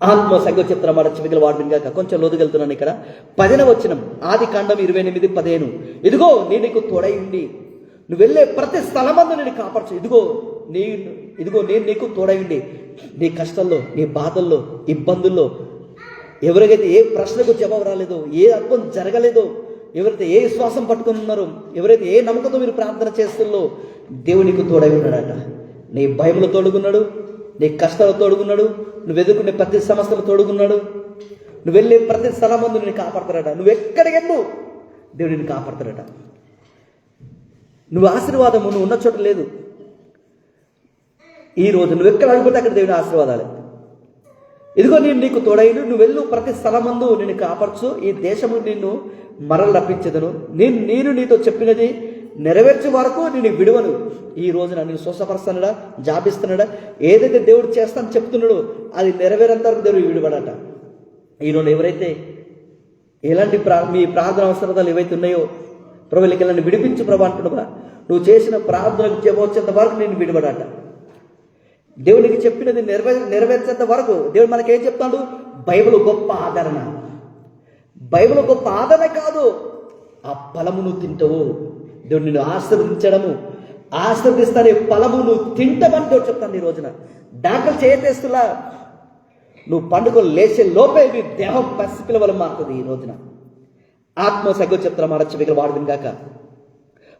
ఆత్మ సంగతి చెప్తున్నా మాట చెవికలు వాడిగాక. కొంచెం లోతుకెళ్తున్నాను. ఇక్కడ 10వ వచనం, ఆది కాండం 28:15. ఇదిగో నేను నీకు తోడై ఉండి నువ్వు వెళ్ళే ప్రతి స్థలమందు నేను కాపాడచ్చు. ఇదిగో నేను నీకు తోడైండి. నీ కష్టంలో, నీ బాధల్లో, ఇబ్బందుల్లో, ఎవరికైతే ఏ ప్రశ్నకు జవాబు రాలేదో, ఏ అర్థం జరగలేదో, ఎవరైతే ఏ విశ్వాసం పట్టుకుని ఉన్నారో, ఎవరైతే ఏ నమ్మకంతో మీరు ప్రార్థన చేస్తున్నో, దేవుడు నీకు తోడై ఉన్నాడట. నీ భయములు తోడుగున్నాడు, నీ కష్టాలు తోడుగున్నాడు, నువ్వు ఎదుర్కొనే ప్రతి సమస్యలు తోడుగున్నాడు. నువ్వు వెళ్ళే ప్రతి స్థలం ముందు నేను కాపాడతాడట. నువ్వు ఎక్కడికి వెళ్ళు దేవుడు నిన్ను కాపాడతాడట. నువ్వు ఆశీర్వాదము నువ్వు ఉన్న చోట లేదు. ఈరోజు నువ్వు ఎక్కడ అడుగుతే అక్కడ దేవుని ఆశీర్వాదాలు. ఇదిగో నేను నీకు తోడైను, నువ్వు వెళ్ళు ప్రతి స్థలమందు నేను కాపాడచ్చు. ఈ దేశము నిన్ను మరల రప్పించదను. నేను నీతో చెప్పినది నెరవేర్చే వరకు నేను విడువను. ఈ రోజున నేను స్వస్థపరుస్తానడా, జాబిస్తున్నాడా, ఏదైతే దేవుడు చేస్తాను చెప్తున్నాడో అది నెరవేరేంత వరకు దేవుడు విడువడట. ఈరోజు ఎవరైతే ఎలాంటి మీ ప్రార్థన అవసరతలు ఏవైతే ఉన్నాయో, ప్రభు నన్ను విడిపించు ప్రభు అంటున్నావా, నువ్వు చేసిన ప్రార్థనకు వచ్చేంత వరకు నేను విడిపడట. దేవునికి చెప్పినది నెరవేర్చేంత వరకు దేవుడు మనకేం చెప్తాడు? బైబిల్ గొప్ప ఆదరణ. బైబిల్ గొప్ప ఆదరణ కాదు, ఆ ఫలము నువ్వు తింటావు. దేవుడు నిన్ను ఆశీర్వదిస్తానే ఫలము నువ్వు తింటామని దేవుడు చెప్తాను. ఈ రోజున డాక్టర్ చేయతేస్తులా నువ్వు పండుగలు లేచే లోపే నీ దేహం పసిపిల్లవల మారుతుంది. ఈ రోజున ఆత్మ సగ చెప్తారా మారచ్చు మిగిలిన వాడు వినగాక.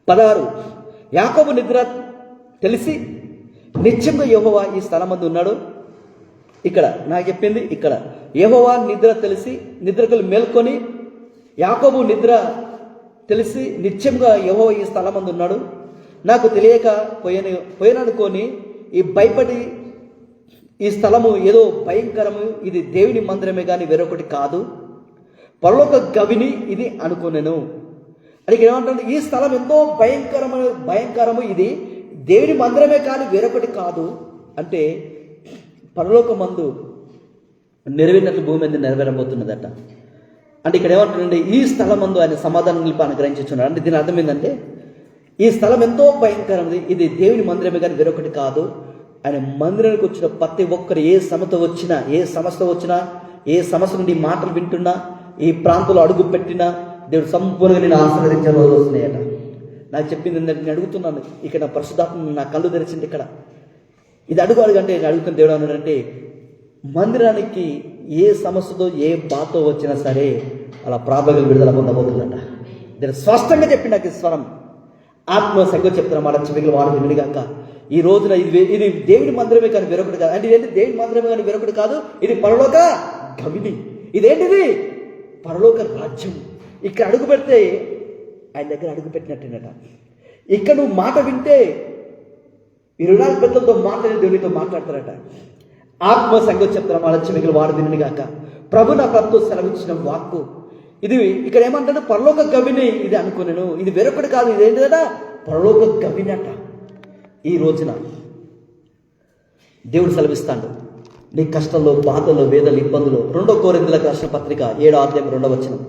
16 యాకోబు నిద్ర తెలిసి నిత్యంగా యెహోవా ఈ స్థలమందు ఉన్నాడు. ఇక్కడ నాకు చెప్పింది, ఇక్కడ యెహోవా నిద్ర తెలిసి నిద్రకులు మేల్కొని, యాకోబు నిద్ర తెలిసి నిత్యంగా యెహోవా ఈ స్థలమందు ఉన్నాడు. నాకు తెలియక పోయాననుకొని ఈ భయపడి ఈ స్థలము ఏదో భయంకరము, ఇది దేవుని మందిరమే కానీ వేరొకటి కాదు, పరలోక గవిని ఇది అనుకున్నాను. అది ఏమంటాడు? ఈ స్థలం ఎంతో భయంకరము, ఇది దేవుని మందిరమే కానీ వేరొకటి కాదు అంటే పరలోక మందు నెరవేరినట్లు భూమి మీద నెరవేరబోతున్నదట. అంటే ఇక్కడ ఏమంటాడంటే ఈ స్థలం మందు ఆయన సమాధానం నిలిపి అనుగ్రహించున్నాడు. అంటే దీని అర్థం ఏంటంటే ఈ స్థలం ఎంతో భయంకరమైనది, ఇది దేవుని మందిరమే కానీ వేరొకటి కాదు. ఆయన మందిరానికి వచ్చిన ప్రతి ఒక్కరు ఏ సమస్య వచ్చినా, ఏ సమస్య నుండి మాటలు వింటున్నా, ఈ ప్రాంతంలో అడుగు పెట్టినా దేవుడు సంపూర్ణంగా నేను ఆశీర్వదించే రోజులు వస్తున్నాయట. నాకు చెప్పింది ఏంటంటే, నేను అడుగుతున్నాను ఇక్కడ నా పరిశుద్ధాత్మ నా కళ్ళు తెరిచింది. ఇక్కడ ఇది అడుగుంటే నేను అడుగుతున్న దేవుడు అన్నాడంటే, మందిరానికి ఏ సమస్యతో ఏ బాధతో వచ్చినా సరే అలా ప్రాబ్లం విడుదల పొందబోతుందట. నేను స్పష్టంగా చెప్పి నాకు స్వరం ఆత్మ సంగ చెప్తున్నా మాట మిగిలిన వాడు వినిగాక. ఈ రోజున ఇది దేవుని మందిరమే కానీ వేరొకటి కాదు. అంటే ఇదేంటి? దేవుని మందిరమే కానీ వేరొకటి కాదు, ఇది పరలోక గవిని. ఇదేంటిది? పరలోక రాజ్యం. ఇక్కడ అడుగు పెడితే ఆయన దగ్గర అడుగు పెట్టినట్టేనట. ఇక్కడ నువ్వు మాట వింటే 24 పెద్దలతో మాట్లాడి దేవునితో మాట్లాడతారట. ఆత్మ సంగతి చెప్తారా మాట మిగిలిన వాడు వినిగాక. ప్రభు నా ప్రభుతో సెలవిచ్చిన వాక్కు ఇది. ఇక్కడ ఏమంటాడు? పరలోక గవిని ఇది అనుకున్నాను, ఇది వేరొకటి కాదు, ఇదేంటిదట? పరలోక గవిని అట. ఈ రోజున దేవుడు సెలవిస్తాడు నీ కష్టంలో, బాధల్లో, వేదలు, ఇబ్బందులు. 2 కొరింథీయులకు రాసిన పత్రిక 7వ అధ్యాయం 2వ వచనం,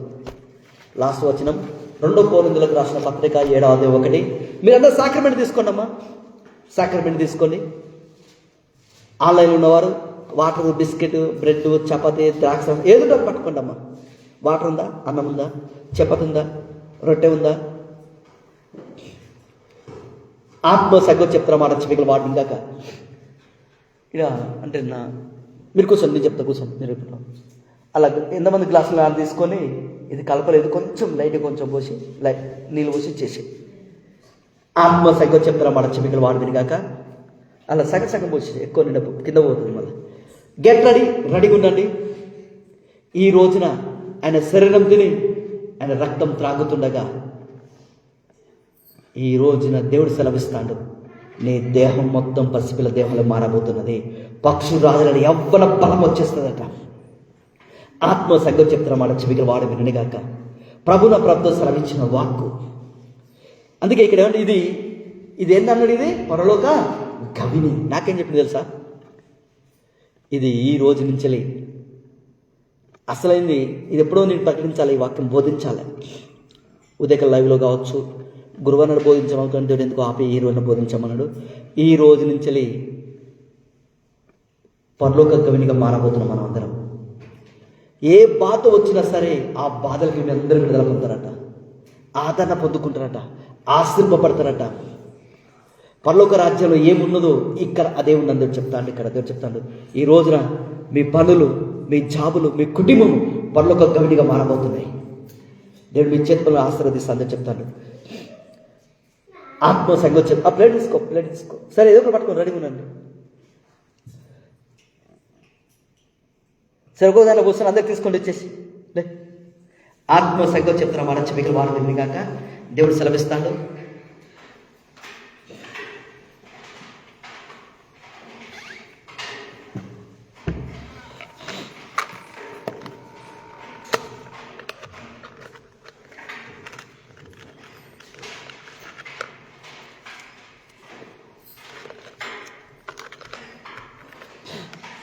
లాస్ట్ వచనం. 2 కొరింథీయులకు రాసిన పత్రిక 7వ అధ్యాయం 1. మీరందరూ సాక్రమెంట్ తీసుకోండి అమ్మా, సాక్రమెంట్ తీసుకోండి. ఆన్లైన్లో ఉన్నవారు వాటర్, బిస్కెట్, బ్రెడ్, చపాతీ, ద్రాక్ష ఏదో పట్టుకోండి అమ్మా. వాటర్ ఉందా? అన్నం ఉందా? చపాతి ఉందా? రొట్టె ఉందా? ఆత్మ సగం చెప్తారా మాట మిగిలిన వాడు ఇందాక. ఇలా అంటే మీరు కూర్చొని, నేను చెప్తా కూర్చొని. మీరు ఇప్పుడు అలా ఎంతమంది గ్లాసులు నాన్న తీసుకొని ఇది కలపలేదు, కొంచెం లైట్ కొంచెం పోసి నీళ్ళు పోసి చేసి ఆత్మ సగం చెప్తారా మాట మిగిలిన వాడు వినిగాక. అలా సగం పోసి ఎక్కువ నిండపు కింద పోతుంది. మళ్ళీ గెట్ రెడీగా ఉండండి. ఈ రోజున ఆయన శరీరం తిని ఆయన రక్తం త్రాగుతుండగా ఈ రోజున దేవుడు సెలవిస్తాడు, నీ దేహం మొత్తం పసిపిల్ల దేహంలో మారబోతున్నది. పక్షు రాజులని యవ్వన బలం వచ్చేస్తుందట. ఆత్మ సంగతి చెప్తున్న మాట చెవికి వాడు వినగాక. ప్రభున ప్రభుతో సెలవిచ్చిన వాక్కు. అందుకే ఇక్కడ ఏమంటే ఇది ఏంటన్నాడు? ఇది పరలోక గవిని. నాకేం చెప్పింది తెలుసా? ఇది ఈ రోజు నుంచి అసలైంది. ఇది ఎప్పుడో నేను ప్రకటించాలి, ఈ వాక్యం బోధించాలి. ఉదయకాల లైవ్లో కావచ్చు, గురువారం బోధించమనుకుంటే దేవుడు ఎందుకు ఆపి ఈ రోజున బోధించమన్నాడు. ఈ రోజు నుంచి పరలోక గవినిగా మారబోతున్నాం మనం అందరం. ఏ బాధ వచ్చినా సరే ఆ బాధలకి మీ అందరూ విడుదల పొందుతారట, ఆదరణ పొందుకుంటారట, ఆశీర్వపడతారట. పరలోక రాజ్యంలో ఏమున్నదో ఇక్కడ అదే ఉన్నది దేవుడు చెప్తాడు. ఇక్కడ దేవుడు చెప్తాడు, ఈ రోజున మీ పనులు, మీ జాబులు, మీ కుటుంబం పరలోక గవిడిగా మారబోతున్నాయి. దేవుడు మీ చేతులను ఆశీర్వదిస్తాను చెప్తాడు. ఆత్మ సంగతి ఆ ప్లేట్ తీసుకో సరే, ఏదో ఒకటి పట్టుకొని రెడీగా ఉండండి. సరే, ఒక దానిలో కూర్చొని అందరికి తీసుకొని వచ్చేసి ఆత్మ సంగతి చెప్తున్నా మాట చెవికలు వాడుతుంది కాక దేవుడు సెలవిస్తాడు.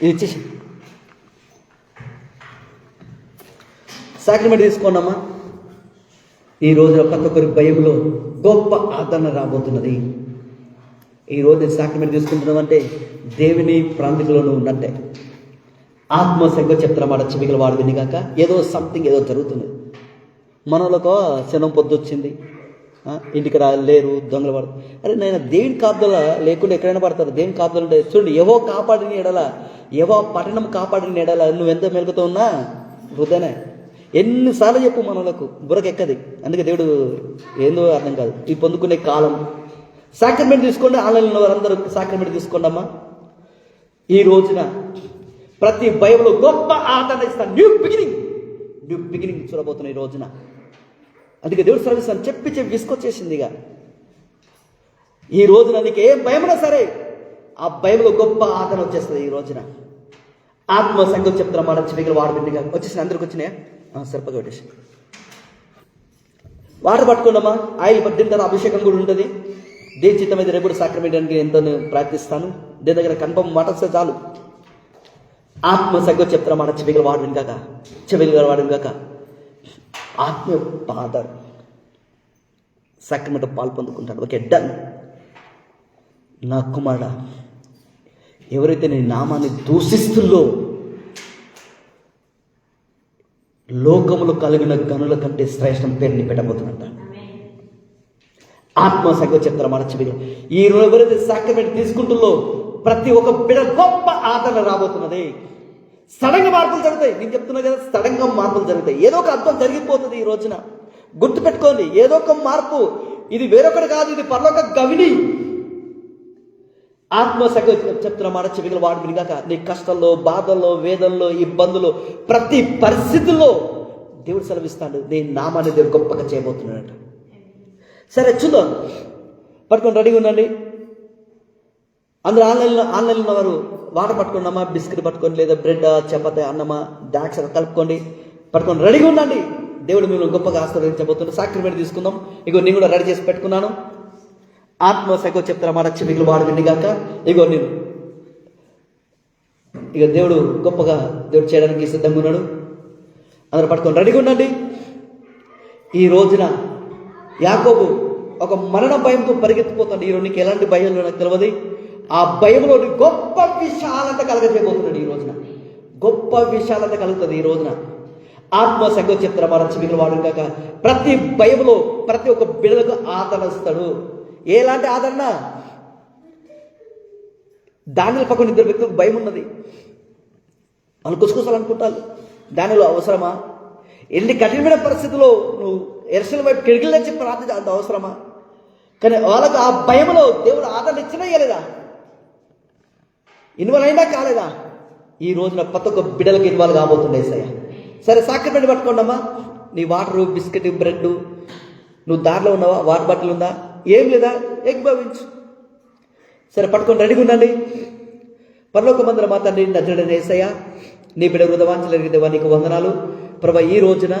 ఇది ఇచ్చేసి సాక్రమెంట్ తీసుకోండమ్మా. ఈ రోజున ప్రతి ఒక్కరి భయంలో గొప్ప ఆదరణ రాబోతున్నది. ఈ రోజు సాక్రమెంట్ తీసుకుంటున్నామంటే దేవుని ప్రాంతికలోనూ ఉన్నట్టే. ఆత్మ సంగతి చెప్తున్న మాట చెవికల వాడు వినిగాక ఏదో సంథింగ్ ఏదో జరుగుతుంది. మనలోకో శనం పొద్దు వచ్చింది, ఇంటికి లేరు, దొంగలు పడతారు. అరే నేను దేవుని కాపుదల లేకుండా ఎక్కడైనా పడతారు. దేవుని కాపుదల అంటే చూడండి, ఏవో కాపాడిన ఎడల, ఏవో పట్టణం కాపాడిన ఎడల నువ్వెంత మెలుగుతూ ఉన్నా వృధానే. ఎన్నిసార్లు చెప్పు మనలకు బుర్రకెక్కది. అందుకే దేవుడు ఏందో అర్థం కాదు. ఈ పొందుకునే కాలం సాక్రమెంట్ తీసుకోండి. ఆన్లైన్లో వారందరూ సాక్రమెంట్ తీసుకోండి అమ్మా. ఈ రోజున ప్రతి బైబిల్లో గొప్ప ఆదరణ ఇస్తాను. న్యూ బిగినింగ్ చూడబోతున్నా ఈ రోజున. అందుకే దేవుడు సర్వీస్ అని చెప్పి విసుకొచ్చేసింది. ఇక ఈ రోజున నీకు ఏం భయమైనా సరే ఆ భయంలో గొప్ప ఆదరణ వచ్చేస్తుంది. ఈ రోజున ఆత్మ సంగతి చెప్తున్నా మాట చెవికలు వాడుతుంది వచ్చేసి అందరికి వచ్చినాయా? సరిపగా పెట్టేసి వాటర్ పట్టుకోండమ్మా. ఆయిల్ పట్టిన తర్వాత అభిషేకం కూడా ఉంటుంది. దేని చిత్తం అయితే రేపు సాక్రమెంట్ ఎంతో ప్రార్థిస్తాను. దేని దగ్గర కన్ఫర్మ్ మాట వస్తే చాలు. ఆత్మ సంగతి చెప్తున్నా మాట చెవికలు వాడిన కాక ఆత్మ ఫాదర్ సాక్రమెంట్ పాలు పొందుకుంటాడు. Okay, done. నా కుమారుడా, ఎవరైతే నీ నామాన్ని దూషిస్తుందో లోకములు కలిగిన గనుల కంటే శ్రేష్టం పేరుని పెట్టబోతున్నట్ట. ఆత్మ సంగతి చెప్తారా మాట చెవిగా. ఈ రోజు ఎవరైతే సాక్రమెంట్ తీసుకుంటుందో ప్రతి ఒక్క బిడ్డ గొప్ప ఆదరణ రాబోతున్నది. సడన్గా మార్పులు జరుగుతాయి. నేను చెప్తున్నా కదా, సడన్గా మార్పులు జరుగుతాయి. ఏదో ఒక అర్థం జరిగిపోతుంది ఈ రోజున. గుర్తుపెట్టుకోండి, ఏదో ఒక మార్పు. ఇది వేరొకటి కాదు, ఇది పరలోక గవిని. ఆత్మ సంగతి చెప్తున్న మాట చెవికలు వాడు వినిగాక నీ కష్టంలో, బాధల్లో, వేదనలో, ఇబ్బందులు, ప్రతి పరిస్థితుల్లో దేవుడు సెలవిస్తాడు. నీ నామాన్ని దేవుడు గొప్పగా చేయబోతున్నాడట. సరే చూద్దాం. పట్టుకొని రెడీగా ఉండండి. అందరూ ఆన్లైన్లో ఉన్నవారు వాటర్ పట్టుకున్నామా, బిస్కెట్ పట్టుకోండి, లేదా బ్రెడ్, చపాతి, అన్నమా, డాక్స్ కలుపుకోండి. పట్టుకొని రెడీగా ఉండండి. దేవుడు మిమ్మల్ని గొప్పగా ఆశీర్వదించబోతున్నాడు. సాక్రమెంట్ తీసుకుందాం. ఇగో నేను కూడా రెడీ చేసి పెట్టుకున్నాను. ఆత్మ సంగతి చెప్తారా మాట చెవికలు వాడు వినిగాక ఇగో నేను ఇక దేవుడు గొప్పగా దేవుడు చేయడానికి సిద్ధంగా ఉన్నాడు. అందరూ పట్టుకొని రెడీగా ఉండండి. ఈ రోజున యాకోబు ఒక మరణ భయంతో పరిగెత్తిపోతాడు. ఈరోజు నీకు ఎలాంటి భయం నాకు తెలియదు. ఆ భయంలో గొప్ప విశాలత కలగజేయబోతున్నాడు. ఈ రోజున గొప్ప విశాలత కలుగుతుంది. ఈ రోజున ఆత్మ సంగతి చెప్తారా మాట చెవికలు వాడు కాక ప్రతి భయంలో ప్రతి ఒక్క బిడ్డలకు ఆదరణ ఇస్తాడు. ఎలాంటి ఆదరణ? దానిలో పక్కన ఇద్దరు వ్యక్తులకు భయం ఉన్నది. వాళ్ళు కుసకుసాలనుకుంటారు. దానిలో అవసరమా? ఎన్ని కఠినమైన పరిస్థితుల్లో నువ్వు ఎరసల వైపు కిడిగిల్ చెప్పి ప్రార్థన అంత అవసరమా? కానీ వాళ్ళకు ఆ భయంలో దేవుడు ఆదరణ ఇచ్చినా ఇవ్వలేదా? ఇన్వాల్వ్ అయినా కాలేదా? ఈ రోజున ప్రతి ఒక్క బిడ్డలకు ఇన్వాల్వ్ కాబోతుండే సయ్య. సరే, సాక్రమెంట్ పట్టుకోండమ్మా. నీ వాటరు, బిస్కెట్, బ్రెడ్, నువ్వు దారిలో ఉన్నావా? వాటర్ బాటిల్ ఉందా? ఏం లేదా? ఏకీభవించు. సరే, పట్టుకొని రెడీగా ఉండండి. పరలోక మందిర మా తండ్రి నజరేయుడైన యేసయ్య, నీ బిడ్డ హృదయవాంఛలు ఎరిగిన దేవా నీకు వందనాలు ప్రభా. ఈ రోజున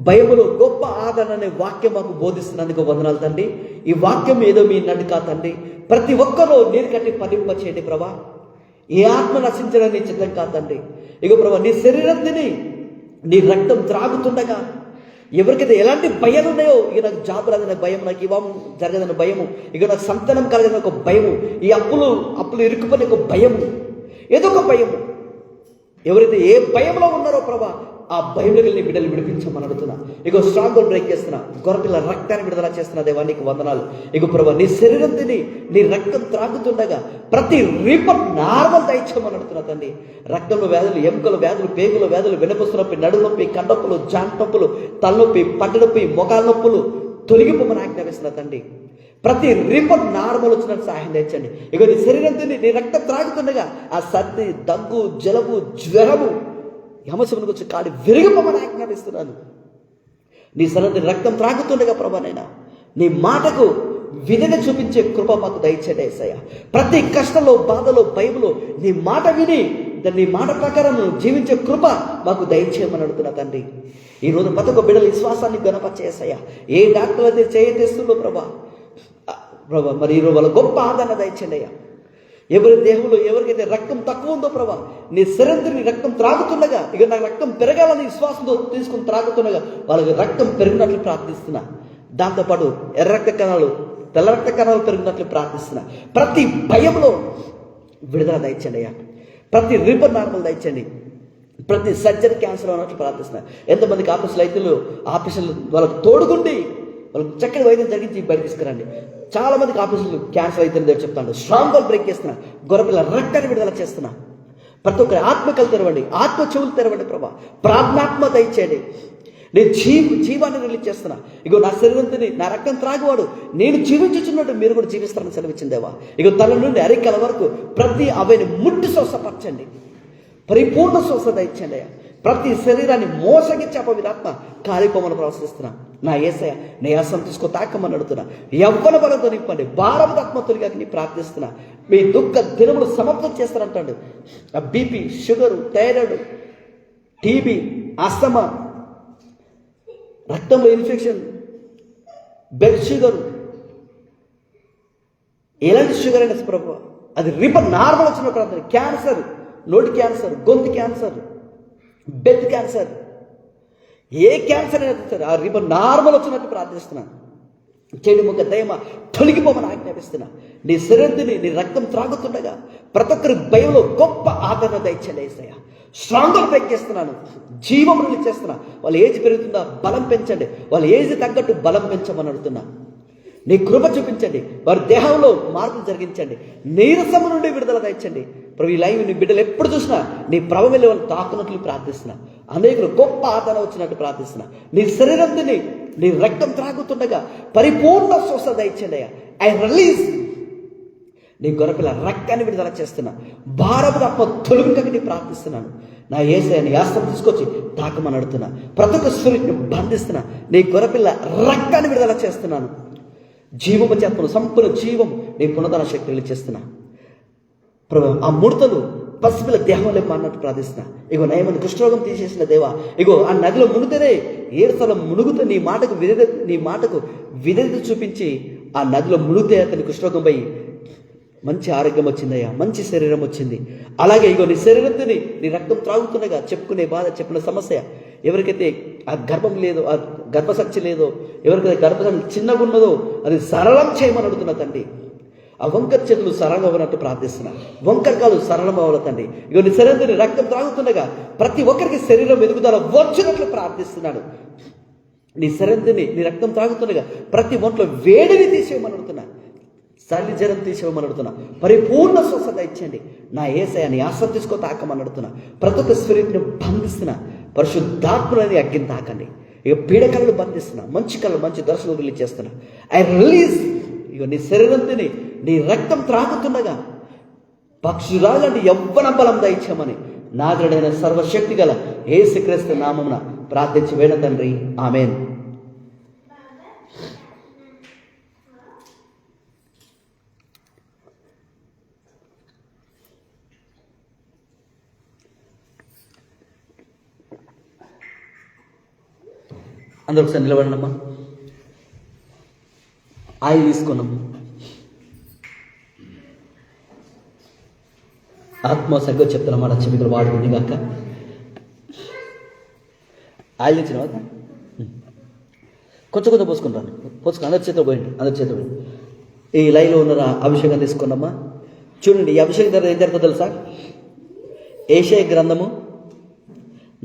బైబిల్ గొప్ప ఆదరణ అనే వాక్యం మాకు బోధిస్తున్నందుకు వందనాలు తండ్రి. ఈ వాక్యం ఏదో మీ నన్ను కా తండ్రి, ప్రతి ఒక్కరూ నీరు కట్టి ఫలింప చేయండి ప్రభా. ఏ ఆత్మ నశించడం నీ చిత్తం కా తండ్రి. ఇగో ప్రభా, నీ శరీరం తిని నీ రక్తం త్రాగుతుండగా ఎవరికైతే ఎలాంటి భయాలు ఉన్నాయో, ఇక నాకు జాబ్ రాదనే భయం, నాకు ఇవ్వం జరగదన్న భయము, ఇక నాకు సంతానం కలగదన్న ఒక భయము, ఈ అప్పులు ఇరుక్కుపోయిన ఒక భయము, ఏదో ఒక భయము, ఎవరైతే ఏ భయంలో ఉన్నారో ప్రభా ఆ భయంలో వెళ్ళి బిడ్డలు విడిపించమని అడుగుతున్నా. ఇగో స్ట్రాంగ్ బ్రేక్ చేస్తున్నా, గొర్రెపిల్ల రక్తాన్ని విడుదల చేస్తున్నా. దేవా నీకు వందనాలు. ఇగో ప్రభా నీ శరీరం తిని నీ రక్తం త్రాగుతుండగా ప్రతి రిపోర్ట్ నార్మల్ దయచేయమని అడుగుతున్నా తండ్రి. రక్తంలో వ్యాధులు, ఎముకల వ్యాధులు, పేగుల వ్యాధులు, వెనపొస్తు నొప్పి, నడుము నొప్పి, కండొప్పులు, జాంట్ నొప్పులు, తలనొప్పి, పట్టు నొప్పి, మొఖాల నొప్పులు తొలగిపోమని ఆజ్ఞాపిస్తున్నా తండ్రి. ప్రతి రిపోర్ట్ నార్మల్ వచ్చినట్టు సహాయం తెచ్చండి. ఇక నీ శరీరం తిని నీ రక్తం త్రాగుతుండగా ఆ సర్ది, దగ్గు, జలుబు, జ్వరము యమశమునికి వచ్చి కాడి విరిగిపోమని ఆజ్ఞాపిస్తున్నాను. నీ శరీరం రక్తం త్రాగుతుండగా ప్రభానైనా నీ మాటకు విధిని చూపించే కృప మాకు దయచేయండి యేసయ్య. ప్రతి కష్టంలో, బాధలో, భయంలో నీ మాట విని నీ మాట ప్రకారం జీవించే కృప మాకు దయచేయమని అడుగుతున్నా తండ్రి. ఈరోజు ప్రతి ఒక్క బిడ్డల విశ్వాసాన్ని గణపరిచేసయ్యా. ఏ డాక్టర్ అయితే చేయతేస్తుందో ప్రభా మరి ఈరోజు వాళ్ళ గొప్ప ఆదరణ దయచేయండి అయ్యా. ఎవరి దేహంలో ఎవరికైతే రక్తం తక్కువ ఉందో ప్రభా నీ శరీరం నీ రక్తం త్రాగుతుండగా ఇక నాకు రక్తం పెరగాలని విశ్వాసంతో తీసుకుని త్రాగుతుండగా వాళ్ళకి రక్తం పెరిగినట్లు ప్రార్థిస్తున్నా. దాంతోపాటు ఎర్ర రక్త కణాలు, తెల్ల రక్త కణాలు పెరిగినట్లు ప్రార్థిస్తున్నా. ప్రతి భయంలో విడుదల దయచండి అయ్యా. ప్రతి రిపోర్ట్ నార్మల్ దయచండి. ప్రతి సర్జరీ క్యాన్సర్ అన్నట్లు ప్రార్థిస్తున్నా. ఎంతమందికి ఆపరేషన్లు వాళ్ళకు తోడుకుండి వాళ్ళకి చక్కటి వైద్యం జరిగించి బయట తీసుకురండి. చాలా మందికి ఆపరేషన్లు క్యాన్సర్ అయితే చెప్తాను. స్ట్రాంగ్ బ్రేక్ చేస్తున్నా, గొర్రెపిల్ల రక్తాన్ని విడుదల చేస్తున్నా. ప్రతి ఒక్కరి ఆత్మకలు తెరవండి, ఆత్మ చెవులు తెరవండి ప్రభా. ప్రార్థనాత్మ దయచేయండి. నేను జీవాన్ని రిలీజ్ చేస్తున్నా. ఇగో నా శరీరంతో నా రక్తం త్రాగువాడు నేను జీవించుచున్నట్టు మీరు కూడా జీవిస్తారని సెలవిచ్చిందేవా. ఇగో తల నుండి అరికల వరకు ప్రతి అవైని ముట్టి స్వస్థపరచండి. పరిపూర్ణ స్వస్థత ఇచ్చండి అయ్యా. ప్రతి శరీరాన్ని మోసగించి అపవిధాత్మ కాలిపోమని ప్రవశిస్తున్నా. నా యేసయ్య నీ ఆసం తీసుకో తాకమని అడుగుతున్నా. యవ్వన బలంతో నింపండి, భారవదాత్మ తొలిగాక నీ ప్రార్థిస్తున్నా. మీ దుఃఖ దినములు సమాప్తం చేస్తారంటాడు. ఆ BP, sugar, thyroid, TB, asthma, రక్తంలో ఇన్ఫెక్షన్, బ్లడ్ షుగరు, ఎలాంటి షుగర్ అయినా ప్రభు అది నార్మల్ వచ్చిన ప్రార్థన. క్యాన్సర్, నోటి క్యాన్సర్, గొంతు క్యాన్సర్, బెడ్ క్యాన్సర్, ఏ క్యాన్సర్ అయినా సరే ఆ నార్మల్ వచ్చినట్టు ప్రార్థిస్తున్నాను. చెడు ముఖ దయమ తొలగిపోమని ఆజ్ఞాపిస్తున్నా. నీ శరీరాన్ని నీ రక్తం త్రాగుతుండగా ప్రతి ఒక్కరి భయంలో గొప్ప ఆదరణ దయచండి యేసయ్య. స్ట్రాంగ్గా బ్రేక్ చేస్తున్నాను, జీవం రిలీజ్ చేస్తున్నా. వాళ్ళ ఏజ్ పెరుగుతుందా బలం పెంచండి, వాళ్ళ ఏజ్ తగ్గట్టు బలం పెంచమని అడుగుతున్నా. నీ కృప చూపించండి, వారి దేహంలో మార్పులు జరిగించండి, నీరసము నుండి విడుదల దయచండి. ప్రభు ఈ లైవ్ నీ బిడ్డలు ఎప్పుడు చూసినా నీ ప్రభు వెళ్ళి వాళ్ళు తాకున్నట్లు ప్రార్థిస్తున్నా. అనేకులు గొప్ప ఆదరణ వచ్చినట్టు ప్రార్థిస్తున్నా. నీ శరీరం తిని నీ రక్తం త్రాగుతుండగా పరిపూర్ణ స్వస్థత దయచండి అయ్యా. ఐ రిలీజ్ నీ గొర్రెపిల్ల రక్తాన్ని విడుదల చేస్తున్నా. భారపు ఆత్మ తొలగించక నీ ప్రార్థిస్తున్నాను. నా యేసయ్య నీ ఆస్తం తీసుకొచ్చి తాకమని అడుగుతున్నా. ప్రతి ఒక్క స్పిరిట్ని బంధిస్తున్నా. నీ గొర్రెపిల్ల రక్తాన్ని విడుదల చేస్తున్నాను. జీవము చేతను సంపూర్ణ జీవం నీ పునరుద్ధరణ శక్తులు చేస్తున్నా. ఆ ముడతలు పసిపిల్ల దేహంలో అన్నట్టు ప్రార్థిస్తున్నా. ఇగో నయమని కుష్ఠరోగం తీసేసిన దేవా, ఇగో ఆ నదిలో మునిగితేనే 7 సార్లు మునుగుతూ నీ మాటకు విధేయత చూపించి ఆ నదిలో మునిగితే అతని కుష్ఠరోగం పోయి మంచి ఆరోగ్యం వచ్చిందయ్యా, మంచి శరీరం వచ్చింది. అలాగే ఇగో నీ శరీరంతో నీ రక్తం త్రాగుతుండగా చెప్పుకునే బాధ, చెప్పిన సమస్య, ఎవరికైతే ఆ గర్భం లేదో, ఆ గర్భశక్తి లేదో, ఎవరికైతే గర్భశక్తి చిన్నగా ఉన్నదో అది సరళం చేయమని అడుగుతున్నా తండ్రి. ఆ వంకర చేతులు సరళం అవ్వనట్టు ప్రార్థిస్తున్నా. వంకర కాలు సరళం అవ్వాలి తండ్రి. ఇగో నీ శరీరంతో రక్తం త్రాగుతుండగా ప్రతి ఒక్కరికి శరీరం ఎదుగుదల వచ్చినట్లు ప్రార్థిస్తున్నాడు. నీ శరీరంతో నీ రక్తం త్రాగుతుండగా ప్రతి ఒంట్లో వేడిని తీసేయమని అడుగుతున్నా. చలి జ్వరం తీసేయమని అడుగుతున్నా. పరిపూర్ణ స్వస్థత ఇచ్చండి. నా యేసయ్య నీ ఆశ్రయం తీసుకో తాకమని అడుగుతున్నా. ప్రతి ఒక్క స్పిరిట్ని బంధిస్తున్నా. పరిశుద్ధాత్మని అగ్గిని తాకండి. ఇక పీడకలను బంధిస్తున్నా. మంచి కళ్ళు, మంచి దర్శనం రిలీజ్ చేస్తున్నా. I release. ఇక నీ శరీరంతో నీ రక్తం త్రాగుతుండగా పక్షురాలంటే యవ్వన బలం దయచేయమని నాదుడైన సర్వశక్తి గల యేసుక్రీస్తు నామమున ప్రార్థించి వేడ తండ్రి, ఆమేన్. అందరూ ఒకసారి నిలబడినమ్మా. ఆయిల్ తీసుకున్నాము. ఆత్మ సగ్గా చెప్తున్నమాట. చెమికలు వాడుకుంది కాక ఆయిల్ ఇచ్చిన కొంచెం పోసుకుంటాను. అందరి చేతిలో పోయింది. అందరి చేతిలో పోయింది. ఈ లైన్లో ఉన్న అభిషేకం తీసుకున్నామా. చూడండి, ఈ అభిషేకం ధర ఏం జరుగుతుందో తెలుసా? ఏషయ గ్రంథము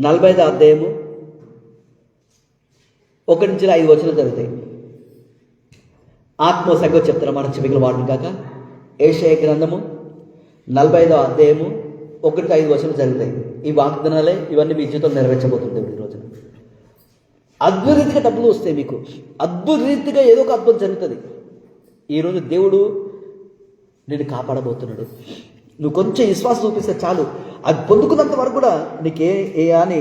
45 అధ్యాయము 1 నుంచి 5 వచనాలు జరుగుతాయి. ఆత్మ సంగతి చెప్తారా మన చెవికలు వాడును కాక. యెషయా గ్రంథము 45 అధ్యాయము 1 నుంచి 5 వచనాలు జరుగుతాయి. ఈ వాగ్దానాలే ఇవన్నీ మీ జీవితంలో నెరవేర్చబోతుంది ఈ రోజున. అద్భుత రీతిగా డబ్బులు వస్తాయి మీకు. అద్భుత రీతిగా ఏదో ఒక అద్భుతం జరుగుతుంది. ఈరోజు దేవుడు నేను కాపాడబోతున్నాడు. నువ్వు కొంచెం విశ్వాసం చూపిస్తే చాలు. అది పొందుకున్నంత వరకు కూడా నీకు ఏ హాని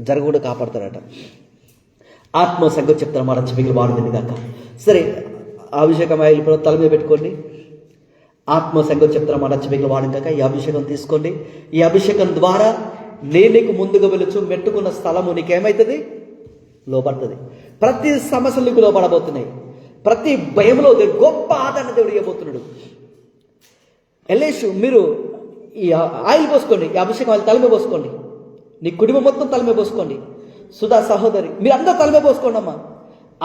జరగకుండా కాపాడతాడట. ఆత్మ సంగతి చెప్తాను మన చెవికలు వాడుతుంది కాక. సరే, అభిషేకం ఆయిల్ తల మీద పెట్టుకోండి. ఆత్మ సంగతి చెప్తాను మన చెవికలు వాడిన కాక. ఈ అభిషేకం తీసుకోండి. ఈ అభిషేకం ద్వారా నేను నీకు ముందుగా వెళుచు మెట్టుకున్న స్థలము నీకేమవుతుంది? లోపడుతుంది. ప్రతి సమస్యలు నీకు లోపడబోతున్నాయి. ప్రతి భయంలో గొప్ప ఆదరణ దేవుడు ఇవ్వబోతున్నాడు. ఎల్లేషు మీరు ఈ ఆయిల్ పోసుకోండి. ఈ అభిషేకం ఆయిల్ తలమే పోసుకోండి. నీ కుటుంబం మొత్తం తలమే పోసుకోండి. సుధా సహోదరి మీరు అందరూ తలమే పోసుకోండి అమ్మా.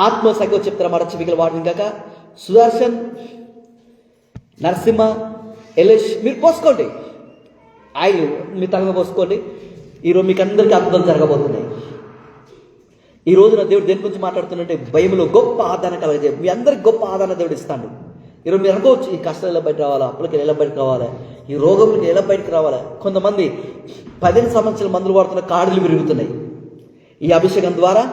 ఆత్మ సంగతి చెప్తారా మన చెవికలు వాడిన కాక. సుదర్శన్, నరసింహ, ఎల్లేష్ మీరు పోసుకోండి. ఆయిల్ మీ తలమే పోసుకోండి. ఈరోజు మీకు అందరికీ అద్భుతం జరగబోతున్నాయి. ఈ రోజున దేవుడు దేని గురించి మాట్లాడుతుందంటే భయంలో గొప్ప ఆదరణ కలగజే. మీ అందరికి గొప్ప ఆదరణ దేవుడు ఇస్తాడు. ఈరోజు మీరు అనుకోవచ్చు, ఈ కష్టాలు ఎలా బయట రావాలా, అప్పులకి ఎలా బయటకు రావాలా, ఈ రోగంకి ఎలా బయటకు రావాలా. కొంతమంది 15 సంవత్సరాల మందులు వాడుతున్న కాడులు విరుగుతున్నాయి. ఈ అభిషేకం ద్వారా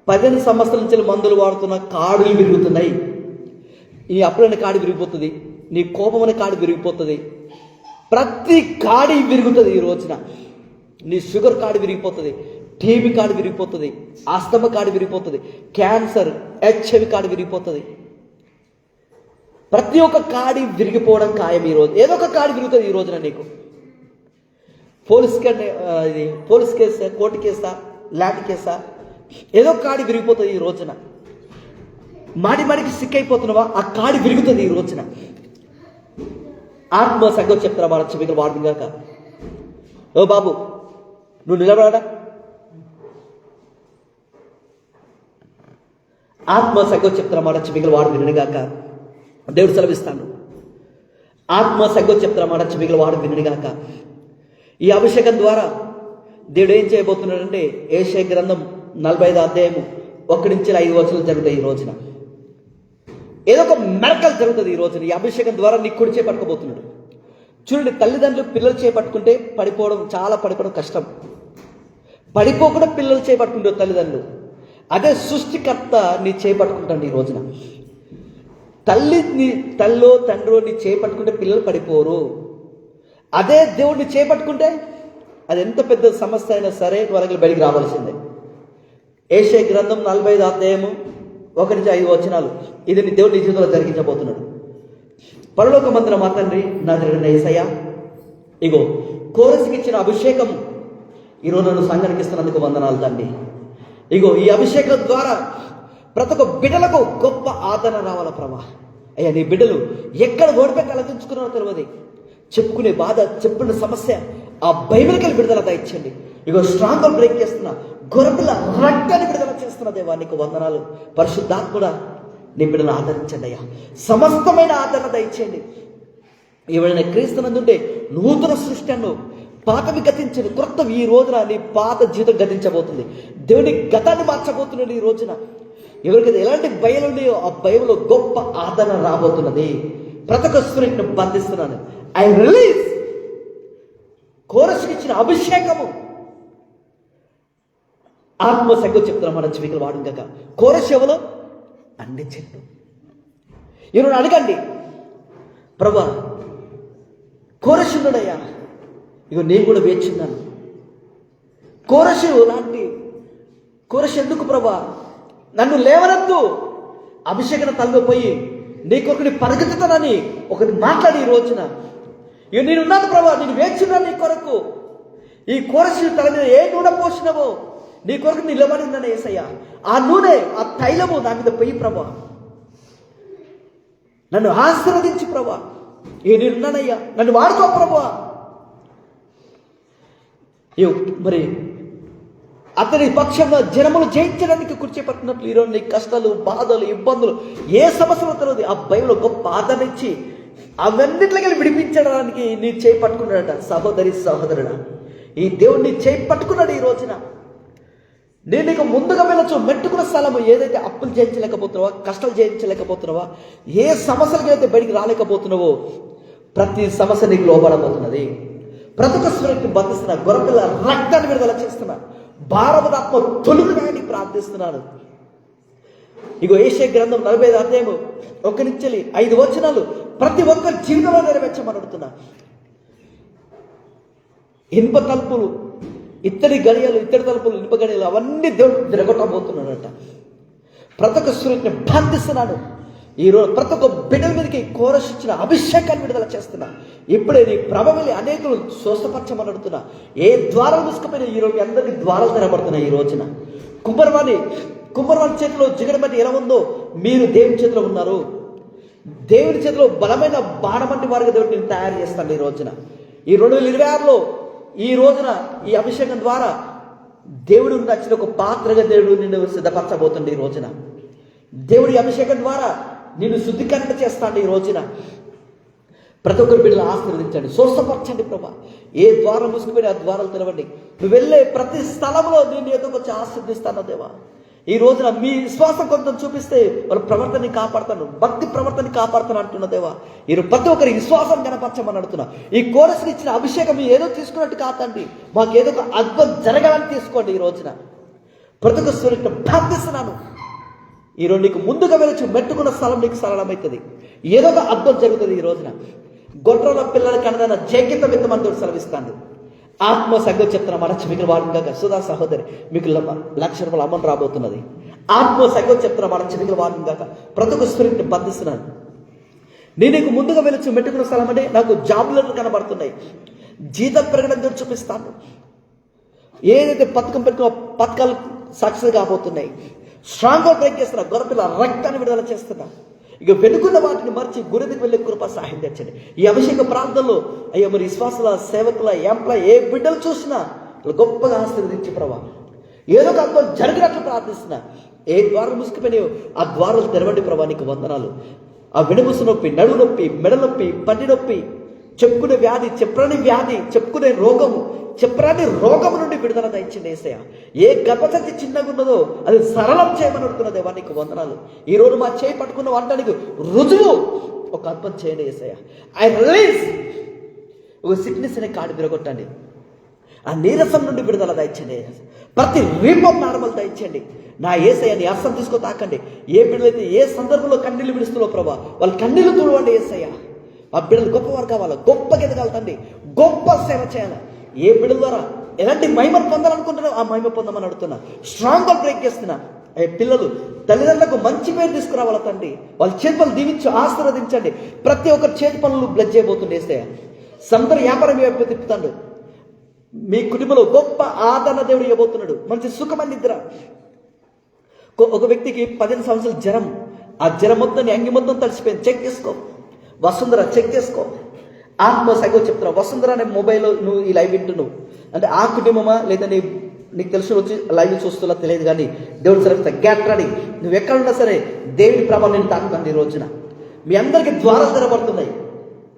15 సంవత్సరాల నుంచి మందులు వాడుతున్న కాడులు విరుగుతున్నాయి. ఈ అప్పులైన కాడి విరిగిపోతుంది. నీ కోపం అనే కాడి విరిగిపోతుంది. ప్రతి కాడి విరుగుతుంది ఈ రోజున. నీ షుగర్ కాడి విరిగిపోతుంది, టీబీ కాడి విరిగిపోతుంది, ఆస్తమా కాడి విరిగిపోతుంది, క్యాన్సర్, హెచ్ఐవి కాడి విరిగిపోతుంది. ప్రతి ఒక్క కాడి విరిగిపోవడం ఖాయం. ఈ రోజు ఏదో ఒక కాడి విరుగుతుంది ఈ రోజున నీకు. పోలీస్ కేసా, కోర్టు కేసా, ల్యాండ్ కేసా, ఏదో కాడి విరిగిపోతుంది ఈ రోజున. మాడికి సిక్ అయిపోతున్నావా, ఆ కాడి విరుగుతుంది ఈ రోజున. ఆత్మ సంగతి చెప్తారా మన చెవికలు వాడుతుంది కాక. ఓ బాబు నువ్వు నిలబడా. ఆత్మ సంగతి చెప్తారా మన చెవికలు వాడు కాక. దేవుడు సెలవిస్తాను. ఆత్మ సంగతి చెప్తారా మన చెవికలు వాడు కాక. ఈ అభిషేకం ద్వారా దేవుడు ఏం చేయబోతున్నాడంటే యెషయా గ్రంథం 45 అధ్యాయము 1 నుంచి 5 వచనాలు జరుగుతాయి ఈ రోజున. ఏదో ఒక మెరకల్ జరుగుతుంది ఈ రోజున. ఈ అభిషేకం ద్వారా నీ కుడి చేపట్టుకోబోతున్నాడు. చూడండి, తల్లిదండ్రులు పిల్లలు చేపట్టుకుంటే పడిపోవడం కష్టం. పడిపోకుండా పిల్లలు చేపట్టుకుంటారు తల్లిదండ్రులు. అదే సృష్టికర్త నీ చేపట్టుకుంటాడు ఈ రోజున. తల్లో తండ్రో నీ చేపట్టుకుంటే పిల్లలు పడిపోరు. అదే దేవుడిని చేపట్టుకుంటే అది ఎంత పెద్ద సమస్య అయినా సరే వరకు బయటికి రావాల్సిందే. యెషయా గ్రంథం 45 అధ్యాయము 1 నుంచి 5 వచనాలు. ఇది నీ దేవుడి జీవితంలో జరిగించబోతున్నాడు. పరలోక మందిర మా తండ్రి, నా జరిగిన యేసయ్య, ఇగో కోరసుకి ఇచ్చిన అభిషేకం ఈరోజు నన్ను సంఘానికి ఇస్తున్నందుకు వందనాలు తండ్రి. ఇగో ఈ అభిషేకం ద్వారా ప్రతి ఒక్క బిడ్డలకు గొప్ప ఆదరణ రావాల ప్రభా. అయ్యా, నీ బిడ్డలు ఎక్కడ ఓడిపోయి తలదించుకున్నారో తెలియదు. చెప్పుకునే బాధ, చెప్పుకునే సమస్య, ఆ బైబిల్కి విడుదల దయచేయండి. ఇగో స్ట్రాంగ్ బ్రేక్ చేస్తున్నా, గొర్రెల రక్తాన్ని విడుదల చేస్తున్న దేవా నీకు వందనాలు. పరిశుద్ధాత్ముడా నీ బిడ్డను ఆదరించండి అయ్యా. సమస్తమైన ఆదరణ దయచేయండి. ఎవరైనా క్రీస్తునందుంటే నూతన సృష్టి అన్ను, పాతవి గతించండి, క్రొత్తవి ఈ రోజున నీ పాత జీవితం గతించబోతుంది. దేవుని గతాన్ని మార్చబోతున్నాడు ఈ రోజున. ఎవరికైతే ఎలాంటి భయాలు ఉన్నాయో ఆ భయంలో గొప్ప ఆదరణ రాబోతున్నది. ప్రతి ఒక్క స్పిరిట్ను బంధిస్తున్నాను. ఐ రిలీజ్ కోరసుకి ఇచ్చిన అభిషేకము. ఆత్మ సంగతి చెప్తున్నా మన చెవికలు వాడు కాక. కోరస్ ఎవలో అన్ని చెట్లు. ఈరోజు అడగండి, ప్రభా కోరసు ఉన్నాడయ్యా, ఇగో నేను కూడా వేచున్నాను. కోరసు లాంటి కోరసు ఎందుకు ప్రభా? నన్ను లేవనద్దు. అభిషేకం తలపోయి నీ కొరకు పరిగెత్తుతానని ఒకటి మాట్లాడి ఈ రోజున ఇక నేనున్నాను ప్రభా, నేను వేచున్నాను నీ కొరకు. ఈ కోరసు తల మీద ఏ నూనె పోసినవో నీ కొరకు నిలబడి ఉన్నాను యేసయ్య. ఆ నూనె, ఆ తైలము నా మీద పోయి ప్రభా, నన్ను ఆశీర్వదించి ప్రభా. ఇక నేనున్నానయ్యా, నన్ను వాడుకో ప్రభా. మరి అతని పక్షంగా జనములు జయించడానికి కూర్చేపట్టినట్లు ఈరోజు నీ కష్టాలు, బాధలు, ఇబ్బందులు, ఏ సమస్యలు తెలియదు ఆ భయంలో గొప్ప ఆదరణ ఇచ్చి అవన్నిట్లకి విడిపించి అభిషేకించడానికి నీ చేయి పట్టుకున్నాడట. సహోదరి సహోదరుడా, ఈ దేవుడు నీ చేయి పట్టుకున్నాడు. ఈ రోజున నేను నీకు ముందుగా వెళ్ళచ్చు. మెట్టుకున్న స్థలము ఏదైతే అప్పులు చేయించలేకపోతున్నావో, కష్టాలు చేయించలేకపోతున్నావా, ఏ సమస్యలకి అయితే బయటికి రాలేకపోతున్నావో, ప్రతి సమస్య నీకు లోబడబోతున్నది. ప్రతి ఒక్క స్వరాన్ని బంధిస్తున్నా. గొర్రెపిల్ల రక్తాన్ని విడుదల చేస్తున్నా. భారవదాత్మ తొలుగుని ప్రార్థిస్తున్నాను. ఇగో యెషయా గ్రంథం 45 అధ్యాయము 1 నుంచి 5 వచనాలు ప్రతి ఒక్కరి జీవితంలో నెరవేర్చమని అడుగుతున్నా. ఇనుప తలుపులు, ఇత్తడి గడియలు, ఇత్తడి తలుపులు, ఇనుప గడియలు అవన్నీ దేవుడు తిరగొట్టబోతున్నాడట. ప్రతి ఒక్క స్వరాన్ని బంధిస్తున్నాను. ఈరోజు ప్రతి ఒక్క బిడ్డల మీదకి కోరస్ ఇచ్చిన అభిషేకాన్ని విడుదల చేస్తున్నా. ఇప్పుడే నీ ప్రభావం అనేకులు స్వస్థపరచమని అడుగుతున్నా. ఏ ద్వారాలు మూసుకుపోయినా ఈరోజు అందరికీ ద్వారాలు తెరబడుతున్నాయి. ఈ రోజున కుమ్మరవాణి చేతిలో జిగడమట్టి ఎలా ఉందో, మీరు దేవుని చేతిలో ఉన్నారు. దేవుని చేతిలో బలమైన బాణమంటి వారికి దేవుడు నేను తయారు చేస్తాను. ఈ రోజున ఈ 2026లో ఈ రోజున ఈ అభిషేకం ద్వారా దేవుడు నచ్చిన ఒక పాత్రగా దేవుడు నిన్ను సిద్ధపరచబోతుంది. ఈ రోజున దేవుడి అభిషేకం ద్వారా నిన్ను శుద్ధీకరణ చేస్తాడు. ఈ రోజున ప్రతి ఒక్కరి బిడ్డలు ఆశీర్వదించండి, స్వస్థపరచండి ప్రభా. ఏ ద్వారం మూసుకుపోయినా ఆ ద్వారాలు తెరవండి. నువ్వు వెళ్ళే ప్రతి స్థలంలో నేను ఏదో కొంచెం ఆశీర్దిస్తాను దేవా. ఈ రోజున మీ విశ్వాసం కొంచెం చూపిస్తే వాళ్ళ ప్రవర్తనని కాపాడుతాను, భక్తి ప్రవర్తనని కాపాడుతాను అంటున్న దేవా. ఈరోజు ప్రతి ఒక్కరి విశ్వాసం కనపరచమని అడుగుతున్నా. ఈ కోరస్ని ఇచ్చిన అభిషేకం మీరు ఏదో తీసుకున్నట్టు కాదండి, మాకు ఏదో ఒక అద్భుతం జరగాలని తీసుకోండి. ఈ రోజున ప్రతి ఒక్క స్వరం ప్రార్థిస్తున్నాను. ఈరోజు నీకు ముందుగా వెళ్ళచ్చు. మెట్టుకున్న స్థలం నీకు సరళమవుతుంది. ఏదో ఒక అద్భుతం జరుగుతుంది. ఈ రోజున గొడ్రాల పిల్లలకి అన్నదాన జైకితం విత్తమంతో సెలవిస్తాను. ఆత్మ సంఘం చెప్తున్నా మనచి మీకు వారంగా సుధా సహోదరి మీకు ₹1,00,000 అమౌంట్ రాబోతున్నది. ఆత్మ సంఘం చెప్తున్నా మనచి మీకు వారంగా ప్రతి ఒక్క స్పిరిట్ని బంధిస్తున్నాను. నేను నీకు ముందుగా వెళ్ళచ్చు. మెట్టుకున్న స్థలం అంటే నాకు జాబులు కనబడుతున్నాయి. జీతం పెరగడం చూపిస్తాను. ఏదైతే పథకం పెట్టుకున్న పథకాలు సక్సెస్ కాబోతున్నాయి. స్ట్రాంగ్గా బ్రేక్ చేస్తున్నా. గొర్రెపిల్ల రక్తాన్ని విడుదల చేస్తున్నా. ఇక వెనుకున్న వాటిని మర్చి గురికి వెళ్ళే కృప సహాయం తెచ్చండి. ఈ అభిషేక ప్రాంతంలో అయ్యా మరి విశ్వాసుల, సేవకుల, ఎంప్లాయ్ ఏ బిడ్డలు చూసినా గొప్పగా ఆశీర్వదించి ప్రభా ఏదో ఒక అర్థం జరిగినట్లు ప్రార్థిస్తున్నా. ఏ ద్వారం ముసుకుపోయినాయో ఆ ద్వారాలు తెరవండి ప్రభా. నీకు వందనాలు. ఆ వెనుముసు నొప్పి, నడువు నొప్పి, మెడ నొప్పి, పంటి నొప్పి, చెప్పుకునే వ్యాధి, చెప్పరాని వ్యాధి, చెప్పుకునే రోగము, చెప్పరాని రోగము నుండి విడుదల దయచింది యేసయ్య. ఏ గర్భసంచి చిన్నగా ఉన్నదో అది సరళం చేయమని అడుగుతున్న దేవా నీకు వందనాలు. ఈరోజు మా చేయి పట్టుకున్న వంటానికి రుజువు ఒక అద్భుతం చేయండి యేసయ్య. ఐ రిలీజ్ ఒక సిక్నెస్ అనే కాడి విరగొట్టండి. ఆ నీరసం నుండి విడుదల దయచండి. ప్రతి రీపం నార్మల్ దయచండి. నా యేసయ్య నీ అర్థం తీసుకో తాకండి. ఏ బిడ్డలైతే ఏ సందర్భంలో కన్నీళ్ళు విడుస్తులో ప్రభా వాళ్ళ కన్నీళ్ళు తుడవండి యేసయ్య. ఆ బిడ్డలు గొప్పవారు కావాలా, గొప్పగా ఎదగలుగుతండి, గొప్ప సేవ చేయాలి. ఏ బిడ్డల ద్వారా ఎలాంటి మహిమను పొందాలనుకుంటున్నావు ఆ మహిమ పొందమని అడుగుతున్నా. స్ట్రాంగ్గా బ్రేక్ చేస్తున్నా. పిల్లలు తల్లిదండ్రులకు మంచి పేరు తీసుకురావాల తండ్రి. వాళ్ళ చేతి పనులు దీవించి ఆశీర్వదించండి. ప్రతి ఒక్కరి చేతి పనులు బ్లెస్ చేయబోతుండే యేసయ్య. సొంత వ్యాపారం వైపు తిప్పుతాడు. మీ కుటుంబంలో గొప్ప ఆదరణ దేవుడు ఇవ్వబోతున్నాడు. మంచి సుఖమైన నిద్ర. ఒక వ్యక్తికి 15 సంవత్సరాల జ్వరం. ఆ జ్వరం మొత్తం నీ అంగి మొత్తం తడిసిపోయింది. చెక్ చేసుకో. వసుంధర చెక్ చేసుకో. ఆత్మ సైకో చెప్తున్నావు. వసుంధర అనే మొబైల్లో నువ్వు ఈ లైవ్ వింటున్నావు అంటే ఆ కుటుంబమా లేదా నీకు తెలిసి వచ్చి లైవ్ చూస్తున్నా తెలియదు కానీ దేవుడు సరే గ్యాట్రాడి నువ్వు ఎక్కడున్నా సరే దేవుడి ప్రభావం నేను తాకుతాను. ఈ రోజున మీ అందరికీ ద్వారాలు తెరబడుతున్నాయి.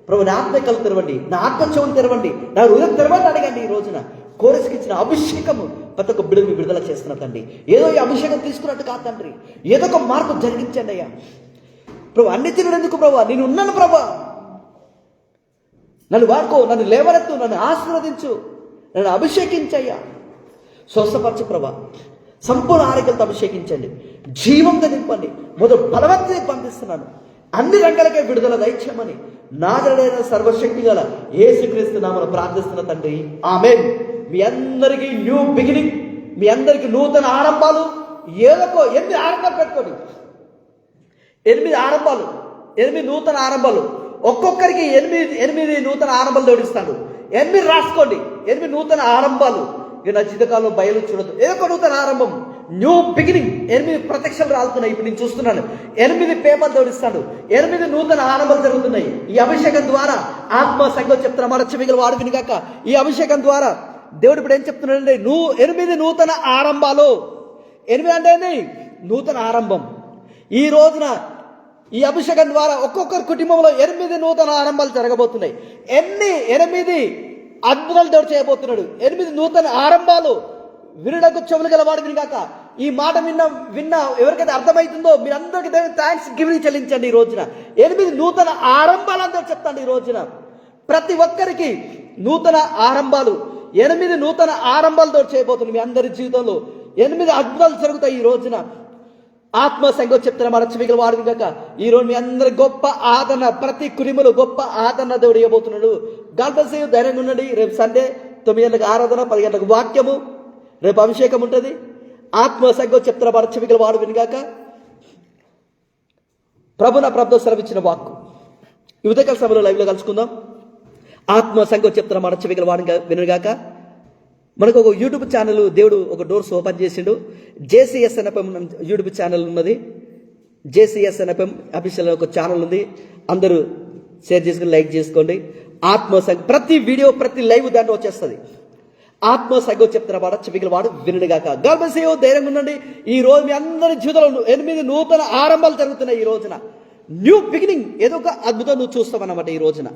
ప్రభు నా ఆత్మ కళ్ళు తెరవండి, నా ఆత్మ చెవులు తెరవండి, నా హృదయం తెరవండి అడగండి. ఈ రోజున కోరస్కి ఇచ్చిన అభిషేకము ప్రతి ఒక్క బిడ్డలు విడుదల చేస్తున్న తండ్రి. ఏదో ఈ అభిషేకం తీసుకున్నట్టు కాదు తండ్రి, ఏదో ఒక మార్పు జరిగించండి అయ్యా. ప్రభు అన్ని తినడు ఎందుకు ప్రభా, నేను ఉన్నాను ప్రభా, నన్ను వాడుకో, నన్ను లేవనెత్తు, నన్ను ఆశీర్వదించు, నన్ను అభిషేకించయ్యా. స్వస్థపరచు ప్రభా. సంపూర్ణ ఆరోగ్యంతో అభిషేకించండి, జీవంతో నింపండి. మొదటి బలవంతుని పంపిస్తున్నాను. అన్ని రంగాలకే విడుదల దయచేయమని నాజరుడైన సర్వశక్తి గల యేసుక్రీస్తు నామమున ప్రార్థిస్తున్న తండ్రి, ఆమేన్. మీ అందరికీ న్యూ బిగినింగ్, మీ అందరికీ నూతన ఆరంభాలు. ఏదో 8 ఆరంభాలు పెట్టుకోండి. 8 ఆరంభాలు, 8 నూతన ఆరంభాలు. ఒక్కొక్కరికి 8 నూతన ఆరంభాలు జోడిస్తాను. 8 రాసుకోండి. 8 నూతన ఆరంభాలు. ఇక నా జీవితకాలంలో బయలు చూడదు. ఏదో ఒక నూతన ఆరంభం, న్యూ బిగినింగ్. 8 ప్రత్యక్షలు రాలుతున్నాయి. ఇప్పుడు నేను చూస్తున్నాను. 8 పేపర్లు జోడిస్తాను. 8 నూతన ఆరంభాలు జరుగుతున్నాయి. ఈ అభిషేకం ద్వారా ఆత్మ సంఘం చెప్తున్నా మన చెవిగల వాడు వినిగాక. ఈ అభిషేకం ద్వారా దేవుడు ఇప్పుడు ఏం చెప్తున్నాడంటే 8 నూతన ఆరంభాలు. 8 అంటే నూతన ఆరంభం. ఈ రోజున ఈ అభిషేకం ద్వారా ఒక్కొక్కరి కుటుంబంలో 8 నూతన ఆరంభాలు జరగబోతున్నాయి. 8 అద్భుతాలు దేవుడు చేయబోతున్నాడు. 8 నూతన ఆరంభాలు. వినుటకు చెవులు గలవాడు వినుగాక. ఈ మాట విన్న ఎవరికైతే అర్థమవుతుందో మీరందరికీ దేవునికి థ్యాంక్స్ గివింగ్ చెల్లించండి. ఈ రోజున 8 నూతన ఆరంభాలు అందరూ చెప్తాండి. ఈ రోజున ప్రతి ఒక్కరికి నూతన ఆరంభాలు, 8 నూతన ఆరంభాలు దేవుడు చేయబోతుంది. మీ అందరి జీవితంలో 8 అద్భుతాలు జరుగుతాయి. ఈ రోజున ఆత్మ సంఘం చెప్తున్న మాట చెవిగల వాడు కాక. ఈరోజు మీ అందరి గొప్ప ఆదరణ, ప్రతి కుటుంబంలో గొప్ప ఆదరణ దేవుడు ఇవ్వబోతున్నాడు. గాడ్ ధైర్యంగా ఉండండి. రేపు సండే 9 గంటలకు ఆరాధన, 10 గంటలకు వాక్యము, రేపు అభిషేకం ఉంటుంది. ఆత్మ సంఘం చెప్తున్న మాట చెవిగల వాడు వినుగాక. ప్రభుత్వ సెలవిచ్చిన వాక్కు ఈ ఉదయకాల సమయంలో లైవ్లో కలుసుకుందాం. ఆత్మ సంఘం చెప్తున్న మాట చెవిగల వాడు వినుగాక. మనకు ఒక యూట్యూబ్ ఛానల్ దేవుడు ఒక డోర్స్ ఓపెన్ చేసిండు. జేసీఎస్ ఎన్ఎఫ్ఎం యూట్యూబ్ ఛానల్ ఉన్నది. జేసీఎస్ ఎన్ఎఫ్ఎం అఫీషియల్ ఒక ఛానల్ ఉంది. అందరూ షేర్ చేసుకుని లైక్ చేసుకోండి. ఆత్మ సంఘం ప్రతి వీడియో, ప్రతి లైవ్ దాంట్లో వచ్చేస్తుంది. ఆత్మ సంఘం చెప్తున్న వాడు చెవిగల వాడు వినుగాక. గర్భసేవ ధైర్యంగా ఉండండి. ఈ రోజు మీ అందరి జీవితంలో 8 నూతన ఆరంభాలు జరుగుతున్నాయి. ఈ రోజున న్యూ బిగినింగ్, ఏదో ఒక అద్భుతం నువ్వు చూస్తావన్నమాట ఈ రోజున.